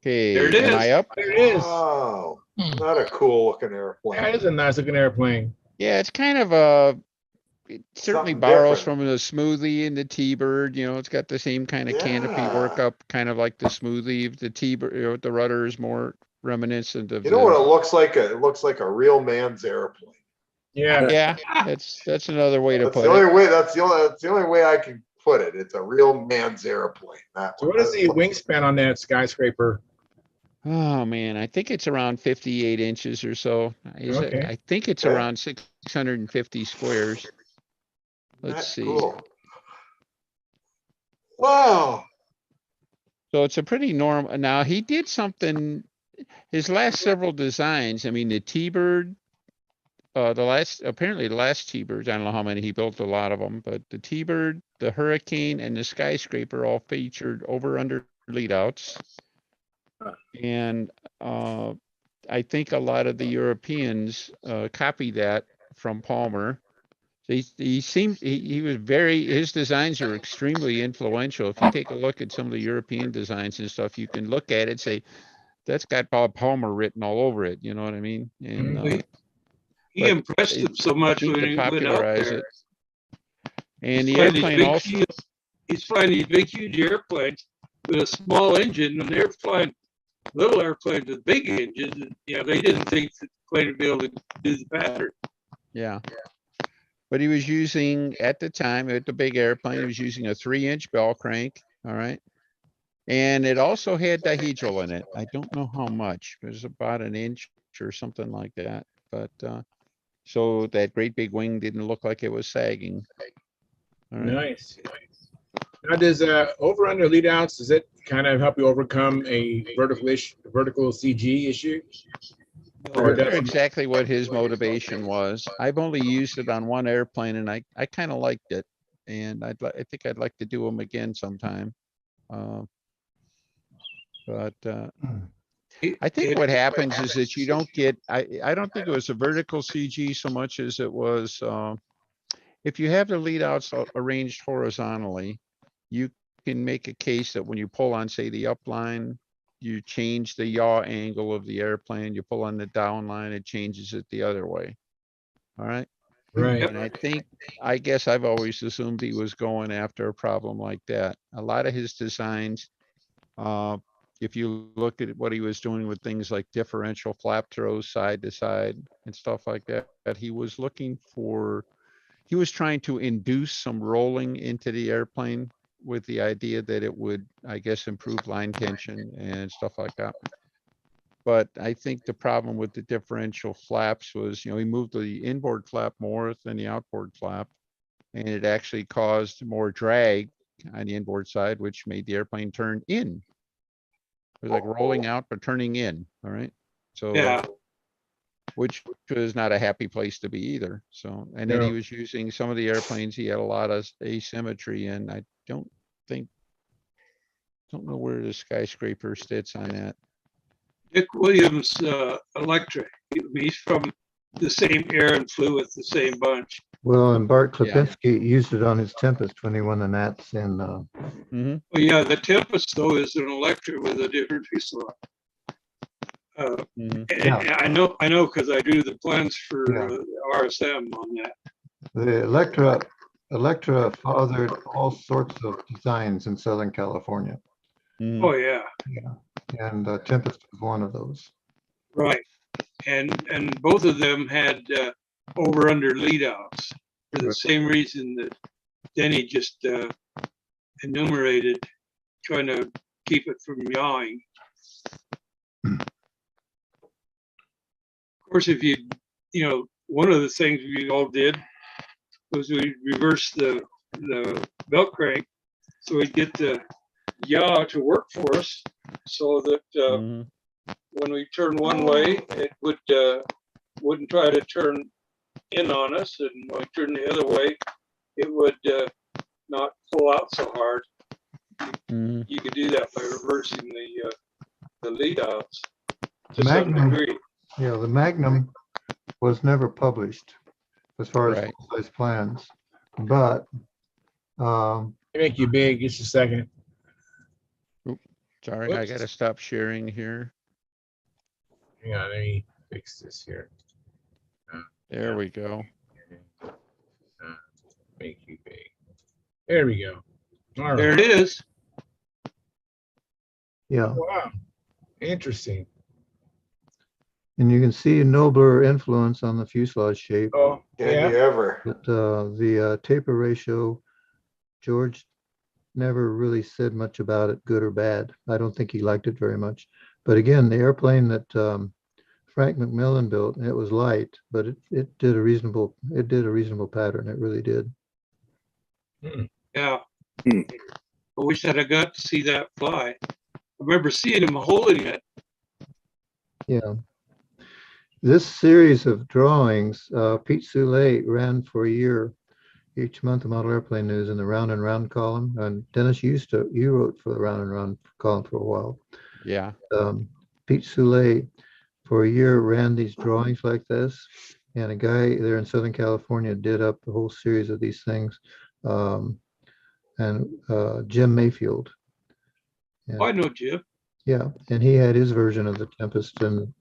Okay, There it am is. I up? There it is. Oh, Hmm. not a cool looking Yeah, airplane. it is a nice looking airplane. Yeah, it's kind of it certainly Something borrows different. from the Smoothie and the T-Bird. You know, it's got the same kind of canopy Yeah. workup, kind of like the Smoothie. The T-Bird, you know, the rudder is more reminiscent of You know what it the. looks like? It looks like a real man's airplane. Yeah. Yeah, that's another way to That's the put only it. way. That's the only way I can put it. It's a real man's airplane. That So one. what is the wingspan on that skyscraper? Oh man, I think it's around 58 inches or so. Is it? Okay. I think it's Okay. around 650 squares. Let's That's see. cool. Wow. So it's a pretty normal. Now he did something. His last several designs. I mean, the T-Bird. Apparently the last T-Birds. I don't know how many he built. A lot of them, but the T-Bird, the Hurricane, and the Skyscraper all featured over/under lead outs. And I think a lot of the Europeans copied that from Palmer. He was his designs are extremely influential. If you take a look at some of the European designs and stuff, you can look at it and say, that's got Bob Palmer written all over it. You know what I mean? And He but impressed they him so much seem when to he went out popularize there. it. And He's the flying these airplane big, also, he's flying these big, huge airplanes with a small engine, and they're flying little airplanes with big engines. And, you know, they didn't think that the plane would be able to do the pattern. yeah. But he was using, at the time, at the big airplane, he was using a 3-inch bell crank, all right? And it also had dihedral in it. I don't know how much. It was about an inch or something like that. But so that great big wing didn't look like it was sagging. All right. Nice. Now, does over under lead outs, does it kind of help you overcome a vertical CG issue? I wonder exactly what his motivation was. I've only used it on one airplane and I kind of liked it. And I think I'd like to do them again sometime. But I think what happens is that you don't get, I don't think it was a vertical CG so much as it was, if you have the lead outs arranged horizontally, you can make a case that when you pull on, say, the up line, you change the yaw angle of the airplane, you pull on the down line, it changes it the other way. All right. Right. And I guess I've always assumed he was going after a problem like that. A lot of his designs, if you looked at what he was doing with things like differential flap throws side to side and stuff like that, he was trying to induce some rolling into the airplane with the idea that it would, I guess, improve line tension and stuff like that. But I think the problem with the differential flaps was, he moved the inboard flap more than the outboard flap. And it actually caused more drag on the inboard side, which made the airplane turn in. It was like rolling out, but turning in, all right? So, Yeah. which was not a happy place to be either. So, and then he No. was using some of the airplanes, he had a lot of asymmetry, and I don't know where the skyscraper sits on that. Dick Williams, Electric. He's from the same air and flew with the same bunch. Well, and Bart Yeah. Klipinski used it on his Tempest when he won the Nats in, Mhm. Well, yeah, the Tempest though is an Electric with a different fuselage. Mhm. And Yeah. I know, because I do the plans for Yeah. RSM on that. the Electra fathered all sorts of designs in Southern California. Mhm. Oh yeah, And Tempest was one of those. right. And both of them had over under lead outs for the Right. same reason that Denny just enumerated, trying to keep it from yawing. Of course, if one of the things we all did was we reversed the belt crank so we'd get the yaw to work for us, so that Mhm. when we turn one way, it wouldn't try to turn in on us, and when we turn the other way, it would not pull out so hard. Mhm. You could do that by reversing the lead outs to some Magnum, degree. the Magnum was never published as far as Right. full-size plans, but Make you big. Just a second. Sorry, I Whoops. gotta stop sharing here. Hang on, let me fix this here. There Yeah. we go. Make you big. There we go. All There right. it is. yeah, Wow. Interesting. and you can see a nobler influence on the fuselage shape. Oh, Can yeah. you ever? But the taper ratio, George never really said much about it, good or bad. I don't think he liked it very much. But again, the airplane that Frank McMillan built, it was light, but it did a reasonable pattern. It really did. Yeah. Hmm. I wish that I got to see that fly. I remember seeing him holding it. Yeah. This series of drawings, Pete Soule ran for a year, each month, the Model Airplane News in the Round and Round column. And Dennis, you wrote for the Round and Round column for a while. Yeah. Pete Soule for a year ran these drawings like this, and a guy there in Southern California did up a whole series of these things. And Jim Mayfield. Oh, I know Jim. Yeah, and he had his version of the Tempest and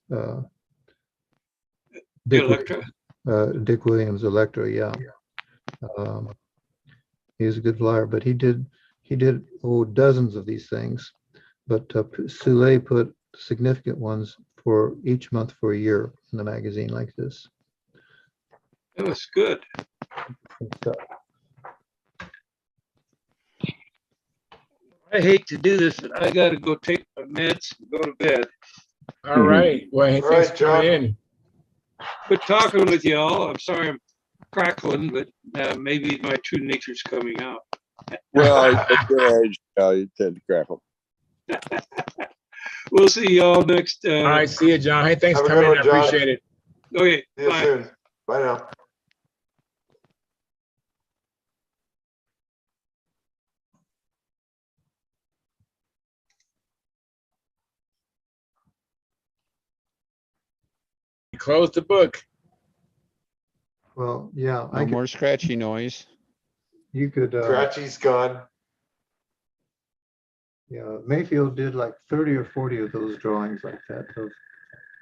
The Electra. Dick Williams Electra. Yeah, he was a good flyer, but he did dozens of these things. But Soule put significant ones for each month for a year in the magazine like this. That was good. I hate to do this, but I got to go take my meds and go to bed. All right. Well, hey, All thanks right, for coming John. in. Good talking with y'all. I'm sorry I'm crackling, but maybe my true nature's coming out. Well, at your age, you tend to crackle. We'll see y'all next. All right. See you, John. Hey, thanks Have for a good coming in. I one, John. appreciate it. Okay, See you bye. soon. Bye now. Close the book. Well, yeah, No more scratchy noise. you could. Scratchy's gone. Yeah, Mayfield did like 30 or 40 of those drawings like that of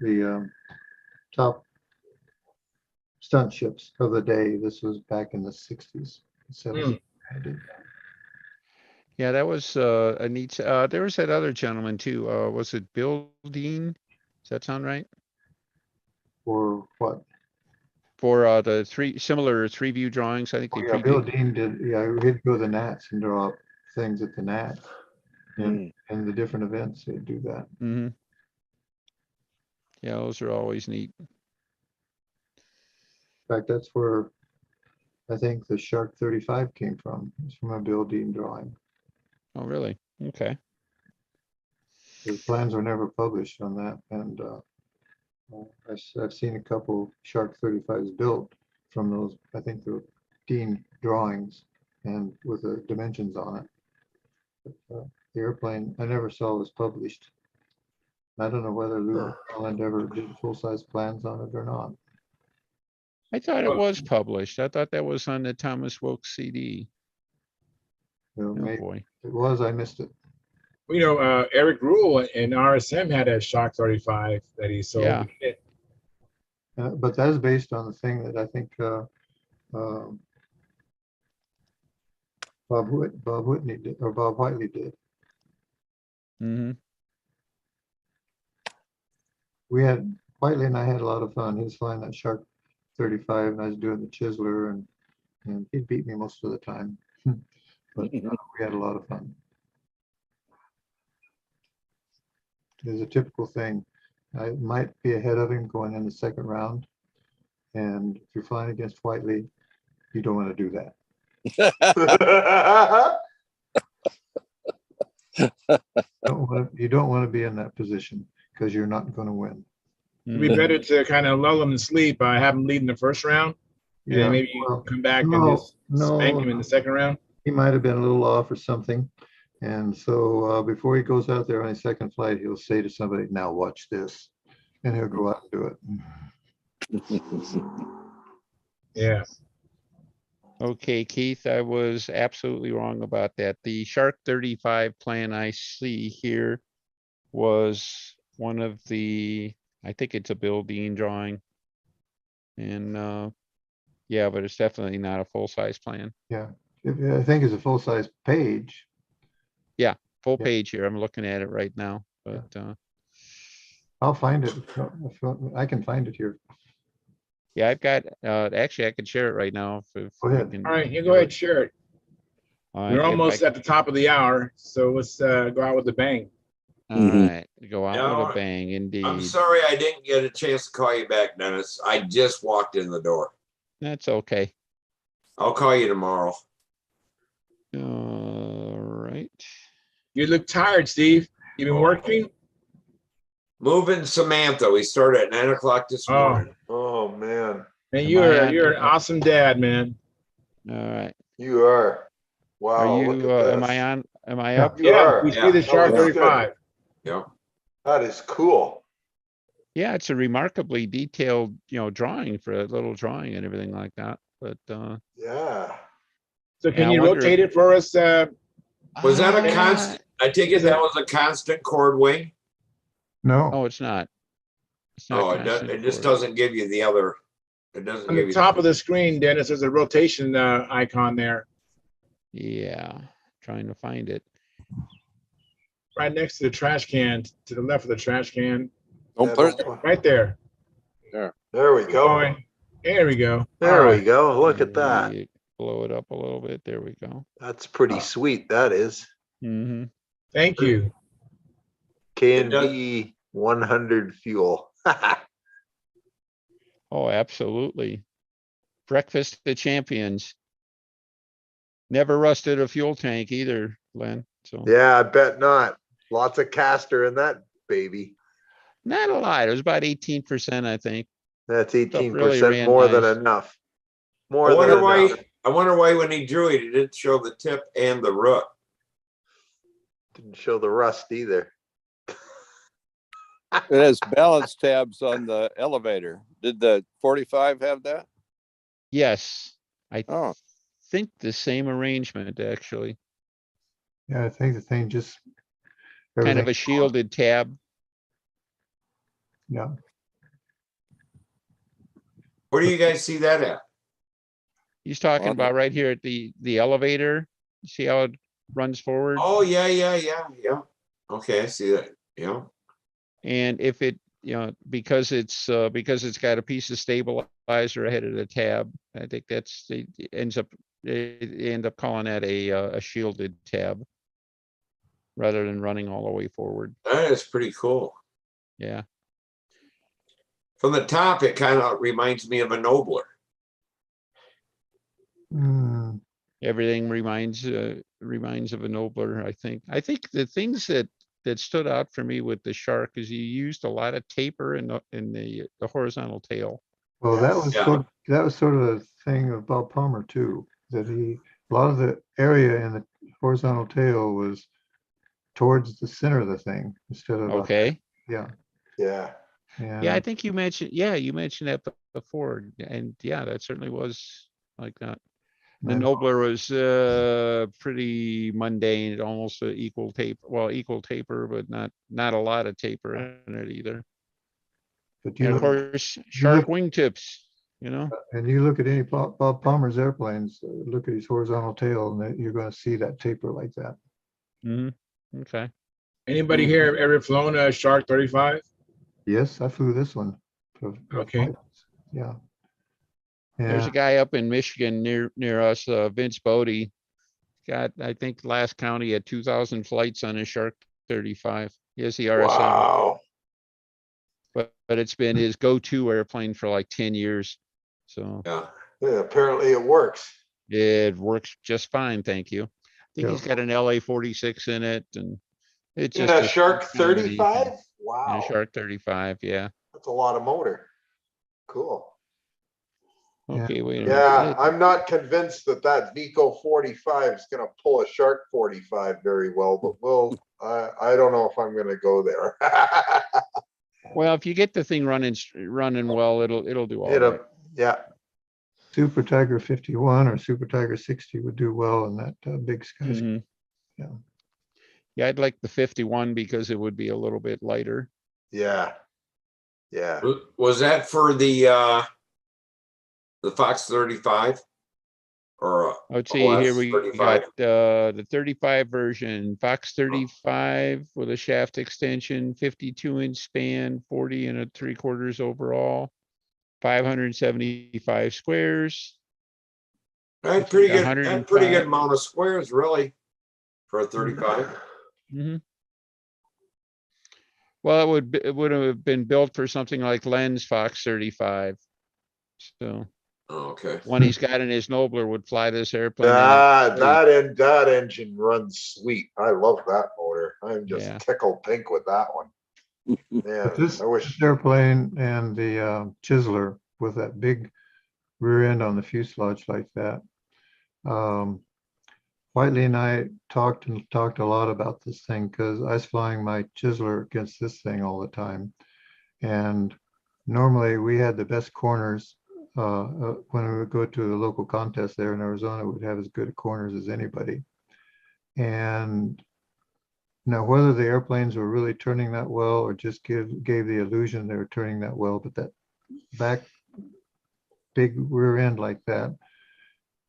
the top stunt ships of the day. This was back in the 60s, 70s. Yeah, that was a neat, there was that other gentleman too. Was it Bill Dean? Does that sound right? Or what? For the similar three view drawings, I think they Oh, yeah, Bill predid. Dean did, yeah, he'd go to the Nats and draw up things at the Nats. And the different events, they'd do that. Mm-hmm. Yeah, those are always neat. In fact, that's where I think the Shark 35 came from. It's from a Bill Dean drawing. Oh, really? Okay. The plans were never published on that, and I've seen a couple Shark 35s built from those, I think the Dean drawings and with the dimensions on it. But, the airplane, I never saw was published. I don't know whether Lou Holland ever did full-size plans on it or not. I thought it was published. I thought that was on the Thomas Wilkes CD. You know, Oh, maybe boy. it was, I missed it. You know, Eric Rule and RSM had a Shock 35 that he sold. Yeah. But that's based on the thing that I think Bob Whitney did, or Bob Whiteley did. Mm-hmm. Whiteley and I had a lot of fun. He was flying that Shark 35 and I was doing the Chiseler, and he beat me most of the time. But we had a lot of fun. There's a typical thing. I might be ahead of him going in the second round. And if you're flying against Whiteley, you don't want to do that. You don't want to be in that position because you're not going to win. It'd be better to kind of lull him to sleep, have him lead in the first round, and then maybe you come back and just spank him in the second round. He might have been a little off or something. And so before he goes out there on his second flight, he'll say to somebody, now watch this. And he'll go out and do it. Yeah. Okay, Keith, I was absolutely wrong about that. The Shark 35 plan I see here was one of the, I think it's a Bill Dean drawing. And yeah, but it's definitely not a full-size plan. Yeah, I think it's a full-size page. Yeah, full Yeah. page here. I'm looking at it right now, but I'll find it. I can find it here. yeah, I've got, actually, I could share it right now. If Go we ahead. can All right, you do go ahead, it. share it. All We're right, if almost I- at the top of the hour, so let's go out with a bang. All right, go out with No, a bang, indeed. I'm sorry I didn't get a chance to call you back, Dennis. I just walked in the door. That's okay. I'll call you tomorrow. All right. You look tired, Steve. You been working? Moving Samantha. We started at 9 o'clock this morning. Oh, man. Man, Am you're I on? you're an awesome dad, man. All right. You are. Wow. Are look you, at am this. I on? Am I up? You Yeah, are. we see the Yeah. Shark Oh, that's good. 35. Yeah. That is cool. Yeah, it's a remarkably detailed, drawing for a little drawing and everything like that. But Yeah. So Yeah, can I you wonder rotate it for us? Was that a yeah. constant? I take it that was a constant chord wing? No, Oh, it's not. It's not Oh, it constant just chord. doesn't give you the other. It doesn't On give the you. top of the screen, Dennis, there's a rotation icon there, Yeah, trying to find it. right next to the trash can, to the left of the trash can, Don't put it, right there. There we go. Going. There we go. There All we right. go. Look at that. You blow it up a little bit. There we go. That's pretty sweet. That is. Mm-hmm. Thank you. K&B 100 fuel. Oh, absolutely. Breakfast of champions. Never rusted a fuel tank either, Len. So Yeah, I bet not. Lots of caster in that baby. not a lot. It was about 18%, I think. That's really 18% ran more than nice. enough. I More than wonder enough. why. I wonder why when he drew it, he didn't show the tip and the root. Didn't show the rust either. it has balance tabs on the elevator. Did the 45 have that? Yes, I Oh, think the same arrangement, actually. yeah, I think the thing just. Kind of a everything- shielded tab. Yeah, Where do you guys see that at? He's talking On the- about right here at the elevator. See how runs forward. Oh, yeah. Okay, I see that. Yeah. And if it, because it's got a piece of stabilizer ahead of the tab, I think they end up calling that a shielded tab rather than running all the way forward. That is pretty cool. Yeah. From the top, it kind of reminds me of a Nobler. Hmm. Everything reminds of a Nobler, I think. I think the things that stood out for me with the Shark is you used a lot of taper in the horizontal tail. Well, that was Yeah. that was sort of a thing of Bob Palmer too, that a lot of the area in the horizontal tail was towards the center of the thing instead of Okay. yeah. Yeah. Yeah, I think you mentioned that before, and yeah, that certainly was like that. The And Nobler was pretty mundane, almost equal taper, but not a lot of taper in it either. but And you of look, course, Shark wingtips, and you look at any Bob Palmer's airplanes, look at his horizontal tail, and you're going to see that taper like that. Okay. Anybody here ever flown a Shark 35? Yes, I flew this one. Okay. Yeah. There's Yeah. a guy up in Michigan near us, Vince Bodie. Got, I think last count he had 2,000 flights on his Shark 35. He has the RSM, Wow. but it's been his go-to airplane for like 10 years. So Yeah. Yeah, apparently it works. it works just fine, thank you. I think Yeah. he's got an LA-46 in it, and it's In just a a Shark smooth, easy- 35? in Wow. a Shark 35, yeah. That's a lot of motor. Cool. Yeah. Okay, wait a Yeah, minute. I'm not convinced that Vico 45 is going to pull a Shark 45 very well, but I don't know if I'm going to go there. Well, if you get the thing running well, it'll do all right. Yeah. Super Tiger 51 or Super Tiger 60 would do well in that big sky. Mhm. Yeah. Yeah, I'd like the 51 because it would be a little bit lighter. Yeah. Yeah. Was that for the Fox 35? Or Let's see, here OS we 35? got the 35 version, Fox 35 with a shaft extension, 52-inch span, 40 and 3/4 overall, 575 squares. That's pretty good. 105. That's pretty good amount of squares, really, for a 35. Mm-hmm. Well, it would have been built for something like Len's Fox 35. So Oh, okay. one he's got in his Nobler would fly this airplane. That engine runs sweet. I love that motor. I'm just Yeah. tickled pink with that one. Man, But this I wish. airplane and the Chisler with that big rear end on the fuselage like that. Whiteley and I talked a lot about this thing because I was flying my Chisler against this thing all the time. And normally we had the best corners when we would go to the local contest there in Arizona, we'd have as good corners as anybody. And now whether the airplanes were really turning that well or just gave the illusion they were turning that well, but that back big rear end like that,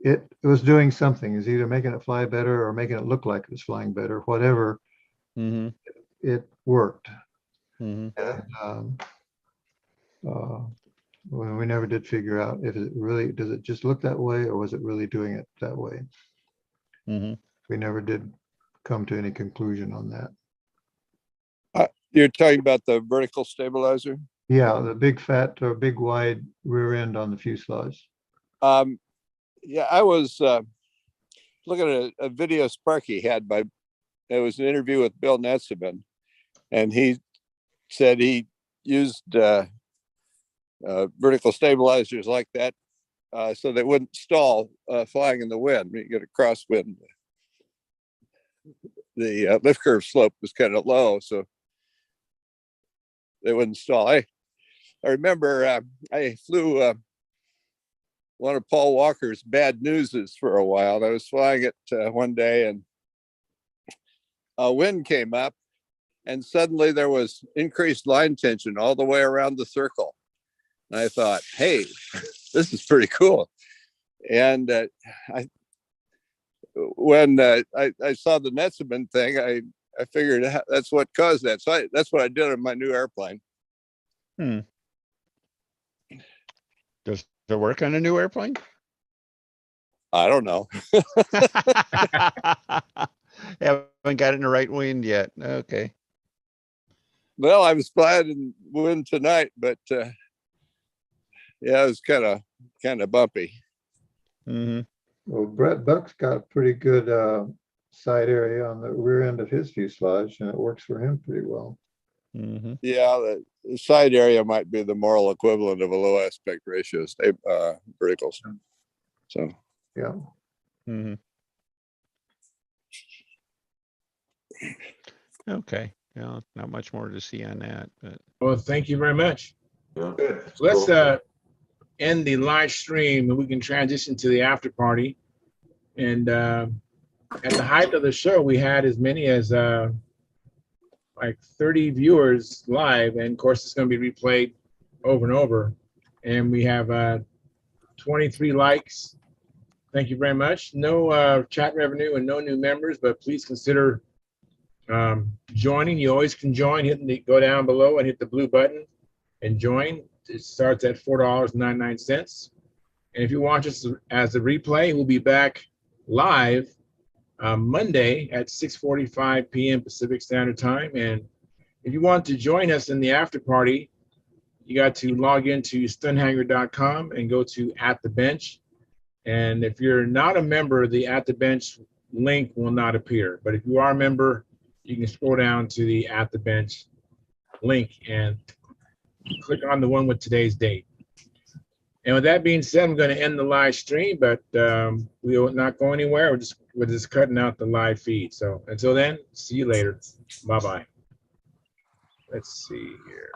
it was doing something. Is either making it fly better or making it look like it was flying better. Whatever, Mm-hmm. it worked. Mm-hmm. And, well, we never did figure out if it really does it just look that way or was it really doing it that way. Mm-hmm. We never did come to any conclusion on that. You're talking about the vertical stabilizer? Yeah, the big fat or big wide rear end on the fuselage. Yeah, I was looking at a video Sparky had it was an interview with Bill Netzeman, and he said he used vertical stabilizers like that so they wouldn't stall flying in the wind. You get a crosswind. The lift curve slope was kind of low, so they wouldn't stall. I remember I flew one of Paul Walker's Bad Newses for a while. I was flying it one day and a wind came up and suddenly there was increased line tension all the way around the circle. And I thought, hey, this is pretty cool. And when I saw the Netzeman thing, I figured that's what caused that. So that's what I did on my new airplane. Does it work on a new airplane? I don't know. Haven't got it in the right wind yet. Okay. Well, I was flying in wind tonight, but yeah, it was kind of bumpy. Mm-hmm. Well, Brett Buck's got a pretty good side area on the rear end of his fuselage, and it works for him pretty well. Mm-hmm. Yeah, the side area might be the moral equivalent of a low aspect ratio verticals. So Yeah. Mm-hmm. Okay. Yeah, not much more to see on that, but Well, thank you very much. Yeah. Good. Let's Cool. end the live stream and we can transition to the after party. And at the height of the show, we had as many as like 30 viewers live. And of course, it's going to be replayed over and over. And we have 23 likes. Thank you very much. No chat revenue and no new members, but please consider joining. You always can join. Go down below and hit the blue button and join. It starts at $4.99. And if you watch us as a replay, we'll be back live Monday at 6:45 p.m. Pacific Standard Time. And if you want to join us in the after party, you got to log into stunthangar.com and go to At the Bench. And if you're not a member, the At the Bench link will not appear. But if you are a member, you can scroll down to the At the Bench link and click on the one with today's date. And with that being said, I'm going to end the live stream, but we will not go anywhere. We're just cutting out the live feed. So until then, see you later. Bye-bye. Let's see here.